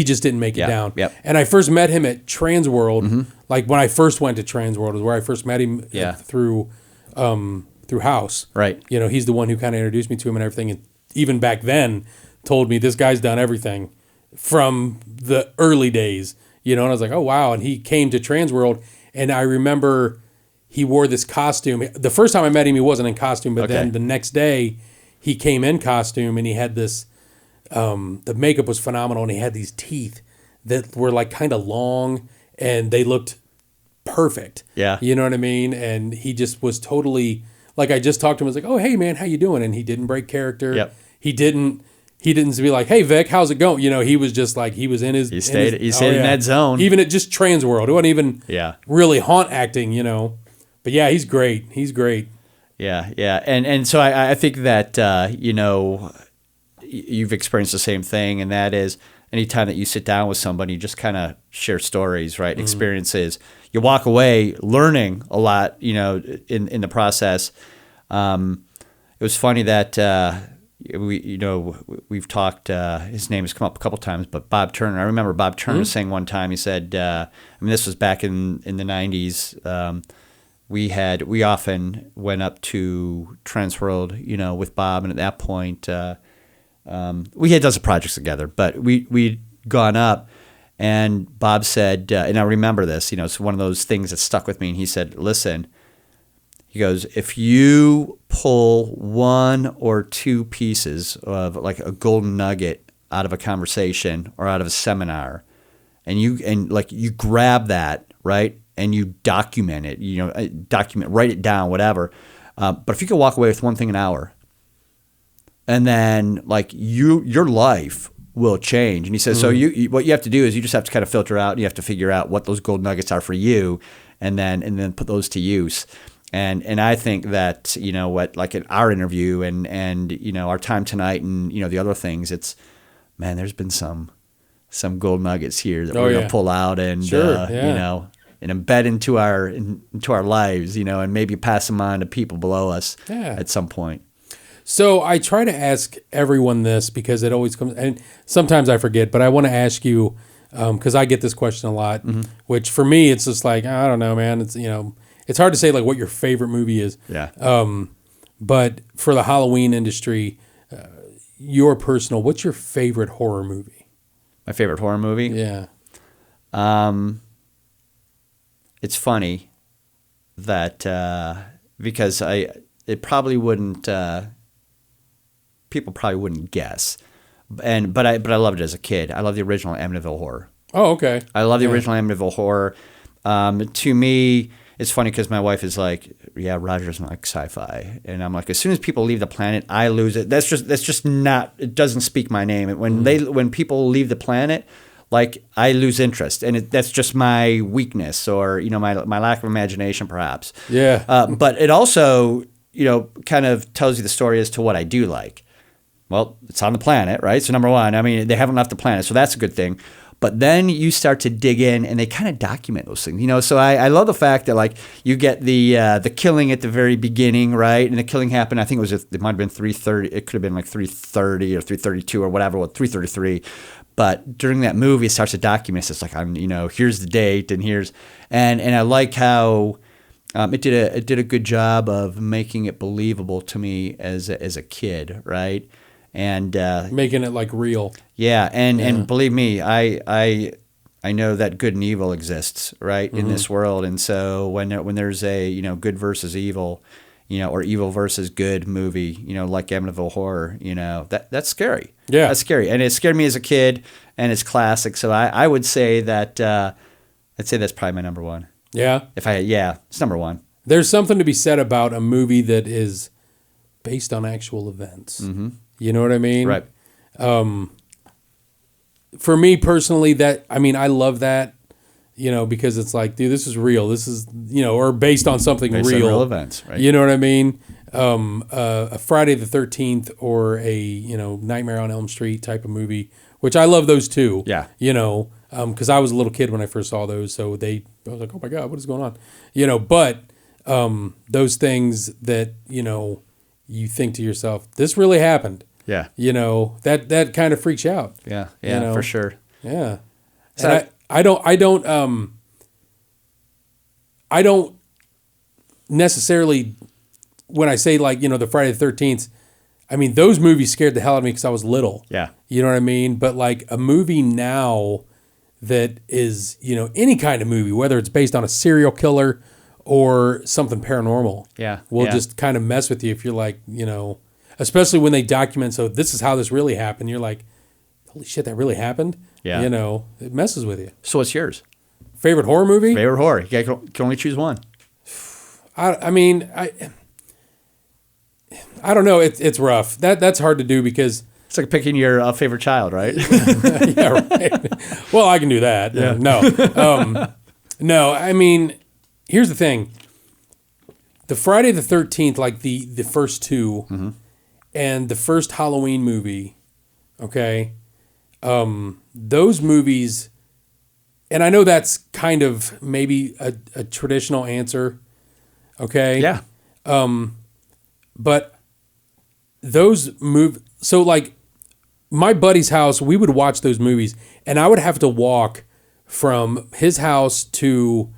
just didn't make it down. Yep. And I first met him at Transworld. Like when I first went to Transworld was where I first met him through House. Right. He's the one who kind of introduced me to him and everything. And even back then told me this guy's done everything from the early days, and I was like, oh, wow. And he came to Transworld, and I remember he wore this costume. The first time I met him, he wasn't in costume, but then the next day he came in costume, and he had this, the makeup was phenomenal, and he had these teeth that were like kind of long, and they looked perfect. Yeah. You know what I mean? And he just was totally... Like I just talked to him, I was like, "Oh, hey man, how you doing?" And he didn't break character. Yep. He didn't be like, "Hey Vic, how's it going?" He was just like he was in his. He stayed in that zone. Even at just Transworld, it wasn't even really haunt acting, But yeah, he's great. He's great. Yeah, yeah, and so I think that you've experienced the same thing, and that is anytime that you sit down with somebody, you just kind of share stories, right? Experiences. You walk away learning a lot, in the process. It was funny that we've talked. His name has come up a couple times, but Bob Turner. I remember Bob Turner saying one time. He said, this was back in the '90s. We often went up to Trans World, with Bob, and at that point, we had done some projects together, but we'd gone up, and Bob said, and I remember this, it's one of those things that stuck with me, and he said, listen, he goes, if you pull one or two pieces of like a golden nugget out of a conversation or out of a seminar, and you grab that, right, and you document it, write it down, whatever. But if you could walk away with one thing an hour, and then like your life will change. And he says, so what you have to do is you just have to kind of filter out. And you have to figure out what those gold nuggets are for you, and then put those to use. And I think that like in our interview and our time tonight and the other things, it's there's been some gold nuggets here that we're gonna pull out and and embed into our lives, and maybe pass them on to people below us at some point. So I try to ask everyone this because it always comes, and sometimes I forget, but I want to ask you because I get this question a lot. Which for me, it's just like I don't know, man. It's it's hard to say like what your favorite movie is. Yeah. But for the Halloween industry, your personal, what's your favorite horror movie? My favorite horror movie? Yeah. It's funny that because it probably wouldn't people probably wouldn't guess, but I loved it as a kid. I love the original Amityville Horror. Oh, okay. I love the original Amityville Horror. To me, it's funny because my wife is like, yeah, Roger doesn't like sci-fi, and I'm like, as soon as people leave the planet, I lose it. That's just not. It doesn't speak my name. When people leave the planet, like I lose interest, and that's just my weakness or my lack of imagination, perhaps. Yeah. But it also kind of tells you the story as to what I do like. Well, it's on the planet, right? So number one, they haven't left the planet, so that's a good thing. But then you start to dig in, and they kind of document those things, So I love the fact that like you get the killing at the very beginning, right? And the killing happened. I think it might have been 3:30. It could have been like 3:30 or 3:32 or whatever. Well, 3:33. But during that movie, it starts to document. It's like here's the date, and and I like how it did a good job of making it believable to me as a kid, right? And making it like real. Yeah, and believe me, I know that good and evil exists, right, in this world, and so when there's a good versus evil, or evil versus good movie, like Amityville Horror, that's scary. Yeah, that's scary, and it scared me as a kid, and it's classic. So I would say that I'd say that's probably my number one. Yeah, it's number one. There's something to be said about a movie that is based on actual events. Mm-hmm. You know what I mean? Right. For me personally, I love that, because it's like, dude, this is real. This is, or based on something based real. On real events, right? You know what I mean? A Friday the 13th or a, Nightmare on Elm Street type of movie, which I love those too. Yeah. Because I was a little kid when I first saw those. So I was like, oh my God, what is going on? But those things that, you think to yourself, this really happened. Yeah. That kind of freaks you out. Yeah. Yeah, for sure. Yeah. So and I don't necessarily, when I say like, the Friday the 13th, those movies scared the hell out of me because I was little. Yeah. You know what I mean? But like a movie now that is, any kind of movie, whether it's based on a serial killer or something paranormal, will just kind of mess with you if you're like, especially when they document, so this is how this really happened. You're like, holy shit, that really happened? Yeah. It messes with you. So what's yours? Favorite horror movie? Favorite horror. You can only choose one. I don't know. It's rough. That's hard to do because... It's like picking your favorite child, right? Yeah, right. Well, I can do that. Yeah. No, here's the thing. The Friday the 13th, like the first two... Mm-hmm. And the first Halloween movie, okay, those movies, and I know that's kind of maybe a traditional answer, okay? Yeah. But those so like my buddy's house, we would watch those movies, and I would have to walk from his house to,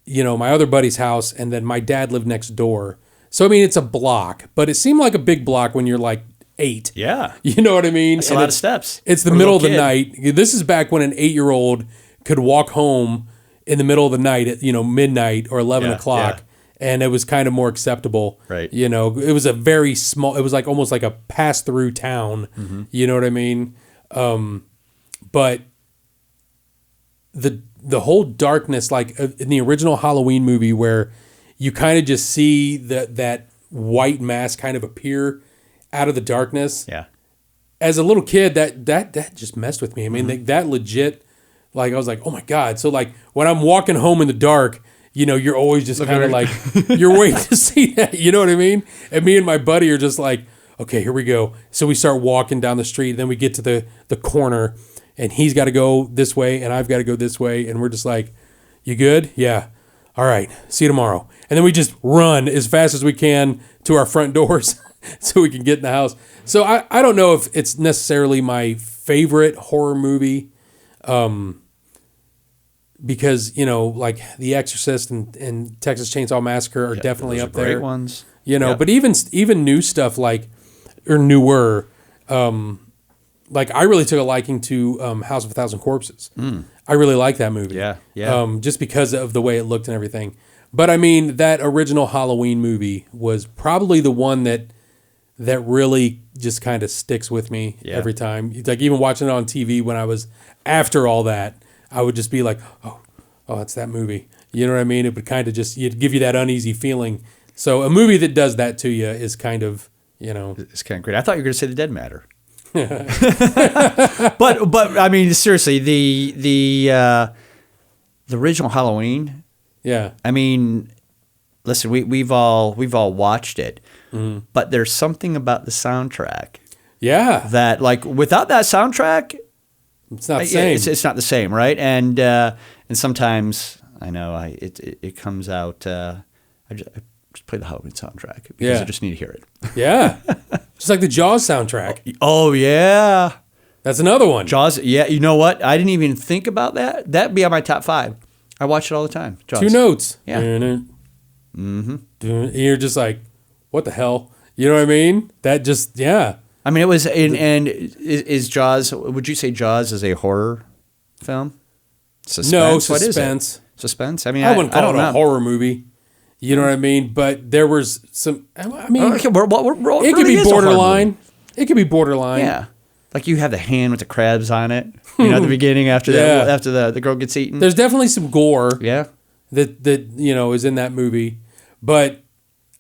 my other buddy's house, and then my dad lived next door. So I mean, it's a block, but it seemed like a big block when you're like 8. Yeah. You know what I mean? That's a lot of steps. It's the middle of the night. This is back when an 8-year-old could walk home in the middle of the night at, midnight or 11 o'clock. Yeah. And it was kind of more acceptable. Right. It was a very small, it was like almost like a pass through town. Mm-hmm. You know what I mean? But the whole darkness, like in the original Halloween movie where you kind of just see that white mask kind of appear out of the darkness. Yeah. As a little kid, that just messed with me. I mean, that legit, like, I was like, oh my God. So like when I'm walking home in the dark, you're always just kind of like, you're waiting to see that. You know what I mean? And me and my buddy are just like, okay, here we go. So we start walking down the street. Then we get to the corner, and he's got to go this way, and I've got to go this way. And we're just like, you good? Yeah. All right. See you tomorrow. And then we just run as fast as we can to our front doors so we can get in the house. So I don't know if it's necessarily my favorite horror movie, because, like The Exorcist and Texas Chainsaw Massacre are definitely up there. Great ones. But even new stuff or newer, like I really took a liking to House of a Thousand Corpses. I really like that movie. Yeah. Just because of the way it looked and everything. But I mean, that original Halloween movie was probably the one that really just kind of sticks with me every time. Like even watching it on TV when I was after all that, I would just be like, oh, it's that movie. You know what I mean? It would kind of just, it'd give you that uneasy feeling. So a movie that does that to you is kind of, It's kind of great. I thought you were going to say The Dead Matter. but I mean, seriously, the original Halloween. Yeah. I mean, listen, we've all watched it, but there's something about the soundtrack. Yeah. That like without that soundtrack, it's not the same. It's not the same, right? And sometimes I know it comes out. I just play the Halloween soundtrack because I just need to hear it. Yeah. Just like the Jaws soundtrack. Oh yeah. That's another one. Jaws, yeah. You know what? I didn't even think about that. That'd be on my top 5. I watch it all the time. Jaws. 2 notes. Yeah. Mm-hmm. You're just like, what the hell? You know what I mean? That just, yeah. I mean, it was, and is Jaws, would you say Jaws is a horror film? Suspense? No, suspense. What is it? Suspense? I mean, I wouldn't call don't it a know. horror movie. You know what I mean? But there was some, I mean, Okay, it could be borderline. It could be borderline. Yeah. Like you have the hand with the crabs on it, at the beginning after the girl gets eaten. There's definitely some gore. Yeah. That is in that movie, but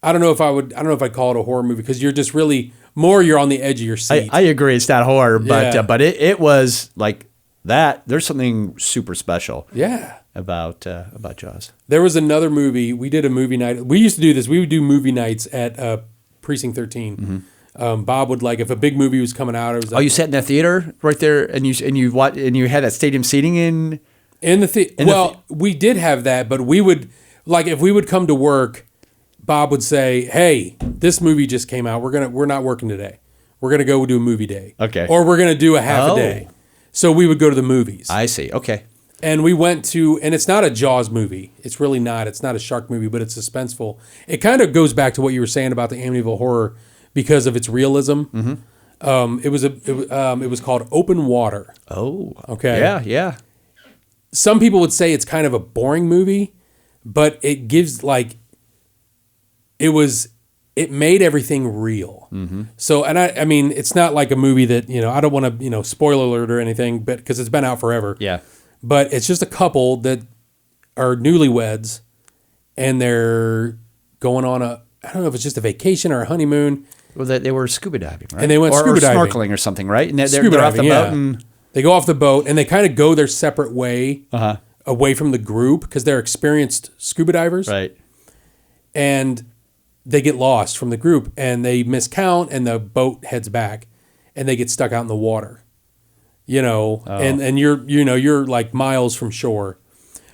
I don't know if I'd call it a horror movie because you're just really you're on the edge of your seat. I agree, it's not horror, but it was like that. There's something super special. Yeah. About Jaws. There was another movie. We did a movie night. We used to do this. We would do movie nights at Precinct 13. Mm-hmm. Bob would if a big movie was coming out. It was you sat in that theater right there, and you had that stadium seating in the theater. Well, we did have that, but we would if we would come to work, Bob would say, "Hey, this movie just came out. We're not working today. We're gonna go do a movie day. Okay, or we're gonna do a half a day." So we would go to the movies. I see. Okay. And we went to, and it's not a Jaws movie. It's really not. It's not a shark movie, but it's suspenseful. It kind of goes back to what you were saying about the Amityville Horror because of its realism. Mm-hmm. It was called Open Water. Oh, okay. Yeah. Some people would say it's kind of a boring movie, but it gives it made everything real. Mm-hmm. So, and I mean, it's not like a movie that I don't want to spoiler alert or anything, but because it's been out forever. Yeah. But it's just a couple that are newlyweds, and they're going on I don't know if it's just a vacation or a honeymoon. Well, they were scuba diving, right? And they went scuba diving. Or snorkeling or something, right? And they're off the boat. And they go off the boat, and they kind of go their separate way away from the group because they're experienced scuba divers. Right. And they get lost from the group, and they miscount, and the boat heads back, and they get stuck out in the water. And you're like miles from shore.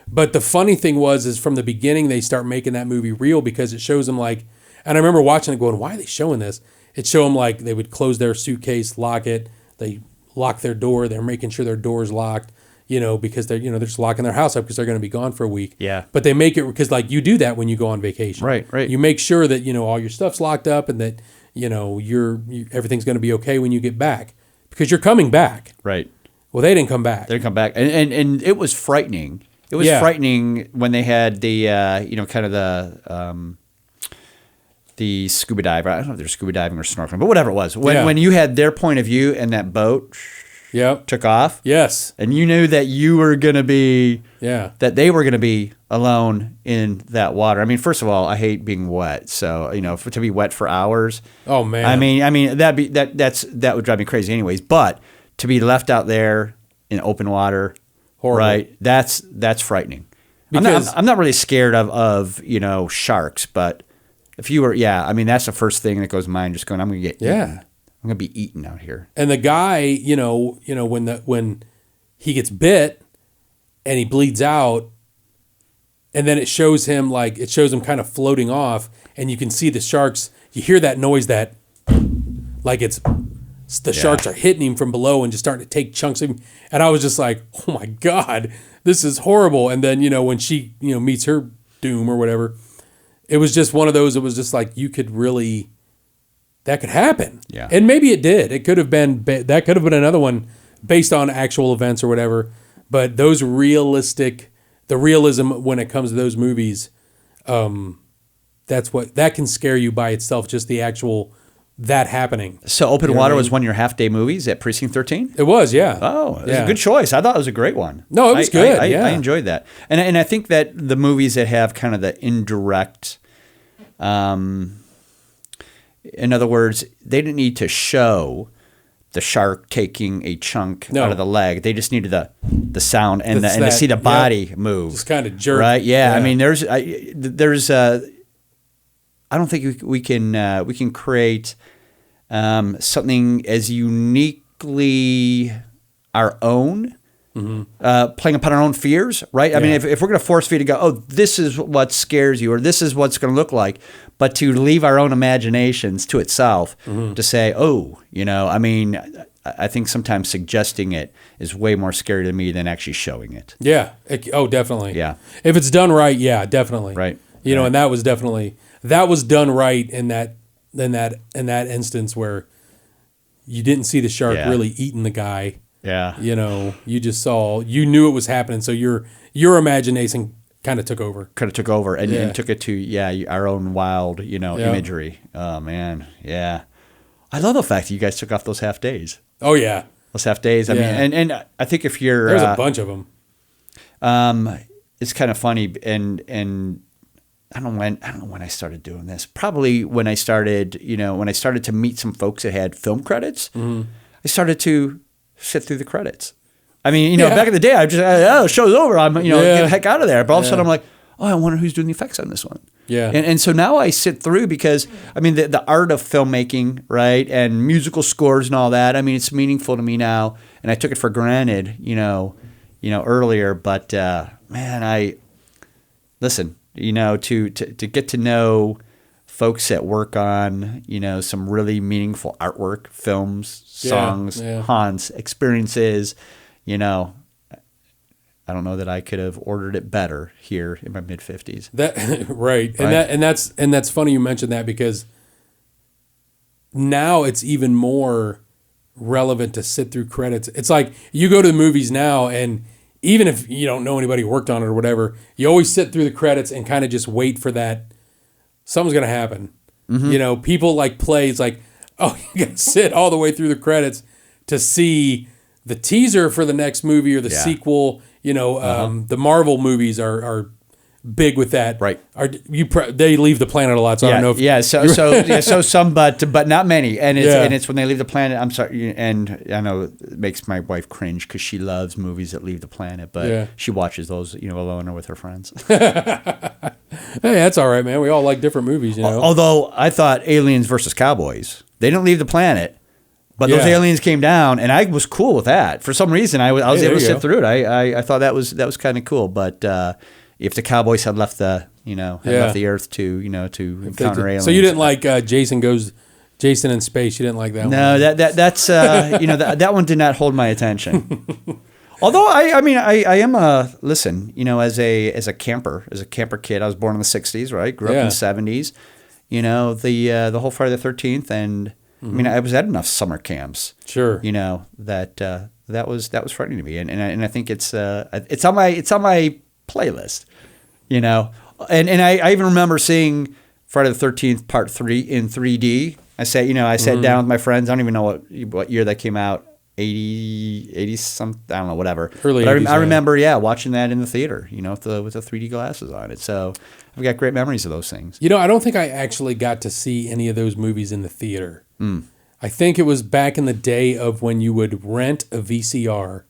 But the funny thing is from the beginning, they start making that movie real because it shows them and I remember watching it going, why are they showing this? it show them like they would close their suitcase, lock it, they lock their door, they're making sure their door's locked, because they're just locking their house up because they're going to be gone for a week. Yeah. But they make it because like you do that when you go on vacation. Right. You make sure that all your stuff's locked up and that everything's going to be okay when you get back because you're coming back. Right. Well, they didn't come back. They didn't come back, and it was frightening. It was frightening when they had the kind of the scuba diver. I don't know if they're scuba diving or snorkeling, but whatever it was. When you had their point of view and that boat took off. Yes. And you knew that you were going to be that they were going to be alone in that water. I mean, first of all, I hate being wet. So, to be wet for hours. Oh man. I mean that would drive me crazy anyways, but to be left out there in open water, horrible. Right? That's frightening. Because I'm not really scared of sharks, but if you were, that's the first thing that goes to mind. Just going, I'm going to get eaten. I'm going to be eaten out here. And the guy, when he gets bit and he bleeds out, and then it shows him kind of floating off, and you can see the sharks. You hear that noise that, like it's. The sharks are hitting him from below and just starting to take chunks of him. And I was just like, oh my God, this is horrible. And then, when she, meets her doom or whatever, it was just one of those, it was just like, that could happen. Yeah. And maybe it did. It could have been, that could have been another one based on actual events or whatever. But those the realism when it comes to those movies, that can scare you by itself, just the actual that happening. So Open Water was one of your half-day movies at Precinct 13? It was, yeah. Oh, it was a good choice. I thought it was a great one. No, it was good. I enjoyed that. And I think that the movies that have kind of the indirect, in other words, they didn't need to show the shark taking a chunk out of the leg. They just needed the sound and to see the body move. Just kind of jerk. Right? Yeah. I mean, there's I don't think we can create something as uniquely our own, playing upon our own fears, right? I mean, if we're going to force feed to go, oh, this is what scares you, or this is what's going to look like, but to leave our own imaginations to itself, to say, oh, I mean, I think sometimes suggesting it is way more scary to me than actually showing it. Yeah. Definitely. Yeah. If it's done right, yeah, definitely. Right. And that was definitely. That was done right in that instance where you didn't see the shark really eating the guy. Yeah. You just you knew it was happening, so your imagination kind of took over. And took it to our own wild, imagery. Oh man, yeah. I love the fact that you guys took off those half days. Oh yeah, those half days. I mean, and I think if you're there's a bunch of them. It's kind of funny and. I don't know when I started doing this. Probably when I started, to meet some folks that had film credits. I started to sit through the credits. I mean, back in the day, I just, the show's over. I'm, get the heck out of there. But all of a sudden, I'm like, oh, I wonder who's doing the effects on this one. Yeah. And so now I sit through because, I mean, the art of filmmaking, right, and musical scores and all that. I mean, it's meaningful to me now, and I took it for granted, earlier. But man, listen. To get to know folks that work on, some really meaningful artwork, films, songs, haunts, experiences, I don't know that I could have ordered it better here in my mid-50s. Right. And that's funny you mentioned that because now it's even more relevant to sit through credits. It's like you go to the movies now and even if you don't know anybody who worked on it or whatever, you always sit through the credits and kind of just wait for that. Something's going to happen. People play. It's like, oh, you got to sit all the way through the credits to see the teaser for the next movie or the sequel. The Marvel movies are big with that. Right. They leave the planet a lot, so I don't know if... Yeah, so some, but not many. And it's when they leave the planet, I'm sorry, and I know it makes my wife cringe because she loves movies that leave the planet, but she watches those, alone or with her friends. Hey, that's all right, man. We all like different movies, Although I thought Aliens versus Cowboys, they didn't leave the planet, but those aliens came down, and I was cool with that. For some reason, I was able to sit through it. I thought that was kind of cool, but... if the Cowboys had left the, left the Earth to encounter aliens. So you didn't like Jason Goes Jason in Space. You didn't like that one? No, that's that one did not hold my attention. Although I am listen, as a camper kid, I was born in the '60s, right? Grew up in the '70s. The whole Friday the 13th, and I was at enough summer camps. Sure. That was frightening to me, and I think it's on my playlist. And I even remember seeing Friday the 13th Part 3 in 3D. I sat down with my friends. I don't even know what year that came out. 80 some, I don't know, whatever. Early but 80s, I remember, watching that in the theater, with the 3D glasses on it. So I've got great memories of those things. I don't think I actually got to see any of those movies in the theater. I think it was back in the day of when you would rent a VCR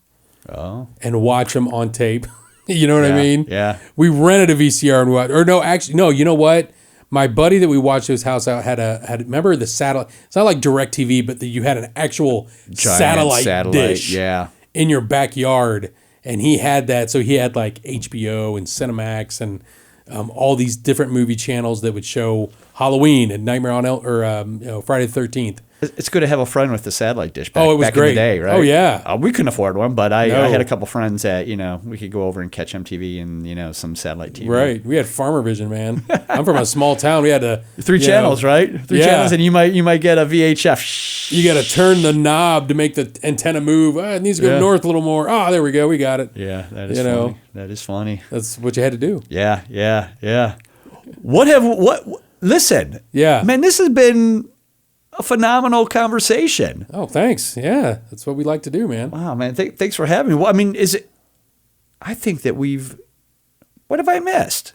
and watch them on tape. You know what I mean? Yeah. We rented a VCR and watched, or no, actually, no, you know what? My buddy that we watched his house out had remember the satellite? It's not like DirecTV, but you had an actual satellite dish in your backyard, and he had that. So he had like HBO and Cinemax and all these different movie channels that would show Halloween and Nightmare on Friday the 13th. It's good to have a friend with the satellite dish back, it was back great. in the day, right? Oh, yeah. We couldn't afford one, but I had a couple friends that, we could go over and catch MTV and, some satellite TV. Right. We had Farmer Vision, man. I'm from a small town. We had three channels, right? Three channels, and you might get a VHF. You got to turn the knob to make the antenna move. It needs to go north a little more. Oh, there we go. We got it. Yeah, that is funny. That is funny. That's what you had to do. Yeah. Listen. Yeah. Man, this has been a phenomenal conversation. Oh, thanks. Yeah, that's what we like to do, man. Wow, man. Thanks for having me. Well, I think that what have I missed?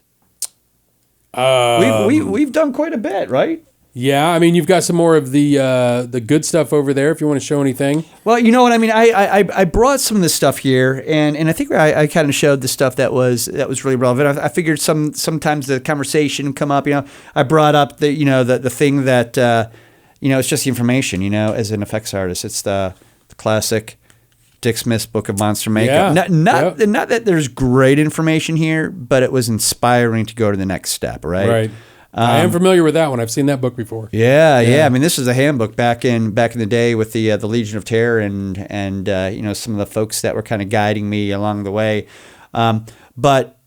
We've done quite a bit, right? Yeah, you've got some more of the good stuff over there if you want to show anything. Well, you know what I mean. I brought some of this stuff here, and I think I kind of showed the stuff that was really relevant. I figured sometimes the conversation come up. I brought up the thing that it's just the information. As an effects artist, it's the classic Dick Smith's Book of Monster Makeup. Yeah. Not that there's great information here, but it was inspiring to go to the next step. Right. Right. I am familiar with that one. I've seen that book before. Yeah. This is a handbook back in the day with the Legion of Terror and some of the folks that were kind of guiding me along the way. But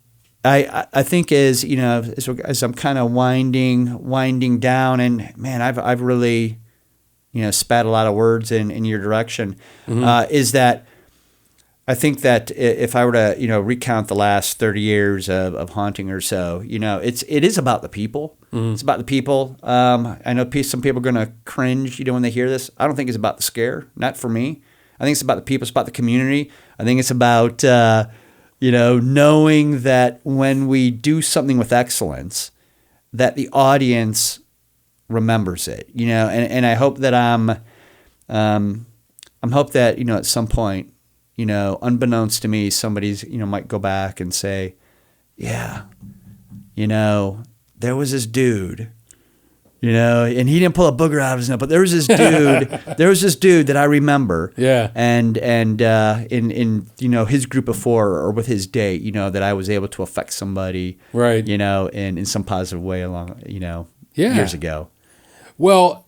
I think as I'm kind of winding down, and man, I've really spat a lot of words in your direction. Is that I think that if I were to recount the last 30 years of haunting or so, it is about the people. It's about the people. I know some people are going to cringe, when they hear this. I don't think it's about the scare. Not for me. I think it's about the people. It's about the community. I think it's about knowing that when we do something with excellence, that the audience remembers it. And I hope that I'm hope that at some point, unbeknownst to me, somebody's might go back and say, yeah, there was this dude, and he didn't pull a booger out of his nose, but there was this dude, that I remember. Yeah. And in his group of four or with his date, that I was able to affect somebody, right. In some positive way along, years ago. Well,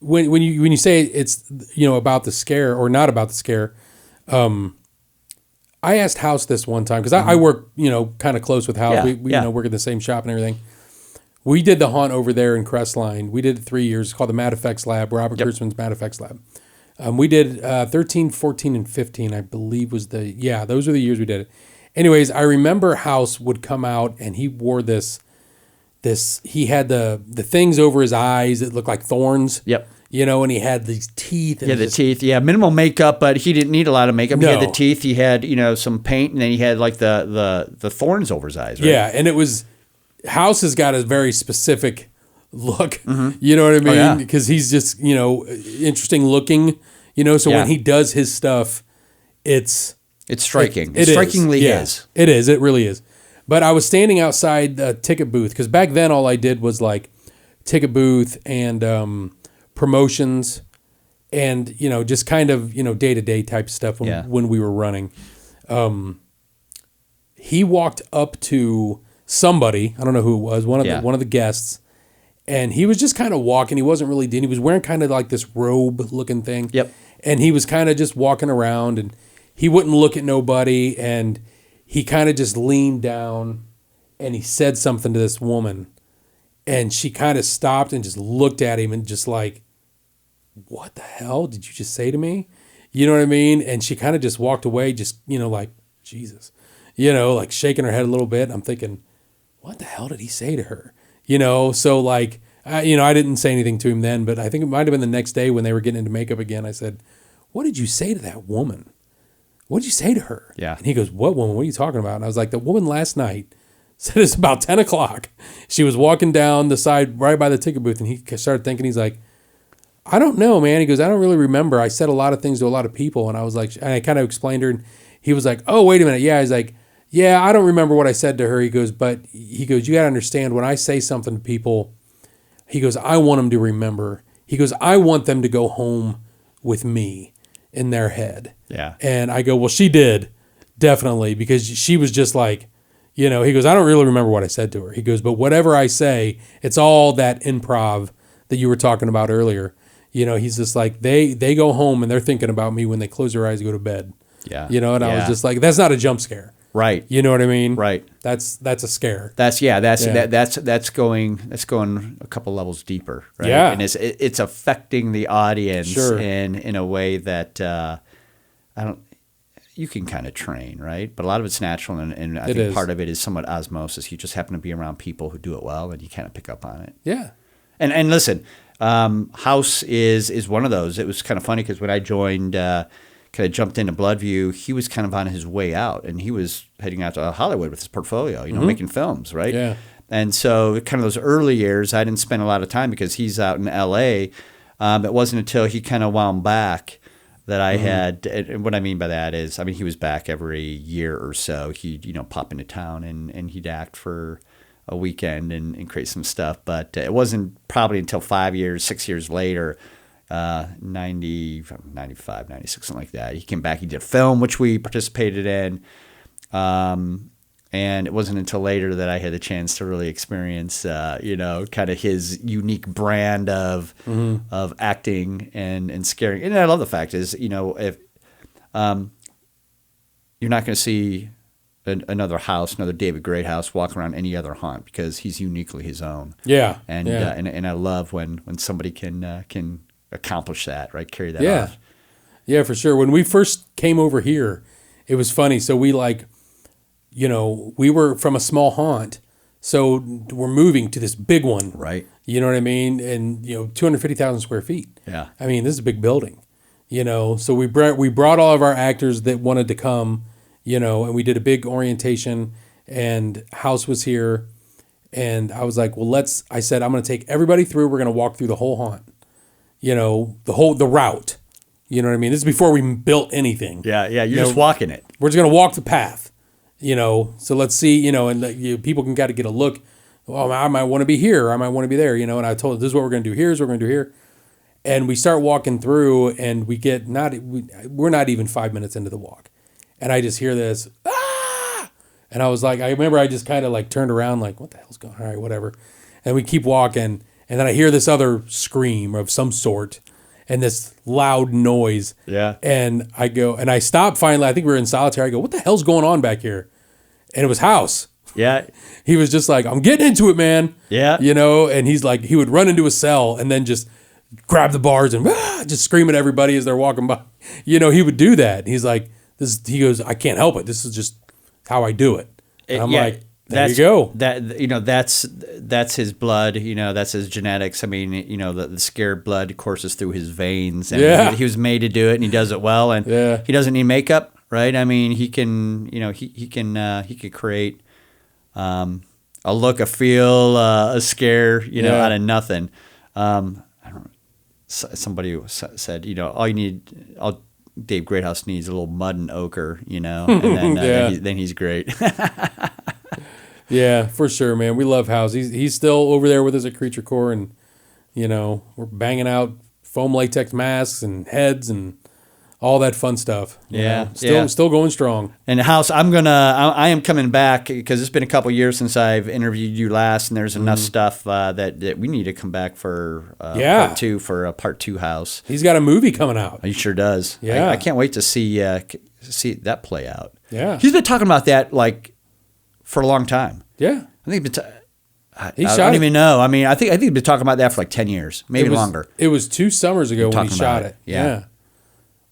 when you say it's, about the scare or not about the scare, I asked House this one time because I work, kind of close with House. We work in the same shop and everything. We did the haunt over there in Crestline. We did it 3 years. It's called the Mad Effects Lab, Robert Kurtzman's Mad Effects Lab. We did 13, 14, and 15, I believe those were the years we did it. Anyways, I remember House would come out and he wore this, he had the things over his eyes that looked like thorns. Yep. And he had these teeth. And the teeth. Yeah, minimal makeup, but he didn't need a lot of makeup. No. He had the teeth. He had, some paint, and then he had like the thorns over his eyes, right? Yeah, and it was, House has got a very specific look. You know what I mean? Because he's just, interesting looking, so when he does his stuff, it's striking. It strikingly is. It is. It really is. But I was standing outside the ticket booth because back then all I did was like ticket booth and promotions and, just kind of, day-to-day type stuff when we were running. He walked up to somebody, I don't know who it was, one of the guests, And he was just kind of walking. He wasn't really doing. He was wearing kind of like this robe looking thing. Yep. And he was kind of just walking around, and he wouldn't look at nobody. And he kind of just leaned down, and he said something to this woman, and she kind of stopped and just looked at him and just like, "What the hell did you just say to me?" You know what I mean? And she kind of just walked away, just like, Jesus, like shaking her head a little bit. I'm thinking, what the hell did he say to her? So like, I didn't say anything to him then, but I think it might have been the next day when they were getting into makeup again. I said, "What did you say to that woman? What did you say to her?" Yeah. And he goes, "What woman? What are you talking about?" And I was like, "The woman last night said it's about 10 o'clock. She was walking down the side right by the ticket booth." And he started thinking, he's like, "I don't know, man." He goes, "I don't really remember. I said a lot of things to a lot of people." And I was like, and I kind of explained to her, and he was like, "Oh, wait a minute. Yeah." He's like, "Yeah, I don't remember what I said to her." He goes, "But," he goes, "you got to understand, when I say something to people," he goes, "I want them to remember." He goes, "I want them to go home with me in their head." Yeah. And I go, "Well, she did, definitely, because she was just like, he goes, "I don't really remember what I said to her." He goes, "But whatever I say, it's all that improv that you were talking about earlier." He's just like, they go home and they're thinking about me when they close their eyes and go to bed. Yeah. And I was just like, that's not a jump scare. Right. You know what I mean? Right. That's a scare. That's going a couple levels deeper, right? Yeah. And it's affecting the audience Sure. in a way that you can kind of train, right? But a lot of it's natural, and I think part of it is somewhat osmosis. You just happen to be around people who do it well, and you kind of pick up on it. Yeah. And listen, House is one of those. It was kind of funny because when I joined, kind of jumped into Bloodview, he was kind of on his way out, and he was heading out to Hollywood with his portfolio, making films, right? Yeah. And so kind of those early years, I didn't spend a lot of time because he's out in L.A. It wasn't until he kind of wound back that I had, and what I mean by that is, he was back every year or so. He'd, pop into town and he'd act for a weekend and create some stuff. But it wasn't probably until 6 years later, 90, 95, 96, something like that. He came back, he did a film, which we participated in. And it wasn't until later that I had the chance to really experience, kind of his unique brand of acting and scaring. And I love the fact is, if you're not going to see another David Greathouse walk around any other haunt because he's uniquely his own. Yeah. And I love when somebody can accomplish that, right? Carry that off. Yeah, for sure. When we first came over here, it was funny. So we we were from a small haunt, so we're moving to this big one. Right. You know what I mean? And, 250,000 square feet. Yeah. This is a big building, so we brought all of our actors that wanted to come, and we did a big orientation, and House was here, and I was like, well, I said, I'm going to take everybody through. We're going to walk through the whole haunt, the route. You know what I mean? This is before we built anything. Yeah. You're just walking it. We're just going to walk the path. So let's see, and people can got to get a look. Oh, I might want to be here, or I might want to be there, and I told them, this is what we're going to do here, and we start walking through, and we're not even 5 minutes into the walk, and I just hear this, ah! And I was like, I remember I just kind of like turned around, like, what the hell's going on? All right, whatever, and we keep walking, and then I hear this other scream of some sort, and this loud noise, and I go, and I stop finally. I think we were in solitaire. I go, what the hell's going on back here? And it was House. Yeah. He was just like, I'm getting into it, man. Yeah. And he's like, he would run into a cell and then just grab the bars and just scream at everybody as they're walking by. He would do that. He's like, he goes, I can't help it. This is just how I do it. And I'm like, there you go. That's his blood. That's his genetics. The scared blood courses through his veins. And he was made to do it, and he does it well. And he doesn't need makeup. Right, he can, he can create a look, a feel, a scare, out of nothing. I don't know. Somebody said, all Dave Greathouse needs a little mud and ochre, and then he's great. Yeah, for sure, man. We love House. He's still over there with us at Creature Core, and we're banging out foam latex masks and heads and all that fun stuff. you Yeah, know? Still going strong. And House, I am coming back because it's been a couple years since I've interviewed you last, and there's enough stuff that we need to come back for part two for a part 2 House. He's got a movie coming out. He sure does. Yeah. I can't wait to see that play out. Yeah. He's been talking about that like for a long time. Yeah. I think he's been I shot don't it. even know. I mean, I think he's been talking about that for like 10 years, maybe longer. It was 2 summers ago when he Talking shot about it. it. Yeah.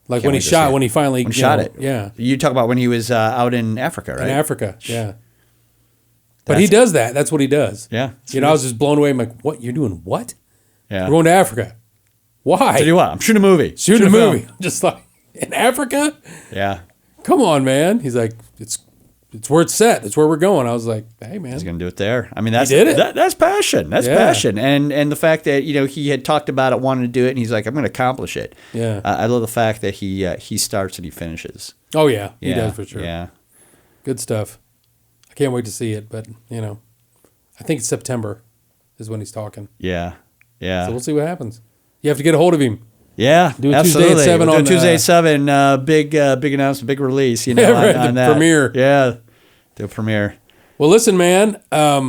Like Can't when he wait to see it. when he finally shot it. Yeah. You talk about when he was out in Africa, right? In Africa. Yeah. But he does that. That's what he does. Yeah. I was just blown away. I'm like, what? You're doing what? Yeah. We're going to Africa. Why? Tell you what, I'm shooting a movie. Shooting a film. movie. Just like, in Africa? Yeah. Come on, man. He's like, it's where it's set. It's where we're going. I was like, hey, man. He's going to do it there. I mean, that's did it. That's passion. That's passion. And the fact that, he had talked about it, wanted to do it, and he's like, I'm going to accomplish it. Yeah. I love the fact that he starts and he finishes. Oh, yeah. He does for sure. Yeah. Good stuff. I can't wait to see it, but, I think it's September is when he's talking. Yeah. Yeah. So we'll see what happens. You have to get a hold of him. Yeah, Do a absolutely. Tuesday at 7 We'll do on Tuesday at 7. Big announcement, big release. Right, on the that premiere. Yeah, the premiere. Well, listen, man. I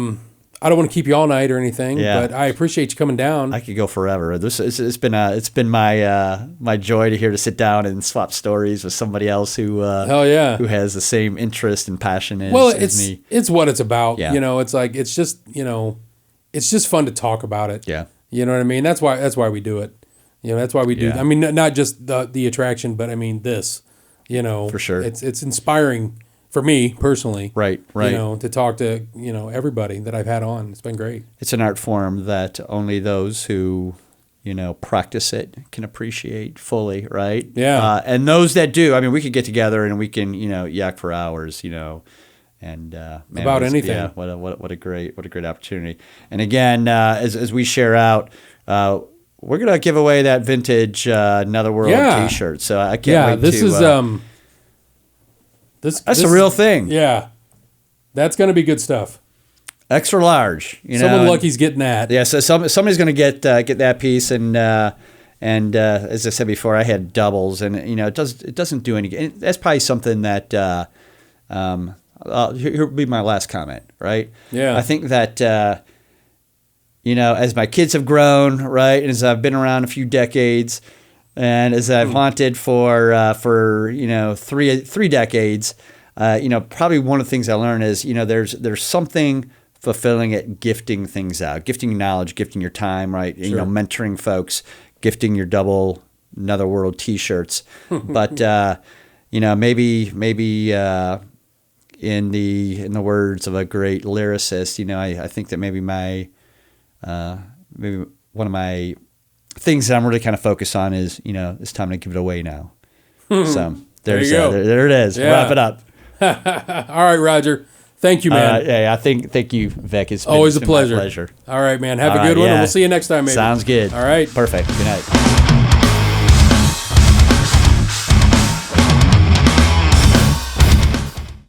don't want to keep you all night or anything, Yeah. but I appreciate you coming down. I could go forever. It's been my joy to sit down and swap stories with somebody else who Hell yeah. who has the same interest and passion as, Well, as me. it's what it's about. Yeah. It's like it's just fun to talk about it. Yeah. You know what I mean? That's why we do it. That's why we do. Yeah. I mean, not just the attraction, but I mean this. For sure. It's inspiring for me personally. Right. To talk to everybody that I've had on. It's been great. It's an art form that only those who practice it can appreciate fully, right? Yeah. And those that do, I mean, we could get together and we can yak for hours, and man, About anything. Yeah, what a great opportunity. And again, as we share out, we're gonna give away that vintage Netherworld T-shirt. So I can't wait. This is that's a real thing. Yeah, that's gonna be good stuff. Extra large. Someone lucky's getting that. Yeah. So somebody's gonna get that piece, and as I said before, I had doubles, and it doesn't do any. That's probably something that. Here will be my last comment, right? Yeah. I think that, as my kids have grown, right, and as I've been around a few decades, and as I've haunted for 3 decades, probably one of the things I learned is, there's something fulfilling at gifting things out, gifting knowledge, gifting your time, right? Sure. Mentoring folks, gifting your double Netherworld T-shirts, but maybe. In the words of a great lyricist, I think that maybe maybe one of my things that I'm really kind of focused on is, it's time to give it away now. So There you go. There it is. Yeah. Wrap it up. All right, Roger. Thank you, man. Thank you, Vic. It's always been a pleasure. my pleasure. All right, man. Have a good one, and we'll see you next time, maybe. Sounds good. All right. Perfect. Good night.